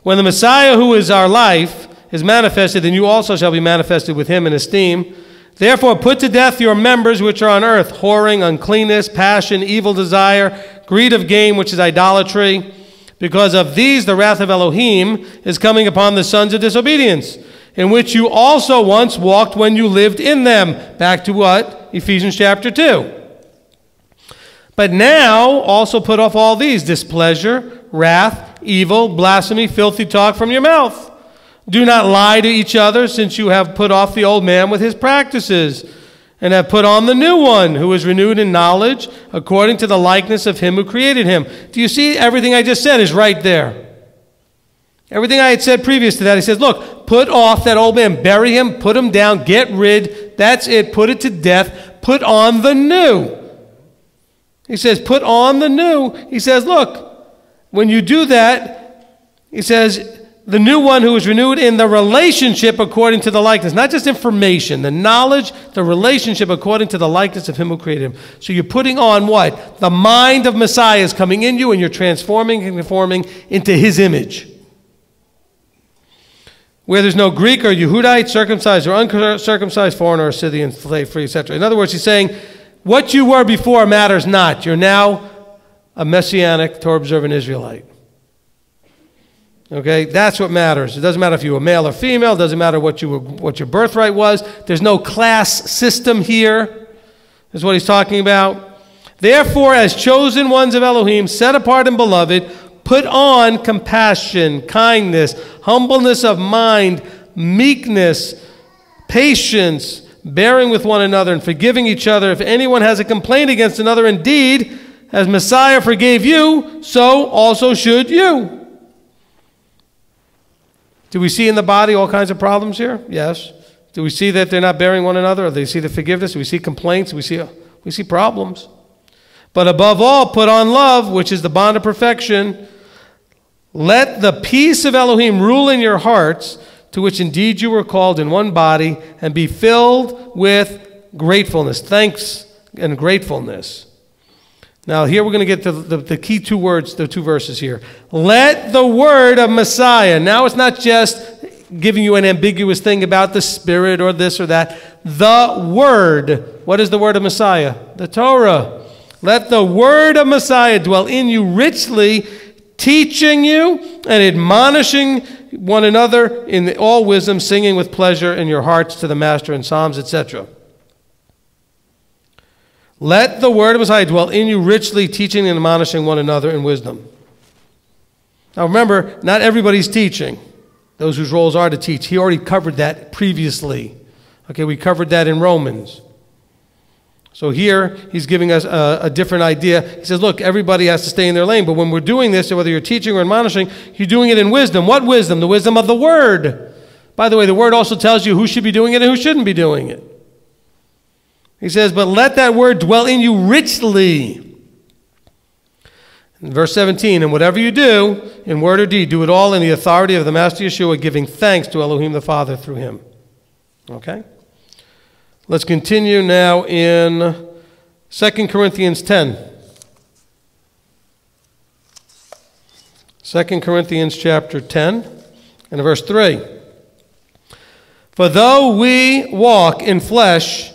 S1: When the Messiah who is our life is manifested, then you also shall be manifested with him in esteem. Therefore put to death your members which are on earth, whoring, uncleanness, passion, evil desire, greed of gain, which is idolatry. Because of these the wrath of Elohim is coming upon the sons of disobedience, in which you also once walked when you lived in them. Back to what? Ephesians chapter 2. But now also put off all these: displeasure, wrath, evil, blasphemy, filthy talk from your mouth. Do not lie to each other, since you have put off the old man with his practices, and have put on the new one, who is renewed in knowledge, according to the likeness of him who created him. Do you see everything I just said is right there? Everything I had said previous to that, he says, look, put off that old man, bury him, put him down, get rid, that's it, put it to death, put on the new. He says, put on the new. He says, look, when you do that, he says, the new one who is renewed in the relationship according to the likeness. Not just information, the knowledge, the relationship according to the likeness of him who created him. So you're putting on what? The mind of Messiah is coming in you, and you're transforming and conforming into his image. Where there's no Greek or Yehudite, circumcised or uncircumcised, foreigner or Scythian, slave free, etc. In other words, he's saying, what you were before matters not. You're now a Messianic, Torah observant Israelite. Okay, that's what matters. It doesn't matter if you were male or female. It doesn't matter what your birthright was. There's no class system here. Is what he's talking about. Therefore, as chosen ones of Elohim, set apart and beloved, put on compassion, kindness, humbleness of mind, meekness, patience, bearing with one another, and forgiving each other. If anyone has a complaint against another, indeed, as Messiah forgave you, so also should you. Do we see in the body all kinds of problems here? Yes. Do we see that they're not bearing one another? Or do we see the forgiveness? Do we see complaints? We see problems. But above all, put on love, which is the bond of perfection. Let the peace of Elohim rule in your hearts, to which indeed you were called in one body, and be filled with gratefulness, thanks and gratefulness. Now here we're going to get to the key two words, the two verses here. Let the word of Messiah. Now it's not just giving you an ambiguous thing about the Spirit or this or that. The word. What is the word of Messiah? The Torah. Let the word of Messiah dwell in you richly, teaching you and admonishing one another in all wisdom, singing with pleasure in your hearts to the Master in psalms, etc. Let the word of Messiah dwell in you richly, teaching and admonishing one another in wisdom. Now remember, not everybody's teaching. Those whose roles are to teach. He already covered that previously. Okay, we covered that in Romans. So here, he's giving us a different idea. He says, look, everybody has to stay in their lane, but when we're doing this, whether you're teaching or admonishing, you're doing it in wisdom. What wisdom? The wisdom of the word. By the way, the word also tells you who should be doing it and who shouldn't be doing it. He says, but let that word dwell in you richly. In verse 17, and whatever you do, in word or deed, do it all in the authority of the Master Yeshua, giving thanks to Elohim the Father through him. Okay? Let's continue now in 2 Corinthians 10. 2 Corinthians chapter 10 and verse 3. For though we walk in flesh,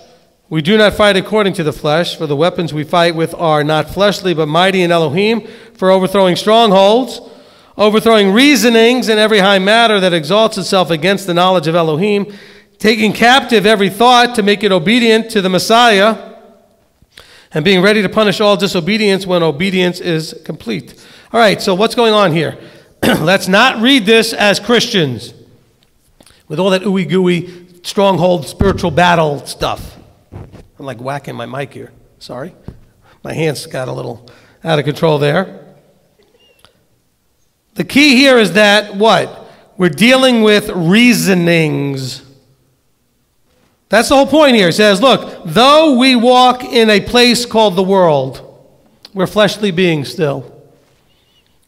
S1: we do not fight according to the flesh, for the weapons we fight with are not fleshly, but mighty in Elohim, for overthrowing strongholds, overthrowing reasonings and every high matter that exalts itself against the knowledge of Elohim, taking captive every thought to make it obedient to the Messiah, and being ready to punish all disobedience when obedience is complete. All right, so what's going on here? Let's not read this as Christians with all that ooey-gooey, stronghold, spiritual battle stuff. I'm like whacking my mic here. Sorry. My hands got a little out of control there. The key here is that what? We're dealing with reasonings. That's the whole point here. It says, look, though we walk in a place called the world, we're fleshly beings still.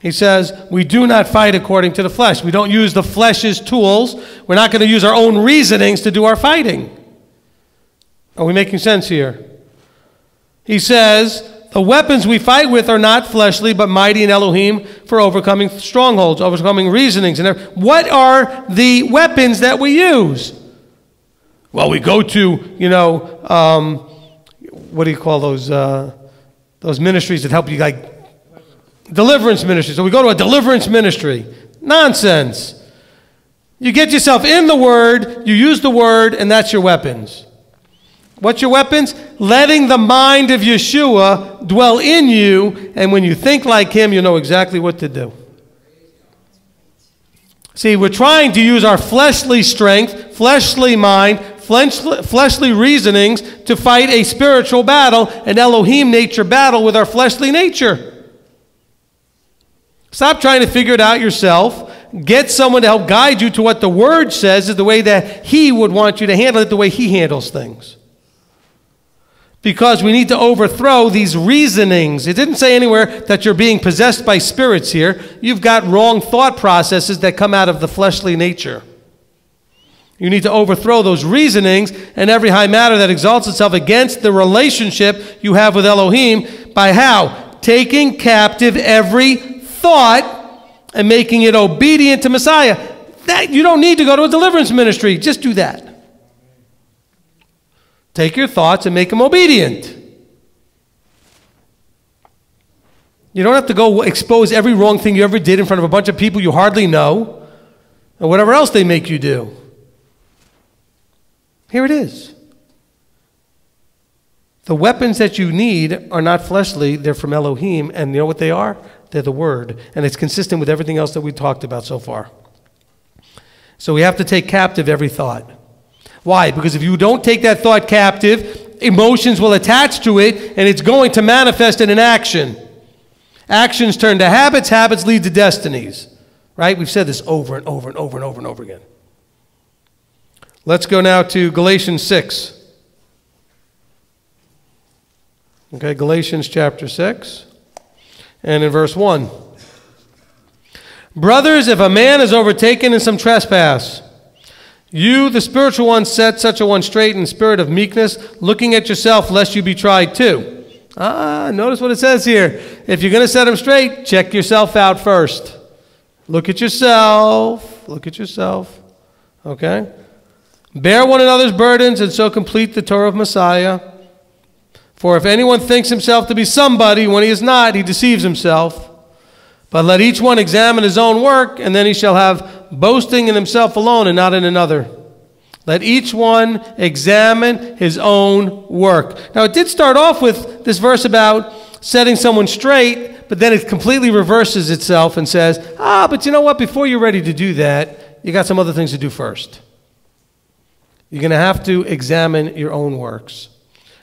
S1: He says, we do not fight according to the flesh. We don't use the flesh's tools. We're not going to use our own reasonings to do our fighting. Are we making sense here? He says, the weapons we fight with are not fleshly, but mighty in Elohim for overcoming strongholds, overcoming reasonings. And what are the weapons that we use? Well, we go to, what do you call those ministries that help you, like deliverance ministries. So we go to a deliverance ministry. Nonsense. You get yourself in the Word, you use the Word, and that's your weapons. What's your weapons? Letting the mind of Yeshua dwell in you, and when you think like Him, you know exactly what to do. See, we're trying to use our fleshly strength, fleshly mind, fleshly reasonings to fight a spiritual battle, an Elohim nature battle with our fleshly nature. Stop trying to figure it out yourself. Get someone to help guide you to what the Word says is the way that He would want you to handle it, the way He handles things. Because we need to overthrow these reasonings. It didn't say anywhere that you're being possessed by spirits here. You've got wrong thought processes that come out of the fleshly nature. You need to overthrow those reasonings and every high matter that exalts itself against the relationship you have with Elohim by how? Taking captive every thought and making it obedient to Messiah. That you don't need to go to a deliverance ministry. Just do that. Take your thoughts and make them obedient. You don't have to go expose every wrong thing you ever did in front of a bunch of people you hardly know, or whatever else they make you do. Here it is. The weapons that you need are not fleshly, they're from Elohim, and you know what they are? They're the Word, and it's consistent with everything else that we talked about so far. So we have to take captive every thought. Why? Because if you don't take that thought captive, emotions will attach to it, and it's going to manifest in an action. Actions turn to habits, habits lead to destinies. Right? We've said this over and over and over and over and over again. Let's go now to Galatians 6. Okay, Galatians chapter 6. And in verse 1. Brothers, if a man is overtaken in some trespass, you, the spiritual one, set such a one straight in spirit of meekness, looking at yourself, lest you be tried too. Notice what it says here. If you're going to set him straight, check yourself out first. Look at yourself. Look at yourself. Okay? Bear one another's burdens and so complete the Torah of Messiah. For if anyone thinks himself to be somebody when he is not, he deceives himself. But let each one examine his own work, and then he shall have boasting in himself alone and not in another. Let each one examine his own work. Now, it did start off with this verse about setting someone straight, but then it completely reverses itself and says, but you know what? Before you're ready to do that, you got some other things to do first. You're going to have to examine your own works.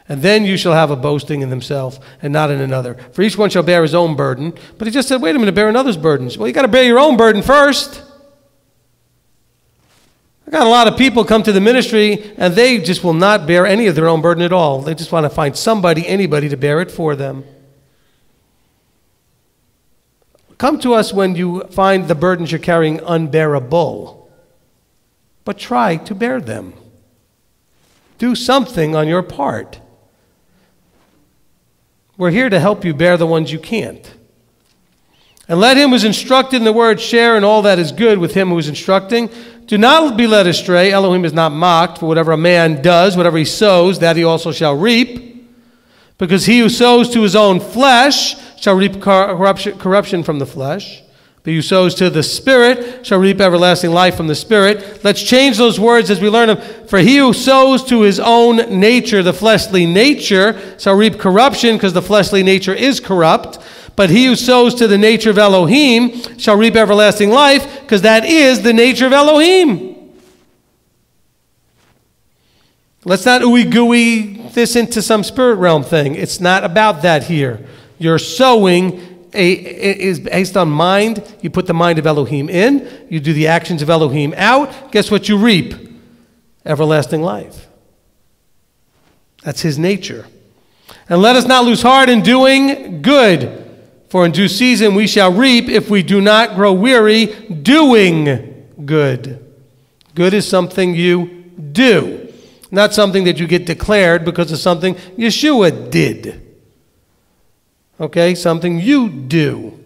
S1: And then you shall have a boasting in himself and not in another. For each one shall bear his own burden. But he just said, wait a minute, bear another's burdens. Well, you got to bear your own burden first. I got a lot of people come to the ministry and they just will not bear any of their own burden at all. They just want to find somebody, anybody to bear it for them. Come to us when you find the burdens you're carrying unbearable. But try to bear them. Do something on your part. We're here to help you bear the ones you can't. And let him who is instructed in the word share in all that is good with him who is instructing. Do not be led astray. Elohim is not mocked, for whatever a man does, whatever he sows, that he also shall reap. Because he who sows to his own flesh shall reap corruption from the flesh. But he who sows to the Spirit shall reap everlasting life from the Spirit. Let's change those words as we learn them. For he who sows to his own nature, the fleshly nature, shall reap corruption, because the fleshly nature is corrupt. But he who sows to the nature of Elohim shall reap everlasting life, because that is the nature of Elohim. Let's not ooey-gooey this into some spirit realm thing. It's not about that here. Your sowing is based on mind. You put the mind of Elohim in. You do the actions of Elohim out. Guess what you reap? Everlasting life. That's his nature. And let us not lose heart in doing good. For in due season we shall reap if we do not grow weary doing good. Good is something you do. Not something that you get declared because of something Yeshua did. Okay, something you do.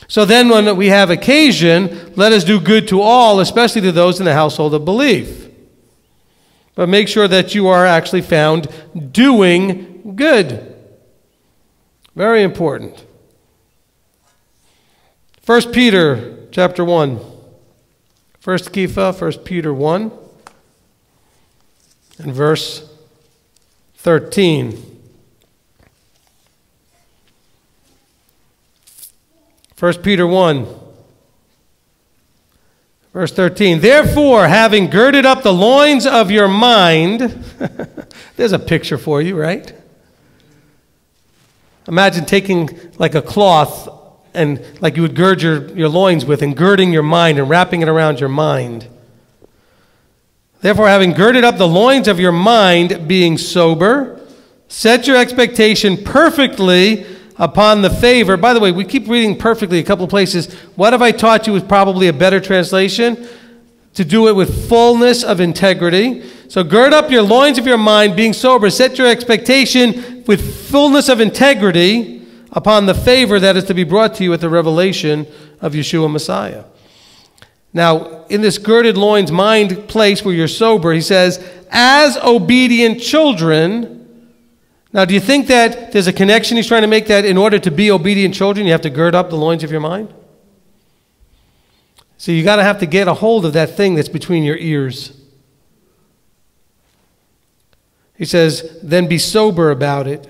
S1: So then when we have occasion, let us do good to all, especially to those in the household of belief. but make sure that you are actually found doing good. Very important. 1 Peter chapter 1. First Kepha, 1 Peter 1, and verse 13. 1 Peter 1, verse 13. Therefore, having girded up the loins of your mind, there's a picture for you, right? Imagine taking like a cloth and like you would gird your loins with and girding your mind and wrapping it around your mind. Therefore, having girded up the loins of your mind, being sober, set your expectation perfectly upon the favor. By the way, we keep reading perfectly a couple of places. What have I taught you is probably a better translation? To do it with fullness of integrity. So gird up your loins of your mind, being sober. Set your expectation with fullness of integrity upon the favor that is to be brought to you at the revelation of Yeshua Messiah. Now, in this girded loins mind place where you're sober, he says, as obedient children. Now, do you think that there's a connection he's trying to make, that in order to be obedient children, you have to gird up the loins of your mind? So you got to have to get a hold of that thing that's between your ears. He says, then be sober about it.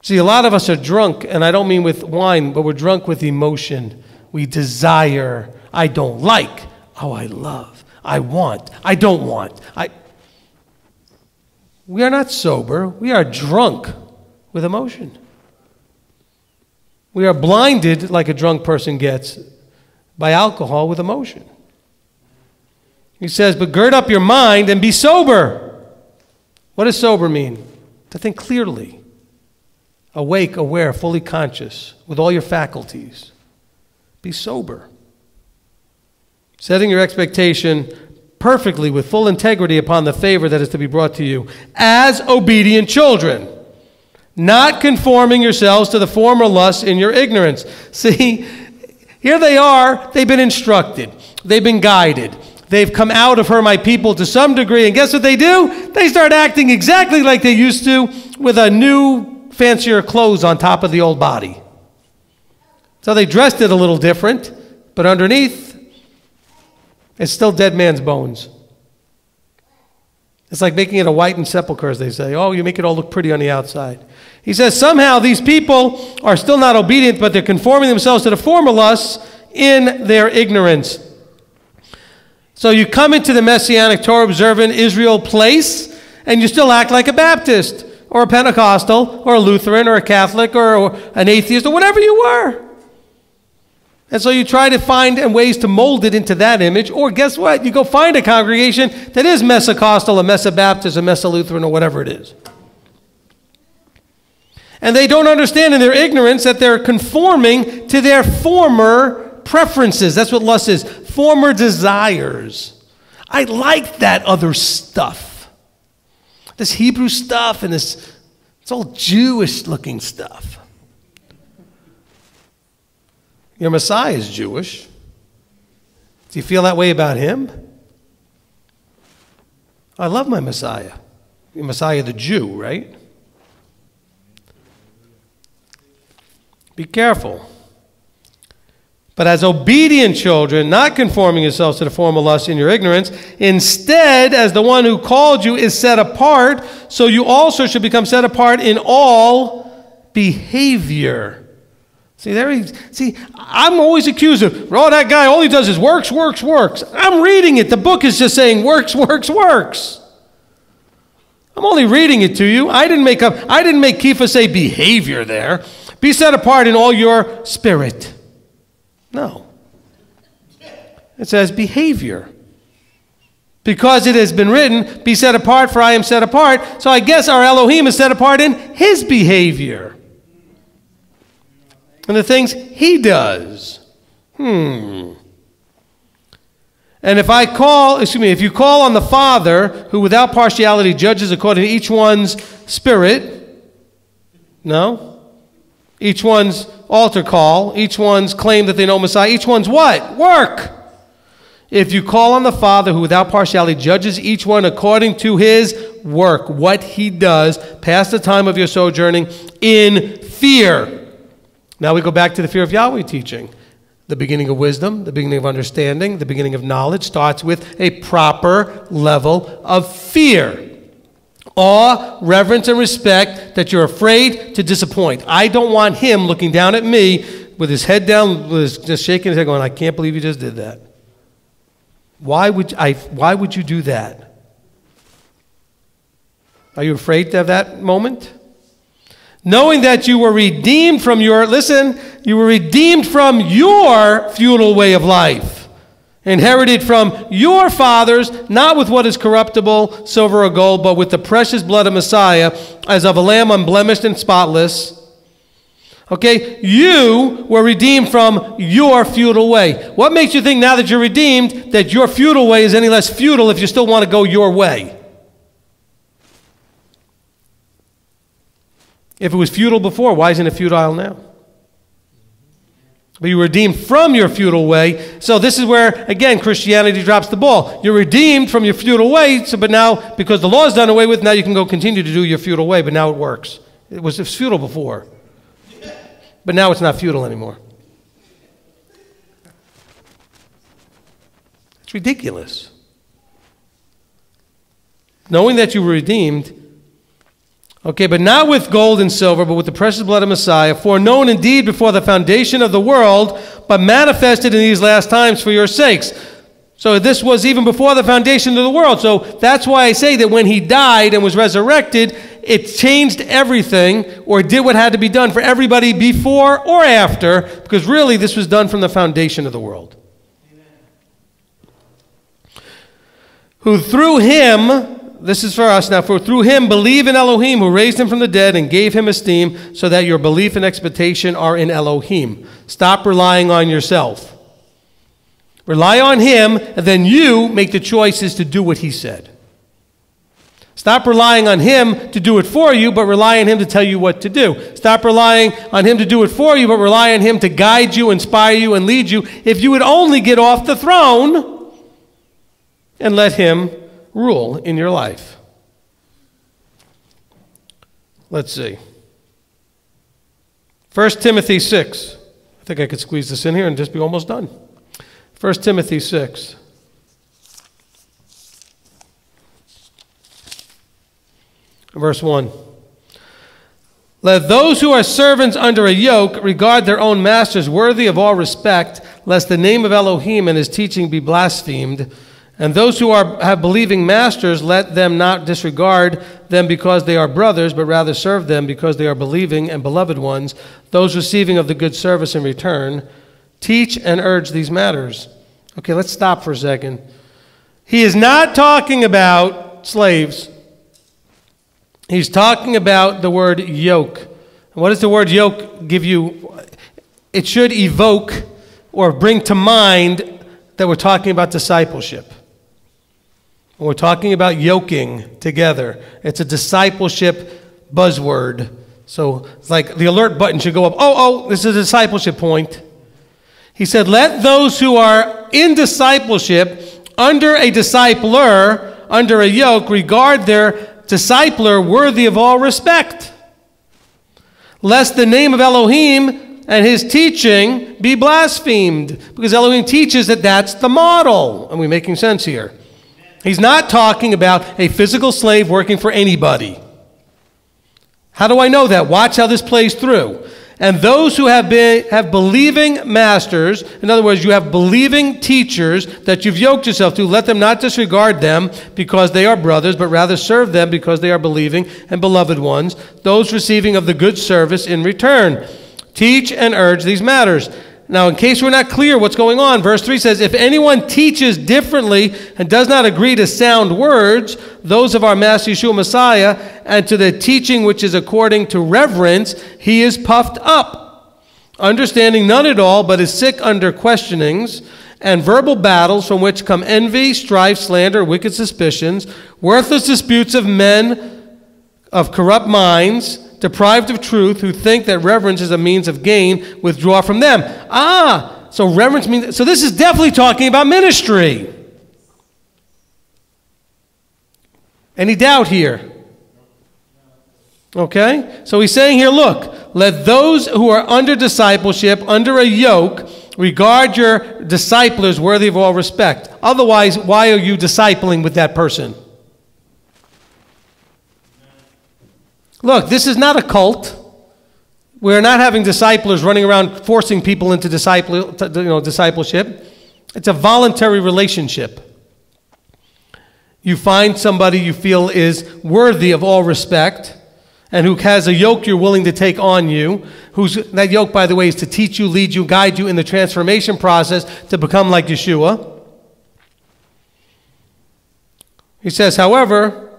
S1: See, a lot of us are drunk, and I don't mean with wine, but we're drunk with emotion. We desire. I don't like. Oh, I love. I want. I don't want. We are not sober. We are drunk with emotion. We are blinded, like a drunk person gets, by alcohol with emotion. He says, but gird up your mind and be sober. What does sober mean? To think clearly. Awake, aware, fully conscious, with all your faculties. Be sober. Setting your expectation perfectly with full integrity upon the favor that is to be brought to you as obedient children, not conforming yourselves to the former lusts in your ignorance. See, here they are. They've been instructed. They've been guided. They've come out of her, my people, to some degree. And guess what they do? They start acting exactly like they used to, with a new fancier clothes on top of the old body. So they dressed it a little different, but underneath, it's still dead man's bones. It's like making it a whitened sepulchre, as they say. Oh, you make it all look pretty on the outside. He says somehow these people are still not obedient, but they're conforming themselves to the former lusts in their ignorance. So you come into the Messianic Torah observant Israel place, and you still act like a Baptist, or a Pentecostal, or a Lutheran, or a Catholic, or an atheist, or whatever you were. And so you try to find ways to mold it into that image, or guess what? You go find a congregation that is Messacostal, a Messa-Baptist, a Messa-Lutheran, or whatever it is. And they don't understand in their ignorance that they're conforming to their former preferences. That's what lust is. Former desires. I like that other stuff. This Hebrew stuff and this, it's all Jewish-looking stuff. Your Messiah is Jewish. Do you feel that way about him? I love my Messiah. Your Messiah the Jew, right? Be careful. But as obedient children, not conforming yourselves to the former lust in your ignorance, instead, as the one who called you is set apart, so you also should become set apart in all behavior. See, I'm always accused of, oh, that guy, all he does is works, works, works. I'm reading it. The book is just saying works, works, works. I'm only reading it to you. I didn't make Kepha say behavior there. Be set apart in all your spirit. No. It says behavior. Because it has been written, be set apart, for I am set apart. So I guess our Elohim is set apart in his behavior. And the things he does. And if you call on the Father, who without partiality judges according to each one's spirit, no? Each one's altar call, each one's claim that they know Messiah, each one's what? Work. If you call on the Father, who without partiality judges each one according to his work, what he does, pass the time of your sojourning in fear. Now we go back to the fear of Yahweh teaching. The beginning of wisdom, the beginning of understanding, the beginning of knowledge starts with a proper level of fear. Awe, reverence, and respect that you're afraid to disappoint. I don't want him looking down at me with his head down, just shaking his head going, I can't believe you just did that. Why would you do that? Are you afraid to have that moment? Knowing that you were redeemed from you were redeemed from your feudal way of life, inherited from your fathers, not with what is corruptible, silver or gold, but with the precious blood of Messiah, as of a lamb unblemished and spotless. Okay, you were redeemed from your feudal way. What makes you think now that you're redeemed that your feudal way is any less feudal if you still want to go your way? If it was feudal before, why isn't it futile now? But you were redeemed from your feudal way. So this is where, again, Christianity drops the ball. You're redeemed from your feudal way, but now, because the law is done away with, now you can go continue to do your feudal way, but now it works. It was feudal before. But now it's not feudal anymore. It's ridiculous. Knowing that you were redeemed, okay, but not with gold and silver, but with the precious blood of Messiah, foreknown indeed before the foundation of the world, but manifested in these last times for your sakes. So this was even before the foundation of the world. So that's why I say that when he died and was resurrected, it changed everything, or did what had to be done for everybody before or after, because really this was done from the foundation of the world. Amen. Who through him, this is for us now, for through him believe in Elohim, who raised him from the dead and gave him esteem, so that your belief and expectation are in Elohim. Stop relying on yourself. Rely on him, and then you make the choices to do what he said. Stop relying on him to do it for you, but rely on him to tell you what to do. Stop relying on him to do it for you, but rely on him to guide you, inspire you, and lead you. If you would only get off the throne and let him rule in your life. Let's see. 1 Timothy 6. I think I could squeeze this in here and just be almost done. 1 Timothy 6. Verse 1. Let those who are servants under a yoke regard their own masters worthy of all respect, lest the name of Elohim and his teaching be blasphemed. And those who have believing masters, let them not disregard them because they are brothers, but rather serve them because they are believing and beloved ones, those receiving of the good service in return. Teach and urge these matters. Okay, let's stop for a second. He is not talking about slaves. He's talking about the word yoke. And what does the word yoke give you? It should evoke or bring to mind that we're talking about discipleship. When we're talking about yoking together, it's a discipleship buzzword. So it's like the alert button should go up. Oh, this is a discipleship point. He said, let those who are in discipleship, under a discipler, under a yoke, regard their discipler worthy of all respect, lest the name of Elohim and his teaching be blasphemed, because Elohim teaches that that's the model. Are we making sense here? He's not talking about a physical slave working for anybody. How do I know that? Watch how this plays through. And those who have believing masters, in other words, you have believing teachers that you've yoked yourself to, let them not disregard them because they are brothers, but rather serve them because they are believing and beloved ones, those receiving of the good service in return. Teach and urge these matters. Now, in case we're not clear what's going on, verse 3 says, if anyone teaches differently and does not agree to sound words, those of our Master Yeshua Messiah, and to the teaching which is according to reverence, he is puffed up, understanding none at all, but is sick under questionings and verbal battles from which come envy, strife, slander, wicked suspicions, worthless disputes of men of corrupt minds, deprived of truth, who think that reverence is a means of gain, withdraw from them. So reverence means, so this is definitely talking about ministry. Any doubt here? Okay? So he's saying here, look, let those who are under discipleship, under a yoke, regard your disciples worthy of all respect. Otherwise, why are you discipling with that person? Look, this is not a cult. We're not having disciplers running around forcing people into discipleship. It's a voluntary relationship. You find somebody you feel is worthy of all respect and who has a yoke you're willing to take on you. That yoke, by the way, is to teach you, lead you, guide you in the transformation process to become like Yeshua. He says, however,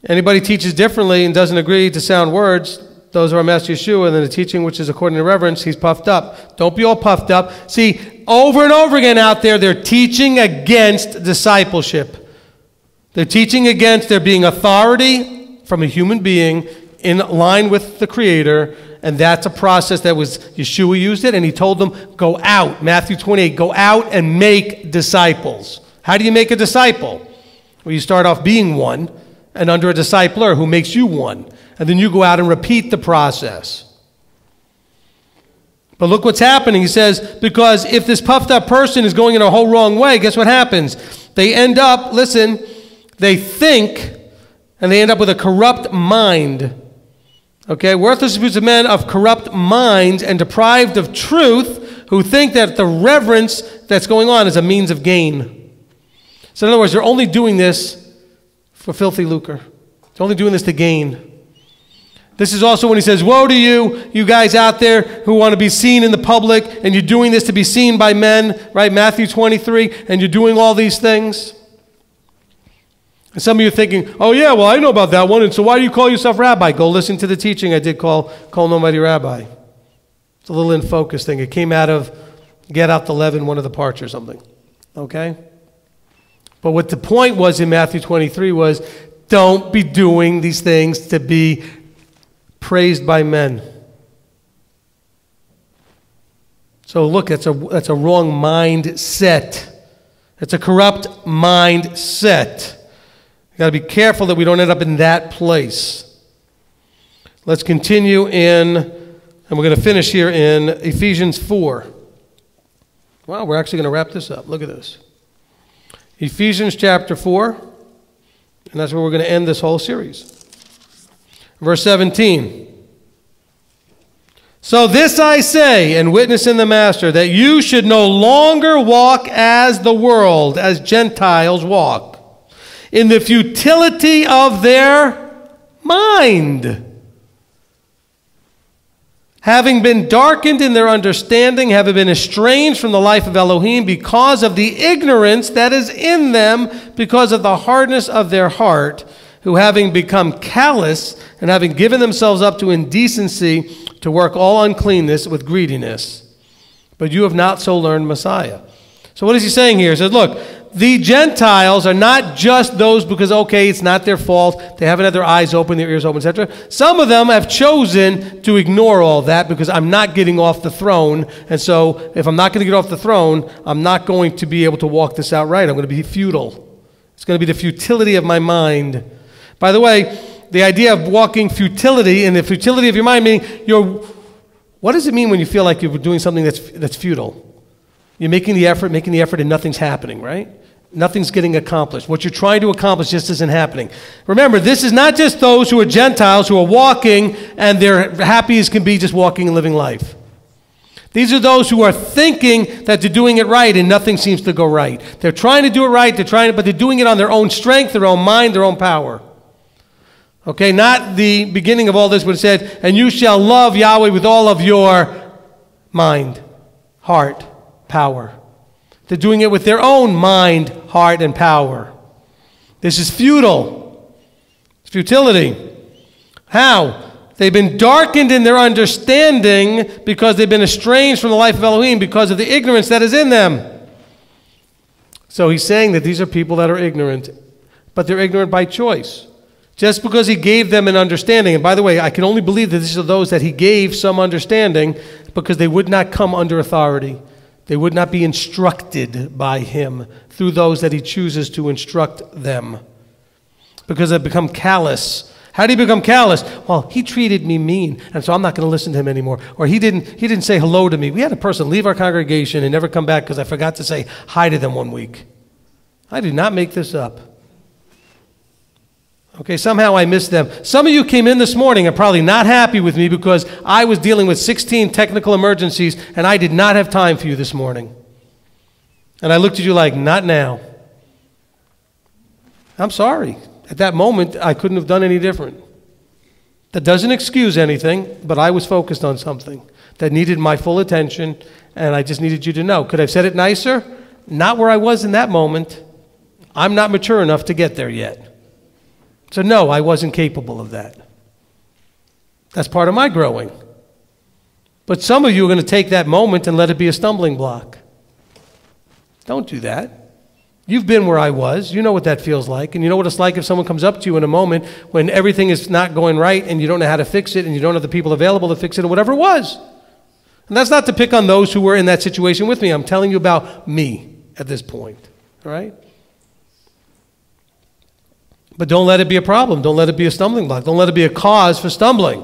S1: anybody teaches differently and doesn't agree to sound words, those are our Master Yeshua, and then the teaching which is according to reverence, he's puffed up. Don't be all puffed up. See, over and over again out there, they're teaching against discipleship. They're teaching against there being authority from a human being in line with the Creator, and that's a process that was, Yeshua used it, and he told them, go out, Matthew 28, go out and make disciples. How do you make a disciple? Well, you start off being one, and under a discipler who makes you one, and then you go out and repeat the process. But look what's happening. He says, because if this puffed up person is going in a whole wrong way, guess what happens? They end up, listen, they think, and they end up with a corrupt mind. Okay, worthless abuse of men of corrupt minds and deprived of truth, who think that the reverence that's going on is a means of gain. So in other words, they're only doing this for filthy lucre. They're only doing this to gain. This is also when he says, woe to you, you guys out there who want to be seen in the public, and you're doing this to be seen by men, right? Matthew 23, and you're doing all these things. And some of you are thinking, oh yeah, well I know about that one, and so why do you call yourself rabbi? Go listen to the teaching I did call Nobody Rabbi. It's a little in focus thing. It came out of Get Out the Leaven, one of the parts or something. Okay? But what the point was in Matthew 23 was, don't be doing these things to be praised by men. So look, that's a wrong mindset. It's a corrupt mindset. Got to be careful that we don't end up in that place. Let's continue in, and we're going to finish here in Ephesians 4. Wow, we're actually going to wrap this up. Look at this. Ephesians chapter 4, and that's where we're going to end this whole series. Verse 17. So this I say, and witness in the Master, that you should no longer walk as the world, as Gentiles walk, in the futility of their mind, having been darkened in their understanding, having been estranged from the life of Elohim because of the ignorance that is in them, because of the hardness of their heart, who having become callous and having given themselves up to indecency, to work all uncleanness with greediness. But you have not so learned Messiah. So what is he saying here? He says, look, the Gentiles are not just those because, okay, it's not their fault. They haven't had their eyes open, their ears open, etc. Some of them have chosen to ignore all that because I'm not getting off the throne. And so if I'm not going to get off the throne, I'm not going to be able to walk this out right. I'm going to be futile. It's going to be the futility of my mind. By the way, the idea of walking futility and the futility of your mind, meaning what does it mean when you feel like you're doing something that's futile? You're making the effort, and nothing's happening, right? Nothing's getting accomplished. What you're trying to accomplish just isn't happening. Remember, this is not just those who are Gentiles who are walking and they're happy as can be just walking and living life. These are those who are thinking that they're doing it right and nothing seems to go right. They're trying to do it right, but they're doing it on their own strength, their own mind, their own power. Okay, not the beginning of all this, but it said, and you shall love Yahweh with all of your mind, heart, power. They're doing it with their own mind, heart, and power. This is futile. It's futility. How? They've been darkened in their understanding because they've been estranged from the life of Elohim because of the ignorance that is in them. So he's saying that these are people that are ignorant, but they're ignorant by choice. Just because he gave them an understanding, and by the way, I can only believe that these are those that he gave some understanding because they would not come under authority. They would not be instructed by him through those that he chooses to instruct them, because they've become callous. How do you become callous? Well, he treated me mean, and so I'm not going to listen to him anymore. Or he didn't say hello to me. We had a person leave our congregation and never come back because I forgot to say hi to them one week. I did not make this up. Okay, somehow I missed them. Some of you came in this morning and probably not happy with me because I was dealing with 16 technical emergencies and I did not have time for you this morning. And I looked at you like, not now. I'm sorry. At that moment, I couldn't have done any different. That doesn't excuse anything, but I was focused on something that needed my full attention, and I just needed you to know. Could I have said it nicer? Not where I was in that moment. I'm not mature enough to get there yet. So no, I wasn't capable of that. That's part of my growing. But some of you are going to take that moment and let it be a stumbling block. Don't do that. You've been where I was. You know what that feels like. And you know what it's like if someone comes up to you in a moment when everything is not going right and you don't know how to fix it and you don't have the people available to fix it or whatever it was. And that's not to pick on those who were in that situation with me. I'm telling you about me at this point. All right? But don't let it be a problem. Don't let it be a stumbling block. Don't let it be a cause for stumbling.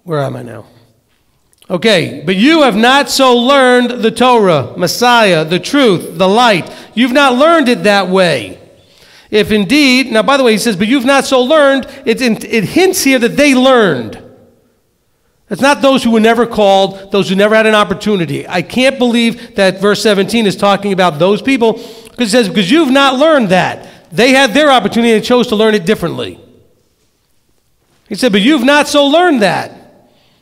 S1: Where am I now? Okay, but you have not so learned the Torah, Messiah, the truth, the light. You've not learned it that way. If indeed, now by the way, he says, but you've not so learned, it hints here that they learned. It's not those who were never called, those who never had an opportunity. I can't believe that verse 17 is talking about those people, because it says, because you've not learned that. They had their opportunity and chose to learn it differently. He said, but you've not so learned that.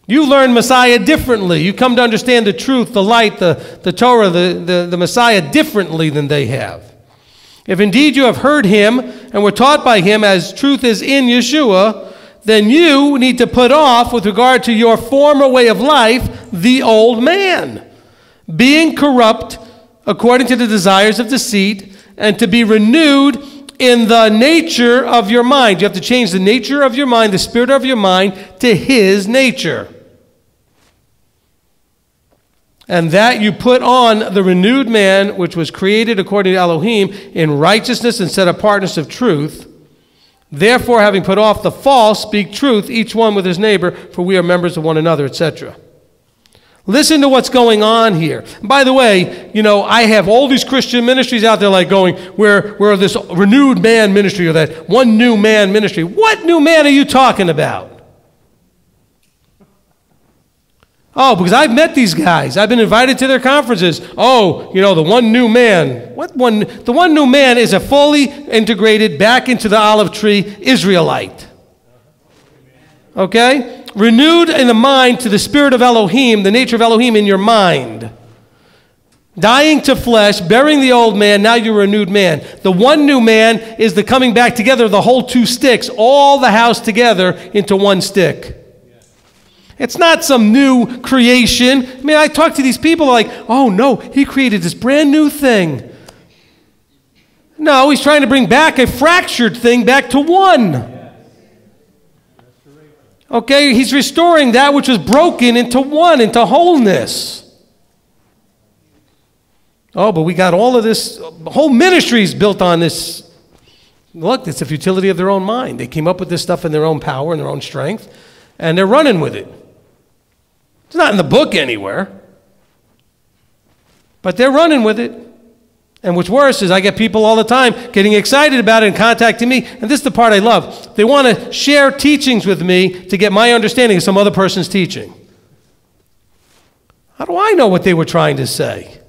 S1: You learn Messiah differently. You come to understand the truth, the light, the Torah, the Messiah differently than they have. If indeed you have heard him and were taught by him as truth is in Yeshua, then you need to put off, with regard to your former way of life, the old man, being corrupt according to the desires of deceit, and to be renewed in the nature of your mind. You have to change the nature of your mind, the spirit of your mind, to his nature. And that you put on the renewed man, which was created according to Elohim, in righteousness and set apartness of truth. Therefore, having put off the false, speak truth, each one with his neighbor, for we are members of one another, etc. Listen to what's going on here. By the way, you know, I have all these Christian ministries out there like going, we're this renewed man ministry or that one new man ministry. What new man are you talking about? Oh, because I've met these guys. I've been invited to their conferences. Oh, you know, the one new man. What one? The one new man is a fully integrated, back into the olive tree Israelite. Okay? Renewed in the mind to the spirit of Elohim, the nature of Elohim in your mind. Dying to flesh, burying the old man, now you're a renewed man. The one new man is the coming back together of the whole two sticks, all the house together into one stick. It's not some new creation. I mean, I talk to these people like, oh no, he created this brand new thing. No, he's trying to bring back a fractured thing back to one. Okay, he's restoring that which was broken into one, into wholeness. Oh, but we got all of this, whole ministries built on this. Look, it's the futility of their own mind. They came up with this stuff in their own power and their own strength, and they're running with it. It's not in the book anywhere. But they're running with it. And what's worse is I get people all the time getting excited about it and contacting me. And this is the part I love. They want to share teachings with me to get my understanding of some other person's teaching. How do I know what they were trying to say?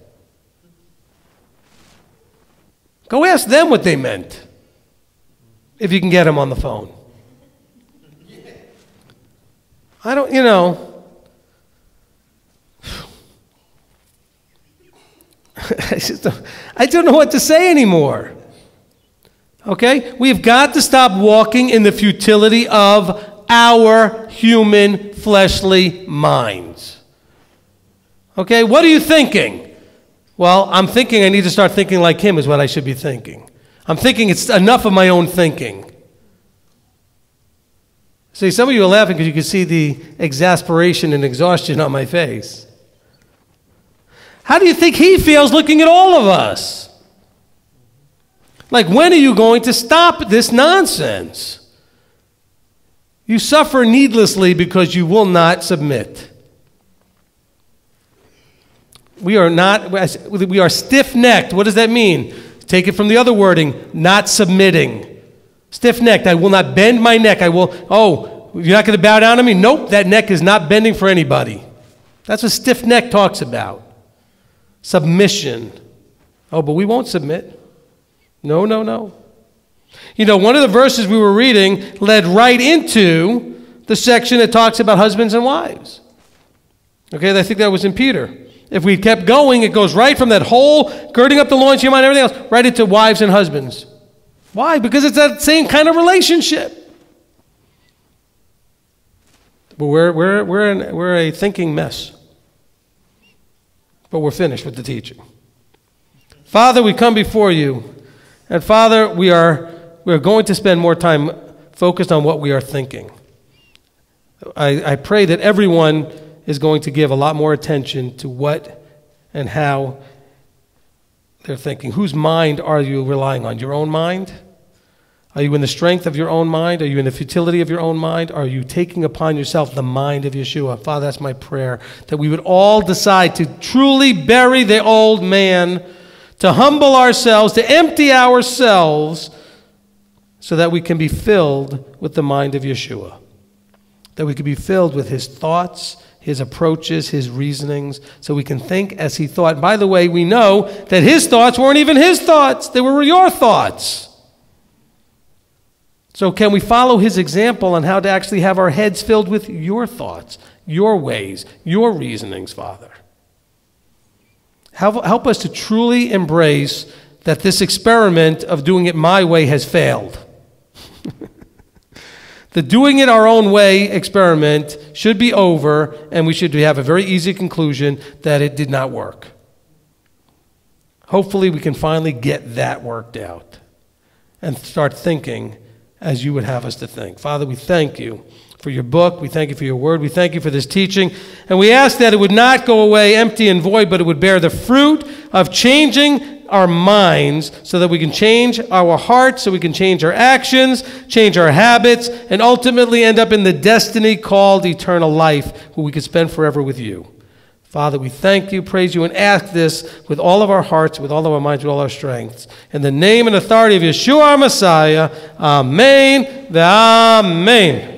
S1: Go ask them what they meant, if you can get them on the phone. I don't, you know. I don't know what to say anymore. Okay? We've got to stop walking in the futility of our human fleshly minds. Okay? What are you thinking? Well, I'm thinking I need to start thinking like him is what I should be thinking. I'm thinking it's enough of my own thinking. See, some of you are laughing because you can see the exasperation and exhaustion on my face. How do you think he feels looking at all of us? Like, when are you going to stop this nonsense? You suffer needlessly because you will not submit. We are stiff-necked. What does that mean? Take it from the other wording, not submitting. Stiff-necked, I will not bend my neck. You're not going to bow down to me? Nope, that neck is not bending for anybody. That's what stiff-neck talks about. Submission. Oh, but we won't submit. No, no, no. You know, one of the verses we were reading led right into the section that talks about husbands and wives. Okay, I think that was in Peter. If we kept going, it goes right from that whole girding up the loins of your mind and everything else, right into wives and husbands. Why? Because it's that same kind of relationship. But we're a thinking mess. But we're finished with the teaching. Father, we come before you. And Father, we are going to spend more time focused on what we are thinking. I pray that everyone is going to give a lot more attention to what and how they're thinking. Whose mind are you relying on? Your own mind? Are you in the strength of your own mind? Are you in the futility of your own mind? Are you taking upon yourself the mind of Yeshua? Father, that's my prayer, that we would all decide to truly bury the old man, to humble ourselves, to empty ourselves, so that we can be filled with the mind of Yeshua. That we can be filled with his thoughts, his approaches, his reasonings, so we can think as he thought. And by the way, we know that his thoughts weren't even his thoughts. They were your thoughts. So can we follow his example on how to actually have our heads filled with your thoughts, your ways, your reasonings, Father? Help us to truly embrace that this experiment of doing it my way has failed. The doing it our own way experiment should be over, and we should have a very easy conclusion that it did not work. Hopefully we can finally get that worked out and start thinking as you would have us to think. Father, we thank you for your book. We thank you for your word. We thank you for this teaching. And we ask that it would not go away empty and void, but it would bear the fruit of changing our minds so that we can change our hearts, so we can change our actions, change our habits, and ultimately end up in the destiny called eternal life, where we can spend forever with you. Father, we thank you, praise you, and ask this with all of our hearts, with all of our minds, with all our strengths. In the name and authority of Yeshua our Messiah, Amen, Amen.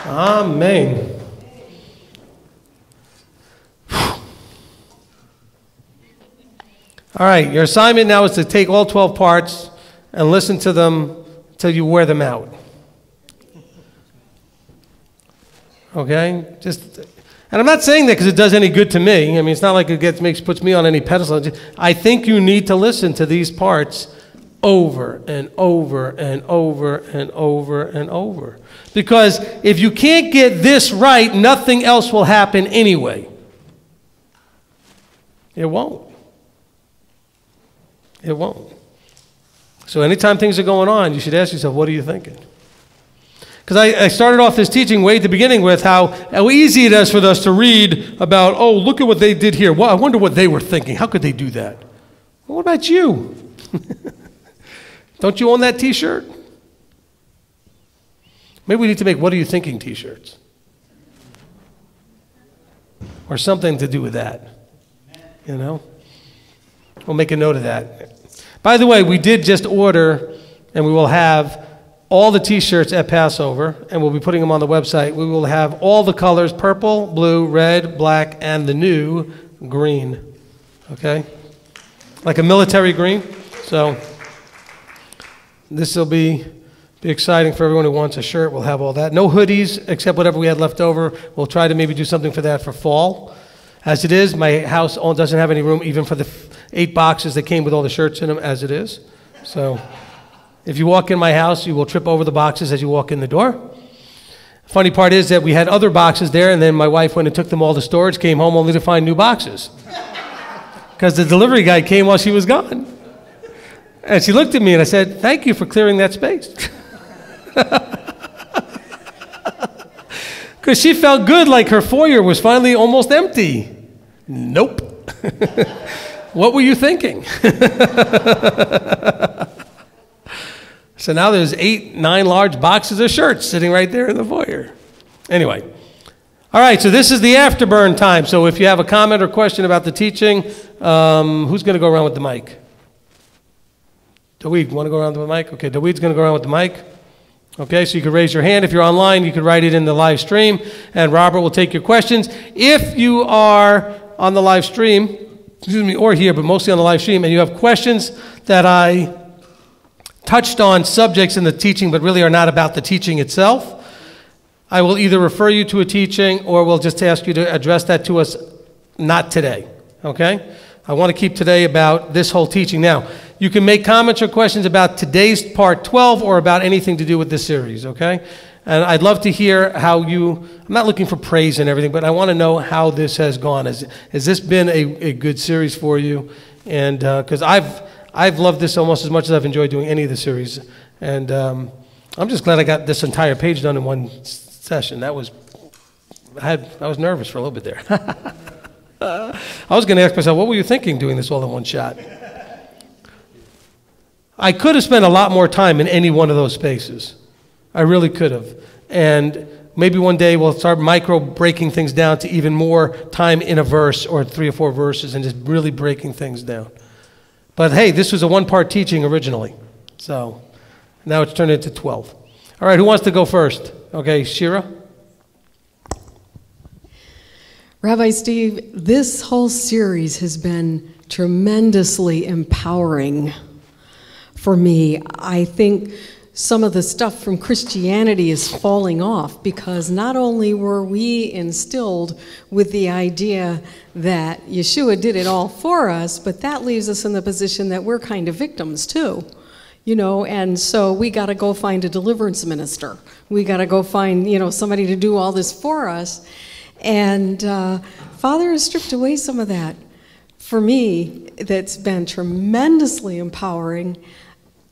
S1: Amen. All right, your assignment now is to take all 12 parts and listen to them until you wear them out. Okay? And I'm not saying that because it does any good to me. I mean, it's not like it puts me on any pedestal. I think you need to listen to these parts over and over and over and over and over. Because if you can't get this right, nothing else will happen anyway. It won't. It won't. So anytime things are going on, you should ask yourself, what are you thinking? Because I started off this teaching way at the beginning with how easy it is for us to read about, oh, look at what they did here. Well, I wonder what they were thinking. How could they do that? Well, what about you? Don't you own that t-shirt? Maybe we need to make what are you thinking t-shirts. Or something to do with that. You know? We'll make a note of that. By the way, we did just order, and we will have all the t-shirts at Passover, and we'll be putting them on the website. We will have all the colors, purple, blue, red, black, and the new green. Okay? Like a military green. So this will be exciting for everyone who wants a shirt. We'll have all that. No hoodies, except whatever we had left over. We'll try to maybe do something for that for fall. As it is, my house doesn't have any room even for the 8 boxes that came with all the shirts in them as it is. So if you walk in my house, you will trip over the boxes as you walk in the door. Funny part is that we had other boxes there, and then my wife went and took them all to storage, came home only to find new boxes. Because the delivery guy came while she was gone. And she looked at me and I said, thank you for clearing that space. Because she felt good, like her foyer was finally almost empty. Nope. What were you thinking? So now there's 8, 9 large boxes of shirts sitting right there in the foyer. Anyway. All right, so this is the afterburn time. So if you have a comment or question about the teaching, who's going to go around with the mic? Daweed, want to go around with the mic? Okay, Daweed's going to go around with the mic. Okay, so you can raise your hand. If you're online, you can write it in the live stream, and Robert will take your questions. If you are on the live stream, excuse me, or here, but mostly on the live stream, and you have questions that I touched on subjects in the teaching but really are not about the teaching itself, I will either refer you to a teaching or we'll just ask you to address that to us not today, okay? I want to keep today about this whole teaching. Now, you can make comments or questions about today's part 12 or about anything to do with this series, okay? And I'd love to hear how I'm not looking for praise and everything, but I want to know how this has gone. Has this been a good series for you? And because I've loved this almost as much as I've enjoyed doing any of the series. And I'm just glad I got this entire page done in one session. I was nervous for a little bit there. I was going to ask myself, what were you thinking doing this all in one shot? I could have spent a lot more time in any one of those spaces. I really could have. And maybe one day we'll start breaking things down to even more time in a verse or 3 or 4 verses and just really breaking things down. But hey, this was a one-part teaching originally. So now it's turned into 12. All right, who wants to go first? Okay, Shira?
S19: Rabbi Steve, this whole series has been tremendously empowering for me. I think some of the stuff from Christianity is falling off because not only were we instilled with the idea that Yeshua did it all for us, but that leaves us in the position that we're kind of victims too. You know, and so we got to go find a deliverance minister. We got to go find, somebody to do all this for us. And Father has stripped away some of that. For me, that's been tremendously empowering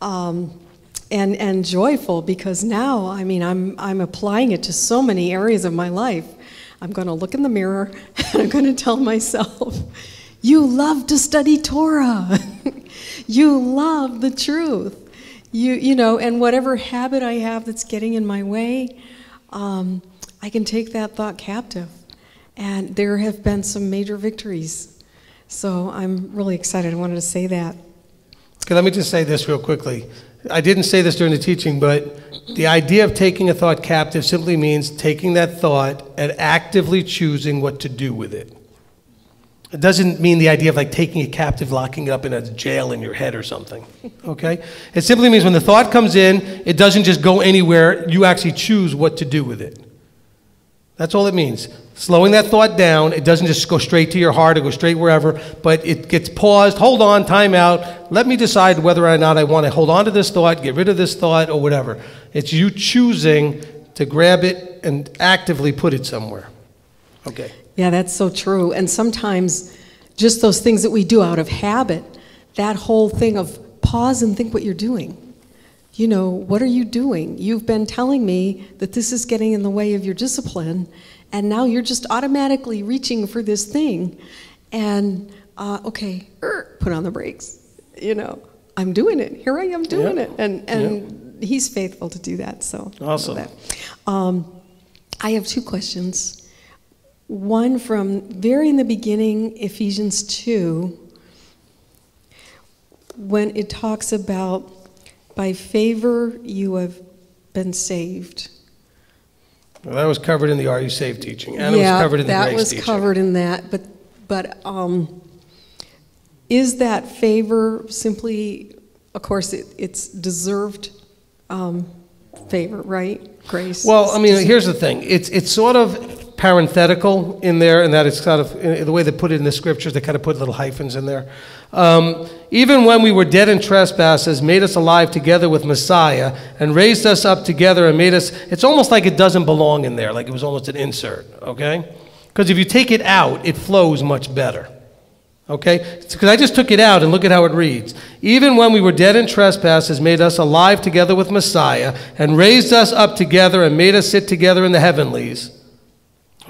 S19: and joyful because now, I'm applying it to so many areas of my life. I'm going to look in the mirror and I'm going to tell myself, you love to study Torah. You love the truth. And whatever habit I have that's getting in my way, I can take that thought captive. And there have been some major victories. So I'm really excited. I wanted to say that.
S1: Okay, let me just say this real quickly. I didn't say this during the teaching, but the idea of taking a thought captive simply means taking that thought and actively choosing what to do with it. It doesn't mean the idea of like taking it captive, locking it up in a jail in your head or something, okay? It simply means when the thought comes in, it doesn't just go anywhere, you actually choose what to do with it. That's all it means. Slowing that thought down, it doesn't just go straight to your heart or go straight wherever, but it gets paused, hold on, time out, let me decide whether or not I want to hold on to this thought, get rid of this thought, or whatever. It's you choosing to grab it and actively put it somewhere. Okay.
S19: Yeah, that's so true. And sometimes just those things that we do out of habit, that whole thing of pause and think what you're doing. What are you doing? You've been telling me that this is getting in the way of your discipline, and now you're just automatically reaching for this thing. And, put on the brakes. I'm doing it. Here I am doing it. And he's faithful to do that. So
S1: awesome.
S19: I have 2 questions. One from very in the beginning, Ephesians 2, when it talks about by favor you have been saved.
S1: Well, that was covered in the Are You Saved teaching, and it was covered in the Grace teaching.
S19: Yeah, that was covered in that. But is that favor simply, of course, it's deserved favor, right? Grace.
S1: Well, here's the thing. It's sort of parenthetical in there, and that it's kind of the way they put it in the scriptures. They kind of put little hyphens in there. Even when we were dead in trespasses, made us alive together with Messiah, and raised us up together and made us. It's almost like it doesn't belong in there, like it was almost an insert. Okay, because if you take it out, it flows much better. Okay, because I just took it out and look at how it reads. Even when we were dead in trespasses, made us alive together with Messiah, and raised us up together and made us sit together in the heavenlies.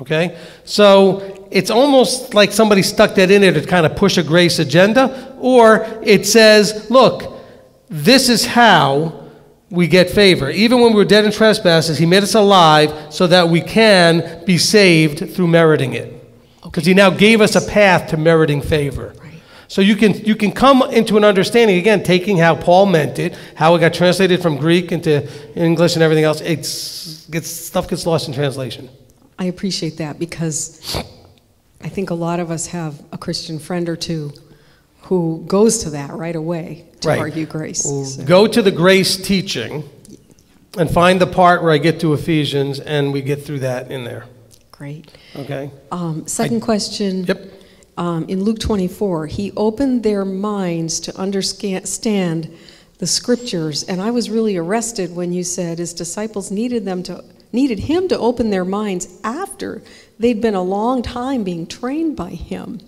S1: Okay? So it's almost like somebody stuck that in there to kind of push a grace agenda, or it says, look, this is how we get favor. Even when we were dead in trespasses, he made us alive so that we can be saved through meriting it. Because he now gave us a path to meriting favor. Right. So you can come into an understanding, again, taking how Paul meant it, how it got translated from Greek into English and everything else. Stuff gets lost in translation.
S19: I appreciate that, because I think a lot of us have a Christian friend or two who goes to that right away to argue grace.
S1: Well, so. Go to the grace teaching and find the part where I get to Ephesians, and we get through that in there.
S19: Great.
S1: Okay.
S19: Second question.
S1: Yep.
S19: In Luke 24, he opened their minds to understand the Scriptures, and I was really arrested when you said his disciples needed him to open their minds after they'd been a long time being trained by him.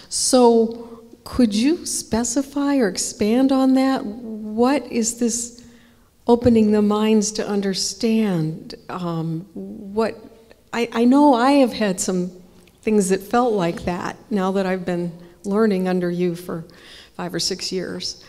S19: So could you specify or expand on that? What is this opening the minds to understand? I know I have had some things that felt like that now that I've been learning under you for 5 or 6 years.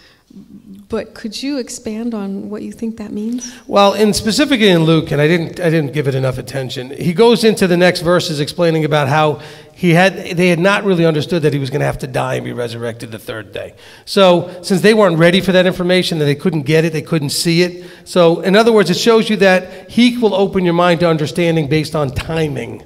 S19: But could you expand on what you think that means?
S1: Well, specifically in Luke, and I didn't give it enough attention, he goes into the next verses explaining about how they had not really understood that he was going to have to die and be resurrected the third day. So since they weren't ready for that information, that they couldn't get it, they couldn't see it. So in other words, it shows you that he will open your mind to understanding based on timing.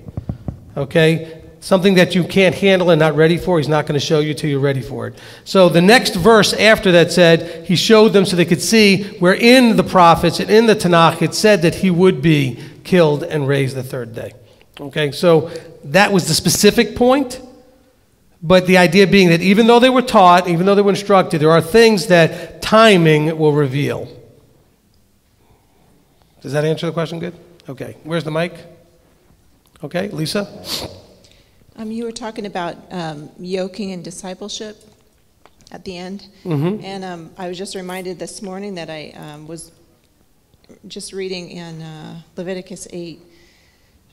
S1: Okay? Something that you can't handle and not ready for, he's not going to show you till you're ready for it. So the next verse after that said, he showed them so they could see where in the prophets and in the Tanakh it said that he would be killed and raised the third day. Okay, so that was the specific point. But the idea being that even though they were taught, even though they were instructed, there are things that timing will reveal. Does that answer the question good? Okay, where's the mic? Okay, Lisa?
S20: You were talking about yoking and discipleship at the end.
S1: Mm-hmm.
S20: And I was just reminded this morning that I was just reading in Leviticus 8.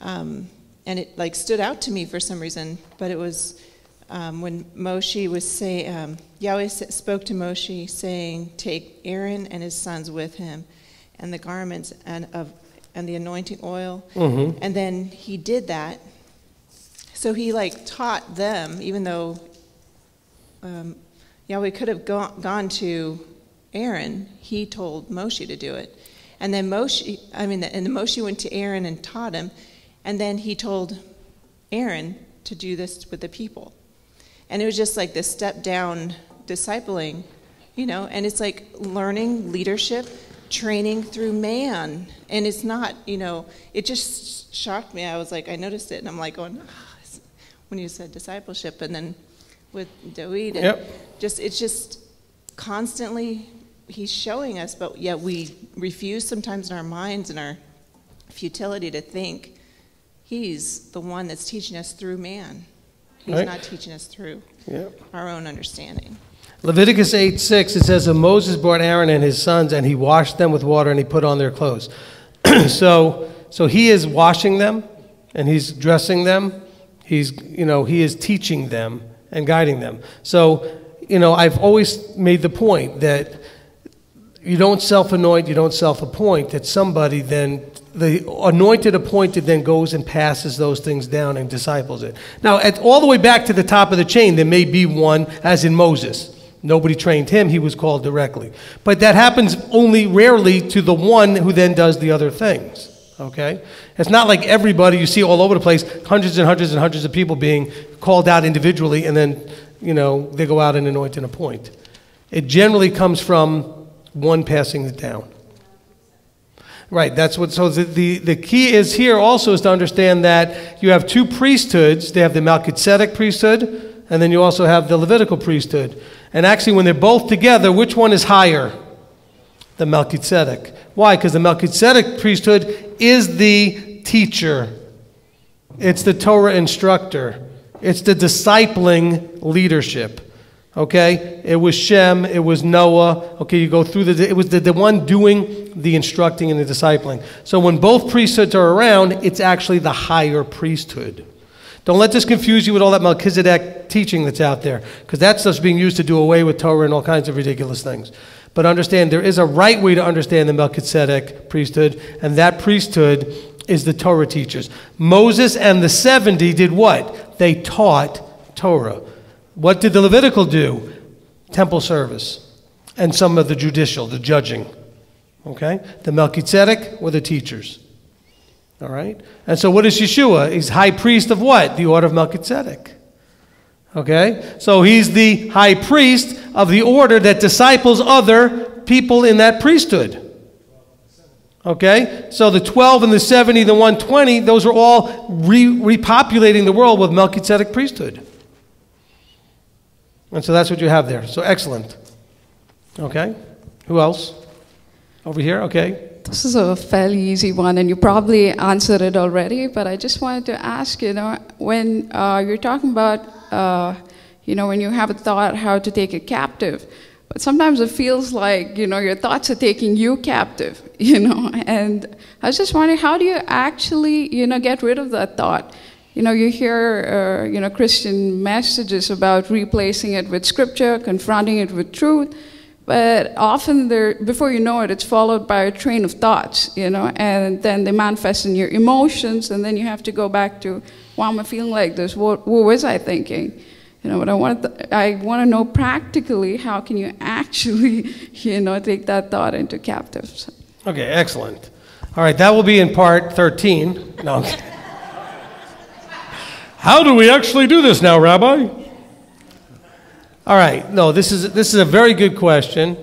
S20: And it stood out to me for some reason. But it was when Moshe was saying, Yahweh spoke to Moshe saying, take Aaron and his sons with him and the garments and the anointing oil.
S1: Mm-hmm.
S20: And then he did that. So he taught them, even though Yahweh could have gone to Aaron, he told Moshe to do it. And then Moshe went to Aaron and taught him, and then he told Aaron to do this with the people. And it was just like this step down discipling, and it's like learning leadership, training through man. And it's not, it just shocked me. I was like, I noticed it, and I'm like going, when you said discipleship, and then with David, and it's just constantly he's showing us, but yet we refuse sometimes in our minds and our futility to think he's the one that's teaching us through man. He's not teaching us through our own understanding.
S1: Leviticus 8:6, it says, and Moses brought Aaron and his sons, and he washed them with water, and he put on their clothes. So he is washing them, and he's dressing them. He is teaching them and guiding them. So, I've always made the point that you don't self-anoint, you don't self-appoint, that somebody then, the anointed appointed then goes and passes those things down and disciples it. Now, all the way back to the top of the chain, there may be one, as in Moses. Nobody trained him, he was called directly. But that happens only rarely to the one who then does the other things. Okay? It's not like everybody you see all over the place, hundreds and hundreds and hundreds of people being called out individually, and then, they go out and anoint and appoint. It generally comes from one passing it down. Right, so the key is here also is to understand that you have two priesthoods. They have the Melchizedek priesthood, and then you also have the Levitical priesthood. And actually, when they're both together, which one is higher? The Melchizedek. Why? Because the Melchizedek priesthood is the teacher. It's the Torah instructor. It's the discipling leadership. Okay, it was Shem, it was Noah. Okay, you go through it was the one doing the instructing and the discipling. So when both priesthoods are around, it's actually the higher priesthood. Don't let this confuse you with all that Melchizedek teaching that's out there, because that's just being used to do away with Torah and all kinds of ridiculous things. But understand, there is a right way to understand the Melchizedek priesthood, and that priesthood is the Torah teachers. Moses and the 70 did what? They taught Torah. What did the Levitical do? Temple service. And some of the judicial, the judging. Okay? The Melchizedek were the teachers. All right? And so what is Yeshua? He's high priest of what? The order of Melchizedek. Okay? So he's the high priest of the order that disciples other people in that priesthood. Okay? So the 12 and the 70, the 120, those are all repopulating the world with Melchizedek priesthood. And so that's what you have there. So excellent. Okay? Who else? Over here? Okay.
S21: This is a fairly easy one, and you probably answered it already, but I just wanted to ask, when you're talking about, when you have a thought how to take it captive, but sometimes it feels like, your thoughts are taking you captive, and I was just wondering, how do you actually, get rid of that thought? You hear, Christian messages about replacing it with Scripture, confronting it with truth, but often, before you know it, it's followed by a train of thoughts, and then they manifest in your emotions, and then you have to go back to, why am I feeling like this? What was I thinking? But I want to know practically, how can you actually, take that thought into captive?
S1: Okay, excellent. All right, that will be in part 13. No. How do we actually do this now, Rabbi? All right, no, this is a very good question.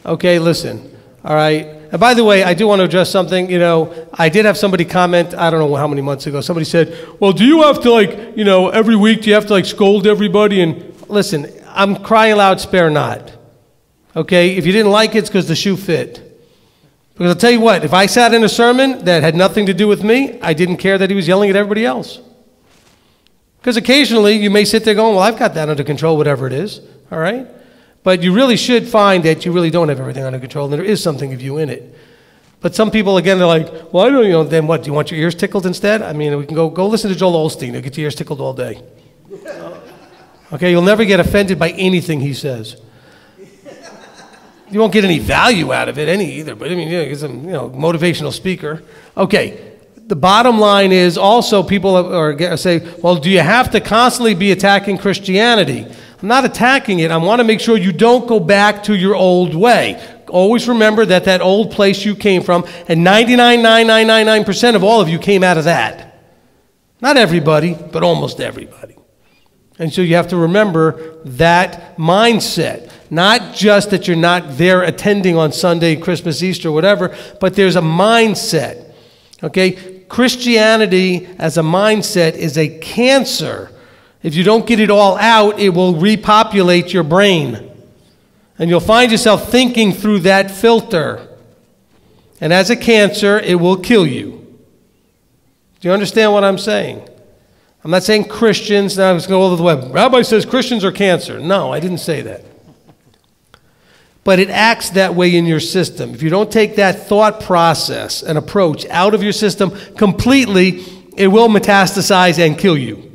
S1: Okay, listen. All right, and by the way, I do want to address something. I did have somebody comment, I don't know how many months ago, somebody said, well, do you have to every week, do you have to scold everybody? And listen, I'm crying loud, spare not. Okay, if you didn't like it, it's because the shoe fit. Because I'll tell you what, if I sat in a sermon that had nothing to do with me, I didn't care that he was yelling at everybody else. Because occasionally you may sit there going, well, I've got that under control, whatever it is, all right? But you really should find that you really don't have everything under control, and there is something of you in it. But some people, again, they're like, well, I don't, then what, do you want your ears tickled instead? I mean, we can go listen to Joel Osteen. You'll get your ears tickled all day. Okay, you'll never get offended by anything he says. You won't get any value out of it either, but I mean, he's a motivational speaker. Okay. The bottom line is also people say, well, do you have to constantly be attacking Christianity? I'm not attacking it. I want to make sure you don't go back to your old way. Always remember that old place you came from, and 99.9999% of all of you came out of that. Not everybody, but almost everybody. And so you have to remember that mindset. Not just that you're not there attending on Sunday, Christmas, Easter, whatever, but there's a mindset. Okay? Christianity as a mindset is a cancer. If you don't get it all out, it will repopulate your brain. And you'll find yourself thinking through that filter. And as a cancer, it will kill you. Do you understand what I'm saying? I'm not saying Christians, now let's go over the web. Rabbi says Christians are cancer. No, I didn't say that. But it acts that way in your system. If you don't take that thought process and approach out of your system completely, it will metastasize and kill you.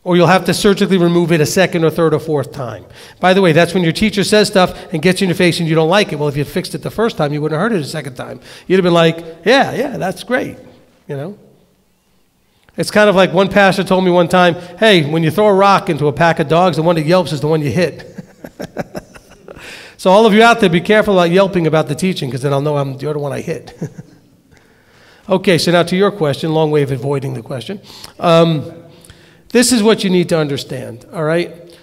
S1: Or you'll have to surgically remove it a second or third or fourth time. By the way, that's when your teacher says stuff and gets you in your face and you don't like it. Well, if you had fixed it the first time, you wouldn't have heard it a second time. You'd have been like, yeah, that's great. It's kind of like one pastor told me one time, hey, when you throw a rock into a pack of dogs, the one that yelps is the one you hit. So all of you out there, be careful about yelping about the teaching, because then I'll know you're the one I hit. Okay, so now to your question, long way of avoiding the question. This is what you need to understand, all right?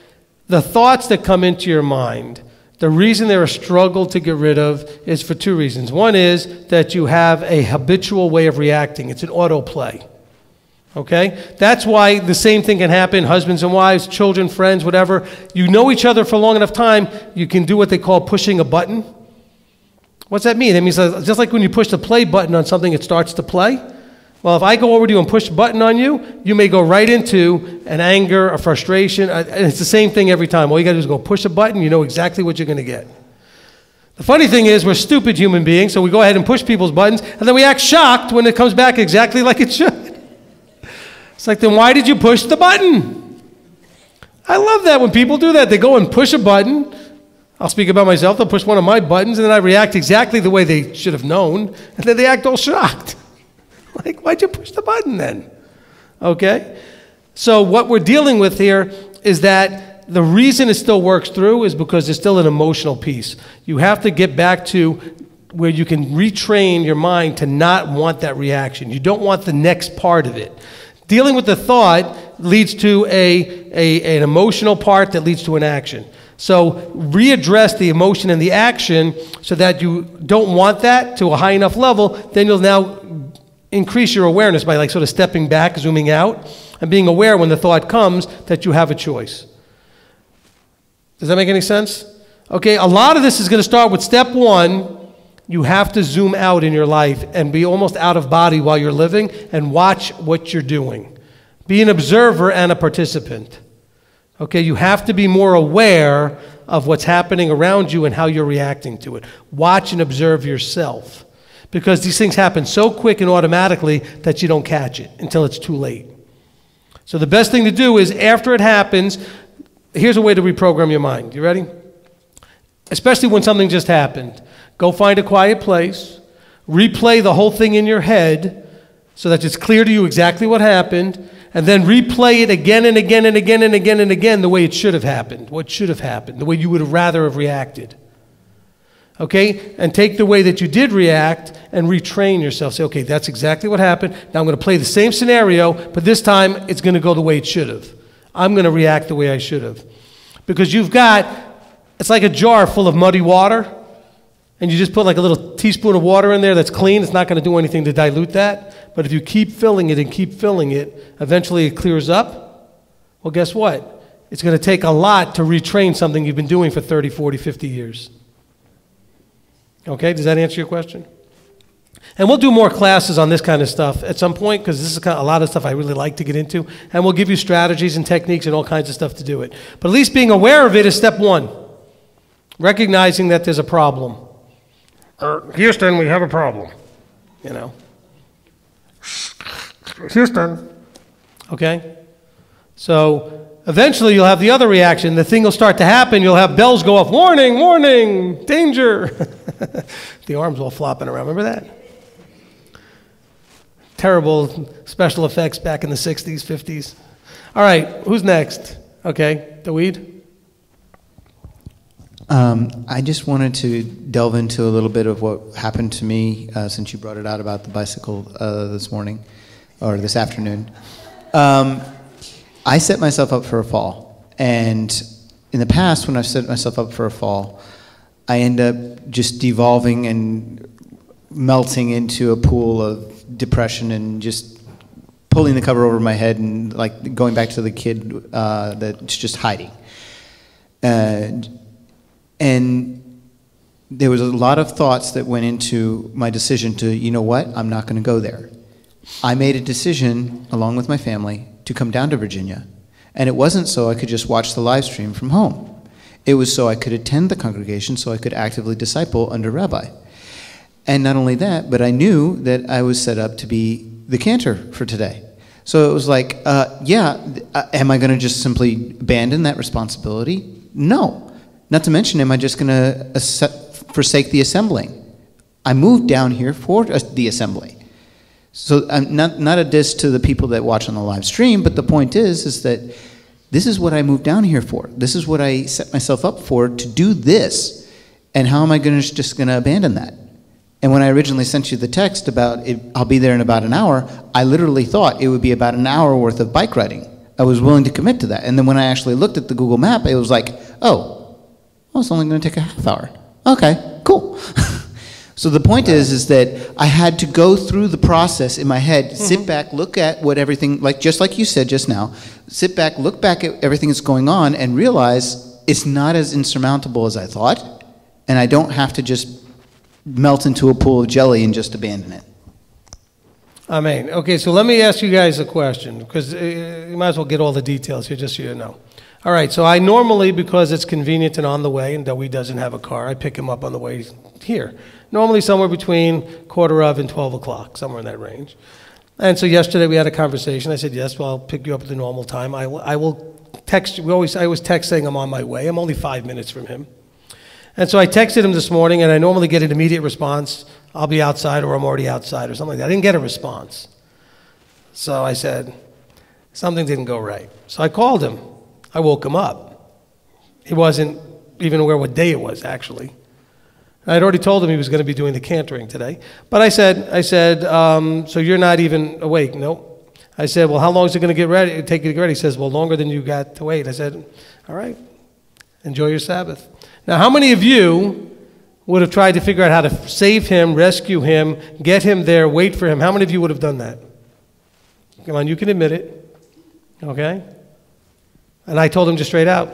S1: The thoughts that come into your mind, the reason they're a struggle to get rid of is for two reasons. One is that you have a habitual way of reacting. It's an autoplay. Okay? That's why the same thing can happen, husbands and wives, children, friends, whatever. You know each other for a long enough time, you can do what they call pushing a button. What's that mean? That means just like when you push the play button on something, it starts to play. Well, if I go over to you and push a button on you, you may go right into an anger, a frustration. And it's the same thing every time. All you got to do is go push a button. You know exactly what you're going to get. The funny thing is we're stupid human beings, so we go ahead and push people's buttons, and then we act shocked when it comes back exactly like it should. It's like, then why did you push the button? I love that when people do that. They go and push a button. I'll speak about myself. They'll push one of my buttons, and then I react exactly the way they should have known, and then they act all shocked. Like, why'd you push the button then? Okay? So what we're dealing with here is that the reason it still works through is because there's still an emotional piece. You have to get back to where you can retrain your mind to not want that reaction. You don't want the next part of it. Dealing with the thought leads to an emotional part that leads to an action. So readdress the emotion and the action so that you don't want that to a high enough level, then you'll now increase your awareness by like sort of stepping back, zooming out, and being aware when the thought comes that you have a choice. Does that make any sense? Okay, a lot of this is going to start with step one. You have to zoom out in your life and be almost out of body while you're living and watch what you're doing. Be an observer and a participant. Okay, you have to be more aware of what's happening around you and how you're reacting to it. Watch and observe yourself. Because these things happen so quick and automatically that you don't catch it until it's too late. So the best thing to do is after it happens, here's a way to reprogram your mind. You ready? Especially when something just happened. Go find a quiet place. Replay the whole thing in your head so that it's clear to you exactly what happened. And then replay it again and again and again and again and again the way it should have happened. What should have happened. The way you would have rather have reacted. Okay? And take the way that you did react and retrain yourself. Say, okay, that's exactly what happened. Now I'm going to play the same scenario, but this time it's going to go the way it should have. I'm going to react the way I should have. Because it's like a jar full of muddy water, and you just put like a little teaspoon of water in there that's clean. It's not going to do anything to dilute that. But if you keep filling it and keep filling it, eventually it clears up. Well, guess what? It's going to take a lot to retrain something you've been doing for 30, 40, 50 years. Okay, does that answer your question? And we'll do more classes on this kind of stuff at some point because this is a lot of stuff I really like to get into. And we'll give you strategies and techniques and all kinds of stuff to do it. But at least being aware of it is step one. Recognizing that there's a problem. Houston, we have a problem. You know. Houston. Okay? So eventually you'll have the other reaction. The thing will start to happen. You'll have bells go off. Warning, warning, danger. The arms all flopping around. Remember that? Terrible special effects back in the 60s, 50s. All right, who's next? Okay, Daweed?
S7: I just wanted to delve into a little bit of what happened to me since you brought it out about the bicycle this morning, or this afternoon. I set myself up for a fall. And in the past, when I've set myself up for a fall, I end up just devolving and melting into a pool of depression and just pulling the cover over my head and like going back to the kid that's just hiding. And there was a lot of thoughts that went into my decision to, you know what, I'm not going to go there. I made a decision, along with my family, to come down to Virginia. And it wasn't so I could just watch the live stream from home. It was so I could attend the congregation, so I could actively disciple under Rabbi. And not only that, but I knew that I was set up to be the cantor for today. So it was like, am I going to just simply abandon that responsibility? No. Not to mention, am I just going to forsake the assembling? I moved down here for the assembly. So I'm not a diss to the people that watch on the live stream, but the point is that this is what I moved down here for. This is what I set myself up for, to do this. And how am I just going to abandon that? And when I originally sent you the text about I'll be there in about an hour, I literally thought it would be about an hour worth of bike riding. I was willing to commit to that. And then when I actually looked at the Google map, it was like, oh, it's only going to take a half hour. Okay, cool. So the point is that I had to go through the process in my head, sit back, look at what everything, just like you said just now, sit back, look back at everything that's going on and realize it's not as insurmountable as I thought, and I don't have to just melt into a pool of jelly and just abandon it.
S1: Amen. Okay, so let me ask you guys a question, because you might as well get all the details here just so you know. All right, so I normally, because it's convenient and on the way, and Dewey doesn't have a car, I pick him up on the way here. Normally somewhere between 11:15 and 12 o'clock, somewhere in that range. And so yesterday we had a conversation. I said, yes, well, I'll pick you up at the normal time. I will text you. I always text saying I'm on my way. I'm only 5 minutes from him. And so I texted him this morning, and I normally get an immediate response. I'll be outside, or I'm already outside, or something like that. I didn't get a response. So I said, something didn't go right. So I called him. I woke him up. He wasn't even aware what day it was, actually. I had already told him he was going to be doing the cantering today. But I said, so you're not even awake? Nope. I said, well, how long is it going to take you to get ready? He says, well, longer than you got to wait. I said, all right, enjoy your Sabbath. Now, how many of you would have tried to figure out how to save him, rescue him, get him there, wait for him? How many of you would have done that? Come on, you can admit it. Okay? And I told him just straight out,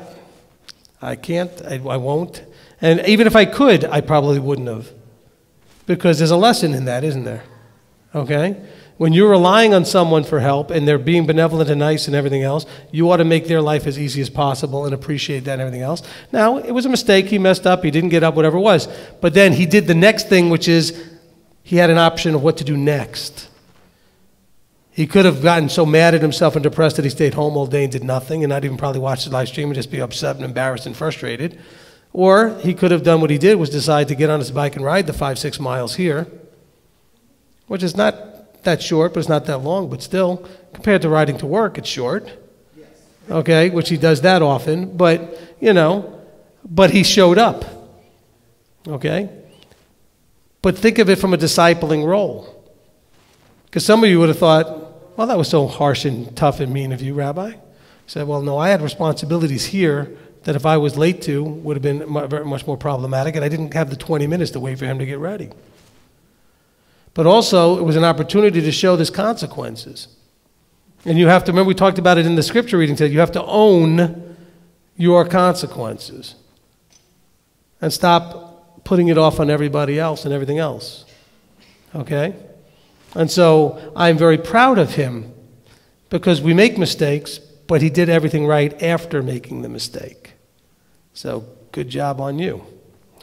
S1: I can't, I won't. And even if I could, I probably wouldn't have. Because there's a lesson in that, isn't there? Okay? When you're relying on someone for help and they're being benevolent and nice and everything else, you ought to make their life as easy as possible and appreciate that and everything else. Now, it was a mistake. He messed up. He didn't get up, whatever it was. But then he did the next thing, which is he had an option of what to do next. He could have gotten so mad at himself and depressed that he stayed home all day and did nothing and not even probably watch the live stream and just be upset and embarrassed and frustrated. Or he could have done what he did, was decide to get on his bike and ride the 5-6 miles here, which is not that short, but it's not that long, but still, compared to riding to work, it's short. Okay, which he does that often, but, you know, but he showed up. Okay? But think of it from a discipling role. Because some of you would have thought, well, that was so harsh and tough and mean of you, Rabbi. He said, well, no, I had responsibilities here that if I was late to would have been very much more problematic, and I didn't have the 20 minutes to wait for him to get ready. But also, it was an opportunity to show there's consequences. And you have to, remember we talked about it in the scripture reading today, you have to own your consequences. And stop putting it off on everybody else and everything else. Okay? And so, I'm very proud of him, because we make mistakes, but he did everything right after making the mistake. So, good job on you,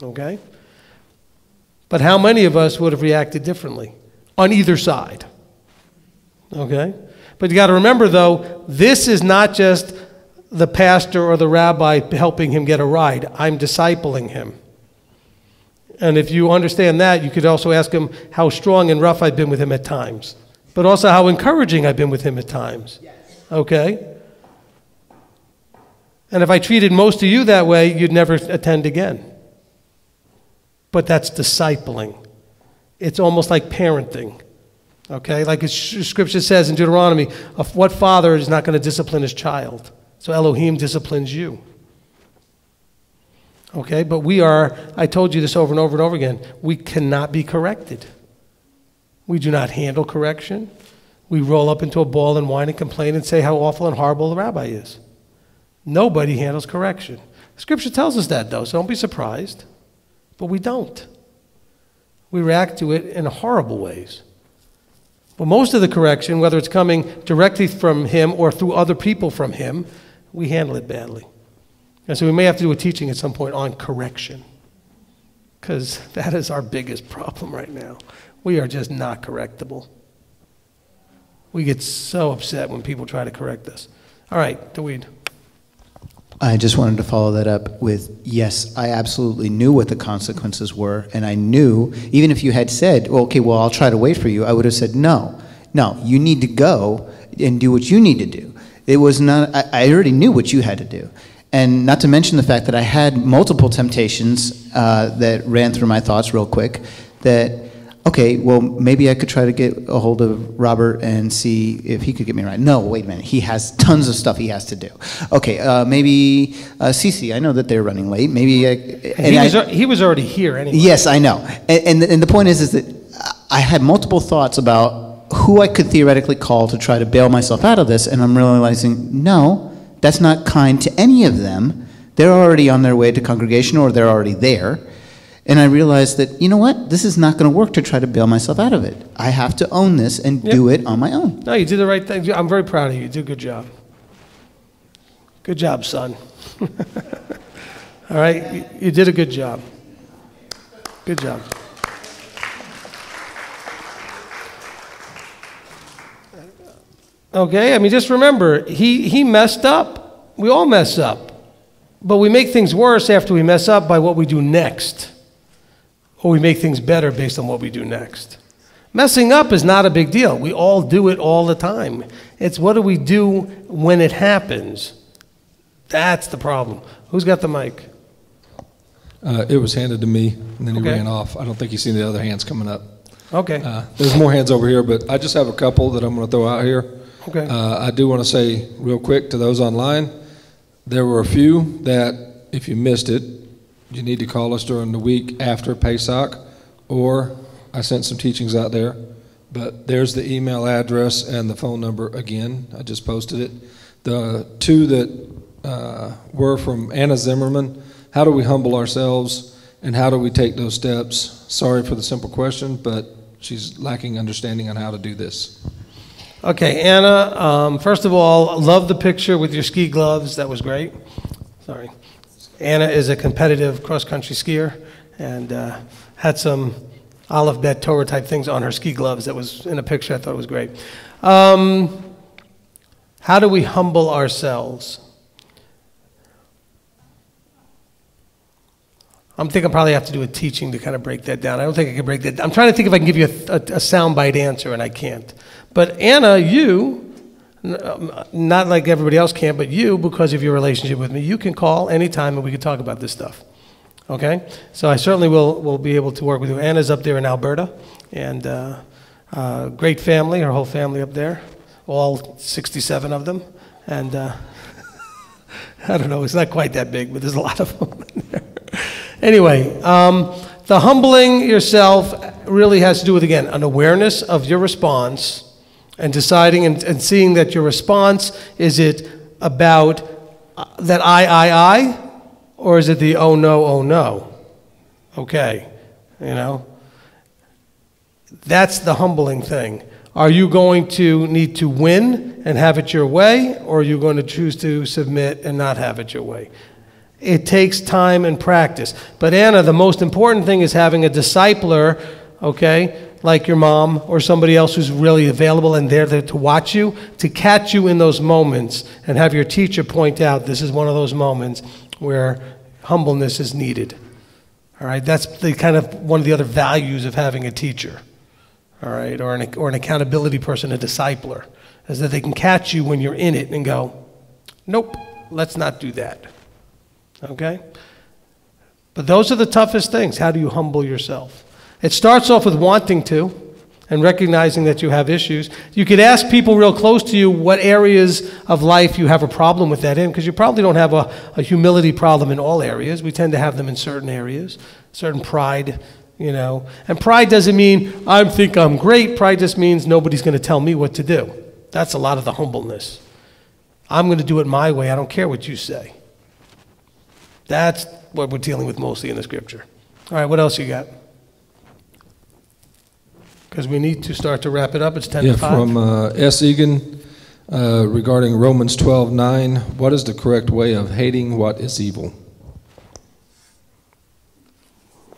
S1: okay? But how many of us would have reacted differently on either side, okay? But you got to remember, though, this is not just the pastor or the rabbi helping him get a ride. I'm discipling him. And if you understand that, you could also ask him how strong and rough I've been with him at times, but also how encouraging I've been with him at times, okay? And if I treated most of you that way, you'd never attend again. But that's discipling. It's almost like parenting. Okay? Like Scripture says in Deuteronomy, what father is not going to discipline his child? So Elohim disciplines you. Okay? But we are, I told you this over and over and over again, we cannot be corrected. We do not handle correction. We roll up into a ball and whine and complain and say how awful and horrible the rabbi is. Nobody handles correction. Scripture tells us that, though, so don't be surprised. But we don't. We react to it in horrible ways. But most of the correction, whether it's coming directly from him or through other people from him, we handle it badly. And so we may have to do a teaching at some point on correction, because that is our biggest problem right now. We are just not correctable. We get so upset when people try to correct us. All right, Dawid.
S7: I just wanted to follow that up with, yes, I absolutely knew what the consequences were, and I knew, even if you had said, well, okay, well, I'll try to wait for you, I would have said, no, you need to go and do what you need to do. It was not, I already knew what you had to do. And not to mention the fact that I had multiple temptations that ran through my thoughts real quick, that, okay, well, maybe I could try to get a hold of Robert and see if he could get me right. No, wait a minute. He has tons of stuff he has to do. Okay, maybe Cece, I know that they're running late. Maybe
S1: he was already here anyway.
S7: Yes, I know. And the point is that I had multiple thoughts about who I could theoretically call to try to bail myself out of this, and I'm realizing, no, that's not kind to any of them. They're already on their way to Congregational, or they're already there. And I realized that, you know what? This is not going to work to try to bail myself out of it. I have to own this and do it on my own.
S1: No, you did the right thing. I'm very proud of you. You did a good job. Good job, son. All right? You did a good job. Good job. Okay, I mean, just remember, he messed up. We all mess up. But we make things worse after we mess up by what we do next. Or we make things better based on what we do next. Messing up is not a big deal. We all do it all the time. It's what do we do when it happens? That's the problem. Who's got the mic?
S18: It was handed to me, and then he ran off. I don't think he's seen the other hands coming up.
S1: Okay.
S18: There's more hands over here, but I just have a couple that I'm going to throw out here.
S1: Okay.
S18: I do want to say real quick to those online, there were a few that if you missed it, you need to call us during the week after Pesach, or I sent some teachings out there. But there's the email address and the phone number again. I just posted it. The two that were from Anna Zimmerman, how do we humble ourselves and how do we take those steps? Sorry for the simple question, but she's lacking understanding on how to do this.
S1: Okay, Anna, first of all, love the picture with your ski gloves. That was great. Sorry. Anna is a competitive cross-country skier and had some Aleph Bet Torah type things on her ski gloves that was in a picture. I thought it was great. How do we humble ourselves? I'm thinking I probably have to do a teaching to kind of break that down. I don't think I can break that down. I'm trying to think if I can give you a soundbite answer, and I can't. But Anna, you, not like everybody else can, but you, because of your relationship with me, you can call anytime and we can talk about this stuff. Okay? So I certainly will be able to work with you. Anna's up there in Alberta, and great family, her whole family up there, all 67 of them. And I don't know, it's not quite that big, but there's a lot of them in there. Anyway, the humbling yourself really has to do with, again, an awareness of your response and deciding and seeing that your response, is it about that I, or is it the oh no? Okay, you know? That's the humbling thing. Are you going to need to win and have it your way, or are you going to choose to submit and not have it your way? It takes time and practice. But Anna, the most important thing is having a discipler, okay, like your mom or somebody else who's really available and there to watch you, to catch you in those moments and have your teacher point out this is one of those moments where humbleness is needed. All right, that's the kind of one of the other values of having a teacher, all right, or an accountability person, a discipler, is that they can catch you when you're in it and go, nope, let's not do that. Okay? But those are the toughest things. How do you humble yourself? It starts off with wanting to and recognizing that you have issues. You could ask people real close to you what areas of life you have a problem with that in, because you probably don't have a humility problem in all areas. We tend to have them in certain areas, certain pride, you know. And pride doesn't mean I think I'm great. Pride just means nobody's going to tell me what to do. That's a lot of the humbleness. I'm going to do it my way. I don't care what you say. That's what we're dealing with mostly in the scripture. All right, what else you got? Because we need to start to wrap it up. It's 10 to 5.
S18: From S. Egan regarding Romans 12:9. What is the correct way of hating what is evil?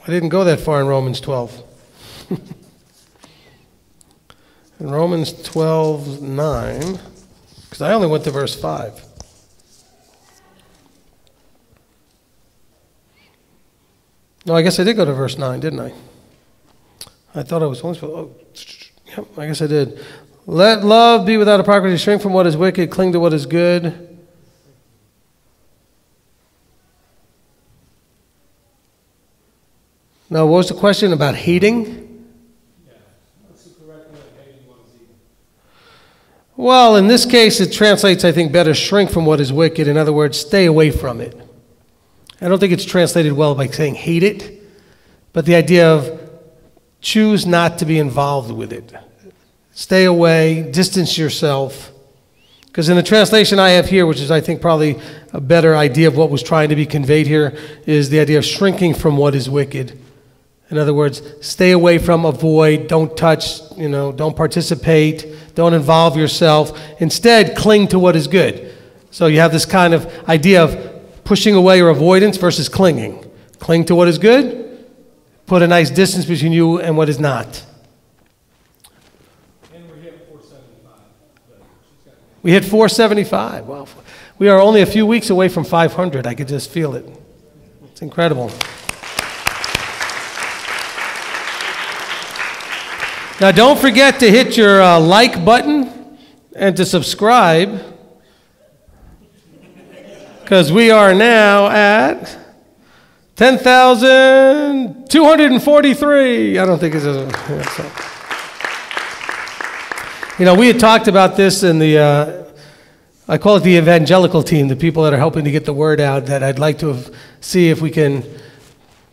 S1: I didn't go that far in Romans 12. In Romans 12:9, because I only went to verse 5. No, I guess I did go to verse 9, didn't I? I thought I was only supposed to, yep, I guess I did. Let love be without hypocrisy, shrink from what is wicked, cling to what is good. Now, what was the question about hating?
S17: What's the correct way of hating what is evil?
S1: Well, in this case, it translates, I think, better shrink from what is wicked. In other words, stay away from it. I don't think it's translated well by saying hate it, but the idea of choose not to be involved with it. Stay away, distance yourself. Because in the translation I have here, which is I think probably a better idea of what was trying to be conveyed here, is the idea of shrinking from what is wicked. In other words, stay away from, avoid, don't touch, don't participate, don't involve yourself. Instead, cling to what is good. So you have this kind of idea of pushing away or avoidance versus clinging. Cling to what is good, put a nice distance between you and what is not. We hit 475. Wow. We are only a few weeks away from 500. I could just feel it. It's incredible. Now, don't forget to hit your like button and to subscribe, because we are now at 10,243. I don't think it's we had talked about this in the, I call it the evangelical team, the people that are helping to get the word out, that I'd like to see if we can,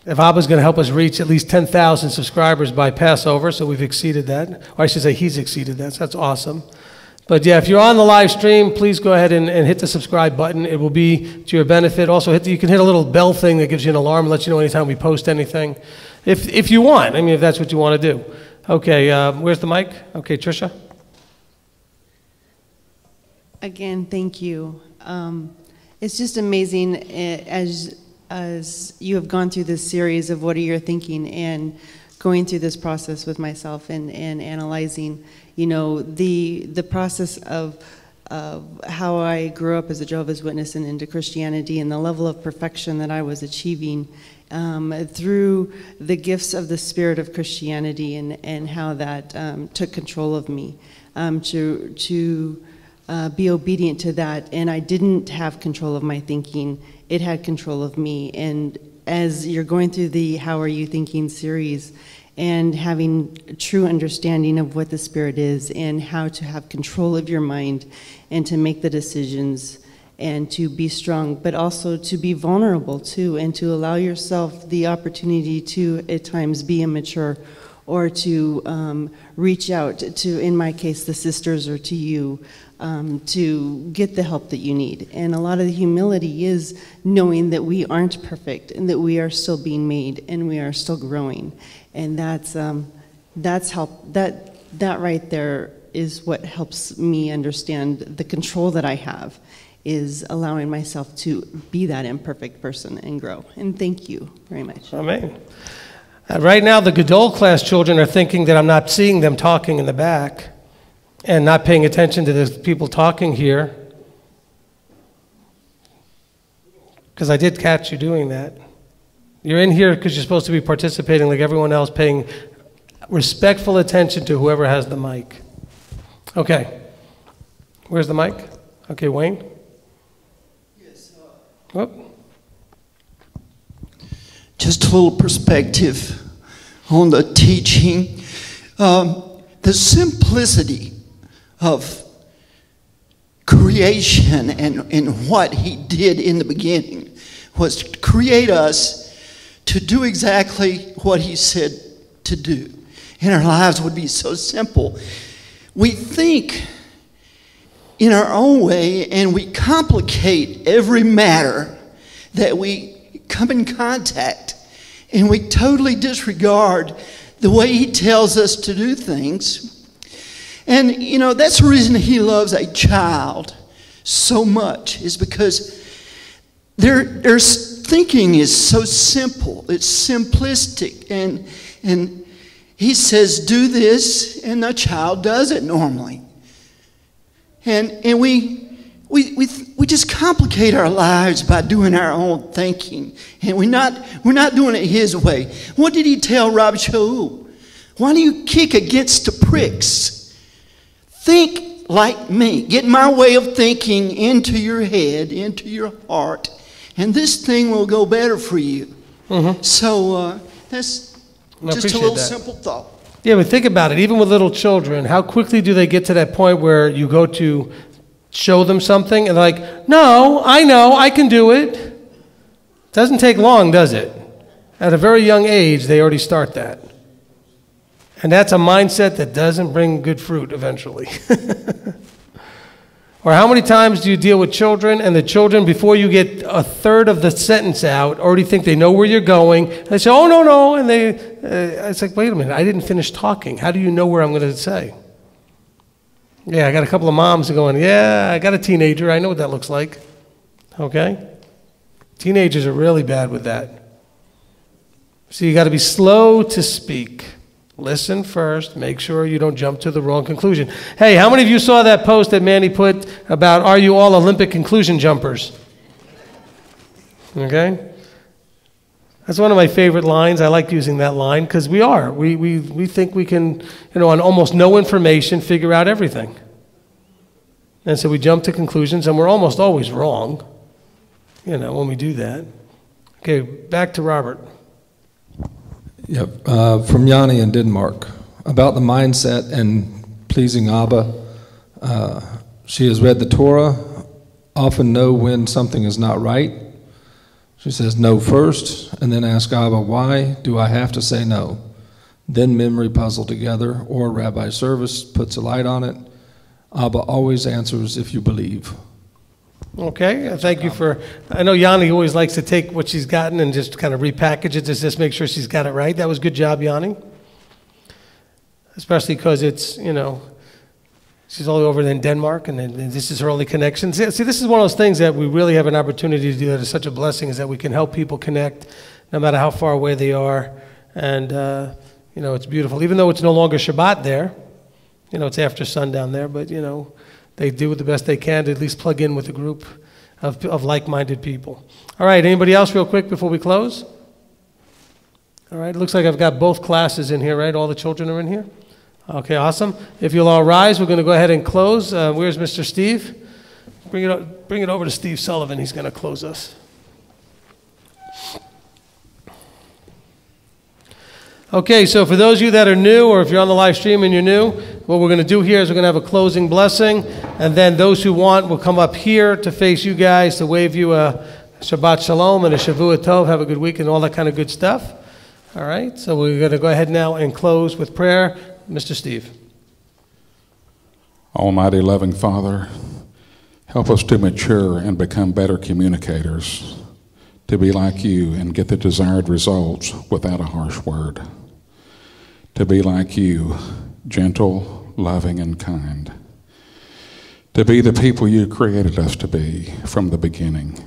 S1: if Abba's going to help us reach at least 10,000 subscribers by Passover, so we've exceeded that. Or I should say he's exceeded that, so that's awesome. But yeah, if you're on the live stream, please go ahead and hit the subscribe button. It will be to your benefit. Also, you can hit a little bell thing that gives you an alarm and lets you know anytime we post anything. If you want, if that's what you want to do. Okay, where's the mic? Okay, Tricia.
S9: Again, thank you. It's just amazing as you have gone through this series of what are you thinking and going through this process with myself and analyzing, the process of how I grew up as a Jehovah's Witness and into Christianity and the level of perfection that I was achieving through the gifts of the spirit of Christianity and how that took control of me to be obedient to that. And I didn't have control of my thinking. It had control of me. And as you're going through the How Are You Thinking series and having a true understanding of what the Spirit is and how to have control of your mind and to make the decisions and to be strong, but also to be vulnerable too, and to allow yourself the opportunity to at times be immature or to reach out to, in my case, the sisters or to you, to get the help that you need. And a lot of the humility is knowing that we aren't perfect and that we are still being made and we are still growing. And that's help. That right there is what helps me understand the control that I have, is allowing myself to be that imperfect person and grow. And thank you very much.
S1: Amen. Right now, the Gadol class children are thinking that I'm not seeing them talking in the back and not paying attention to the people talking here, because I did catch you doing that. You're in here because you're supposed to be participating like everyone else, paying respectful attention to whoever has the mic. Okay. Where's the mic? Okay, Wayne?
S2: Yes.
S1: Oh.
S2: Just a little perspective on the teaching. The simplicity of creation and what he did in the beginning was to create us to do exactly what he said to do. And our lives would be so simple. We think in our own way and we complicate every matter that we come in contact, and we totally disregard the way he tells us to do things. And that's the reason he loves a child so much, is because their thinking is so simple. It's simplistic, and he says do this and the child does it normally. And we just complicate our lives by doing our own thinking, and we're not doing it his way. What did he tell Rabbi Shaul? Why do you kick against the pricks? Think like me. Get my way of thinking into your head, into your heart, and this thing will go better for you. Mm-hmm. So that's just a little simple thought.
S1: Yeah, but think about it. Even with little children, how quickly do they get to that point where you go to show them something and they're like, no, I know, I can do it. Doesn't take long, does it? At a very young age, they already start that. And that's a mindset that doesn't bring good fruit eventually. Or how many times do you deal with children and the children, before you get a third of the sentence out, already think they know where you're going? And they say, oh, no, no. And it's like, wait a minute, I didn't finish talking. How do you know where I'm going to say? Yeah, I got a couple of moms going, yeah, I got a teenager. I know what that looks like. Okay? Teenagers are really bad with that. So you got to be slow to speak. Listen first. Make sure you don't jump to the wrong conclusion. Hey, how many of you saw that post that Manny put about, are you all Olympic conclusion jumpers? Okay? That's one of my favorite lines. I like using that line because we are. We think we can, on almost no information, figure out everything. And so we jump to conclusions, and we're almost always wrong, when we do that. Okay, back to Robert.
S18: Yep, from Yanni in Denmark, about the mindset and pleasing Abba. She has read the Torah, often know when something is not right. She says no first, and then ask Abba, why do I have to say no? Then memory puzzle together, or Rabbi Service puts a light on it. Abba always answers if you believe.
S1: Okay, thank you for, I know Yanni always likes to take what she's gotten and just kind of repackage it to just make sure she's got it right. That was good job, Yanni. Especially because it's, she's all over in Denmark, and this is her only connection. See, this is one of those things that we really have an opportunity to do that is such a blessing, is that we can help people connect no matter how far away they are. And, it's beautiful. Even though it's no longer Shabbat there, it's after sundown there, but, they do the best they can to at least plug in with a group of like-minded people. All right, anybody else real quick before we close? All right, it looks like I've got both classes in here, right? All the children are in here? Okay, awesome. If you'll all rise, we're going to go ahead and close. Where's Mr. Steve? Bring it over to Steve Sullivan. He's going to close us. Okay, so for those of you that are new, or if you're on the live stream and you're new, what we're going to do here is we're going to have a closing blessing, and then those who want will come up here to face you guys to wave you a Shabbat Shalom and a Shavua Tov, have a good week and all that kind of good stuff. All right, so we're going to go ahead now and close with prayer. Mr. Steve.
S4: Almighty loving Father, help us to mature and become better communicators, to be like you and get the desired results without a harsh word. To be like you, gentle, loving, and kind. To be the people you created us to be from the beginning.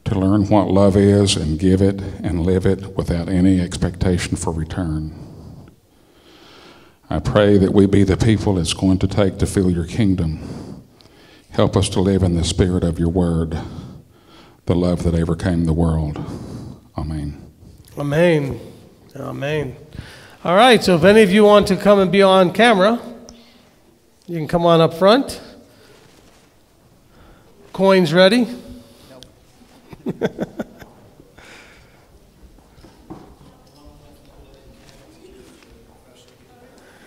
S4: To learn what love is and give it and live it without any expectation for return. I pray that we be the people it's going to take to fill your kingdom. Help us to live in the spirit of your word, the love that overcame the world. Amen.
S1: Amen. Amen. All right, so if any of you want to come and be on camera, you can come on up front. Coins ready? Nope.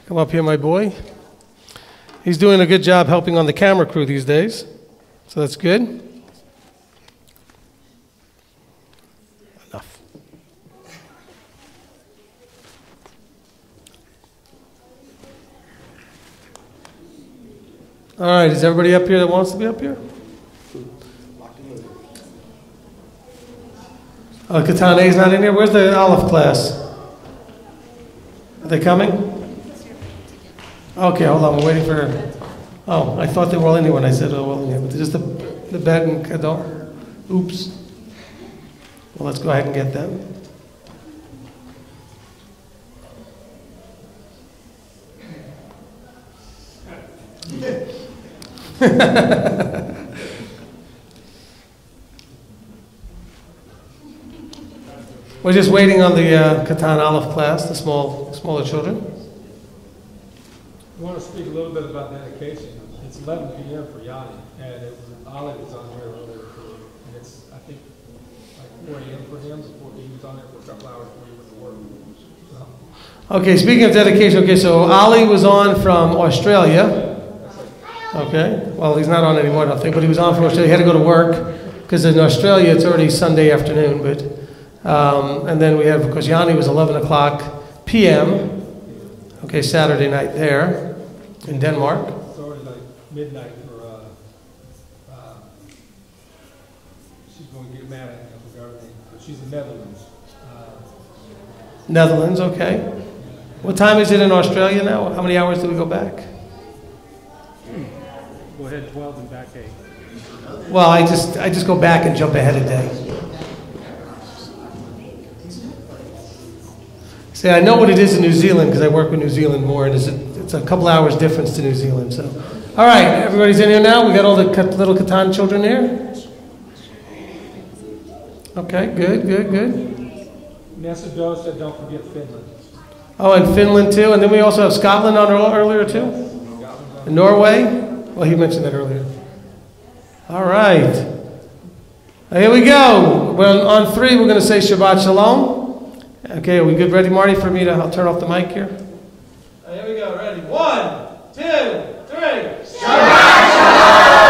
S1: Come up here, my boy. He's doing a good job helping on the camera crew these days, so that's good. Enough. All right, is everybody up here that wants to be up here? Katane's not in here. Where's the Aleph class? Are they coming? Okay, hold on. We're waiting for. Oh, I thought they were all in here when I said, oh, well, in here. But just the Bet and Kadar. Oops. Well, let's go ahead and get them. We're just waiting on the Katan Aleph class, the smaller children.
S22: I want to speak a little bit about dedication. It's 11 p.m. for Yanni, and Ali was on here earlier for you. And it's, I think, like 4 a.m. for him, before he was on there for a couple hours before he went to work. So.
S1: Okay, speaking of dedication, okay, so Ali was on from Australia. Okay, well, he's not on anymore, I don't think, but he was on from Australia. He had to go to work, because in Australia it's already Sunday afternoon, but, and then we have, because Yanni was 11 o'clock p.m., okay, Saturday night there in Denmark.
S22: It's already like midnight for going to get mad at me. I forgot her name. But she's in Netherlands.
S1: Netherlands, okay. What time is it in Australia now? How many hours do we go back?
S22: Go ahead 12 and back 8.
S1: Well, I just go back and jump ahead a day. See, I know what it is in New Zealand because I work with New Zealand more, and it's a couple hours difference to New Zealand. So, all right, everybody's in here now. We got all the little Catan children here. Okay, good.
S22: Nessa Doe said, "Don't forget Finland."
S1: Oh, and Finland too, and then we also have Scotland on earlier too. And Norway. Well, he mentioned that earlier. All right. Here we go. Well, on 3, we're going to say Shabbat Shalom. Okay, are we good? Ready, Marty, for me to... I'll turn off the mic here. Here we go. Ready? 1, 2, 3. Shabbat Shalom!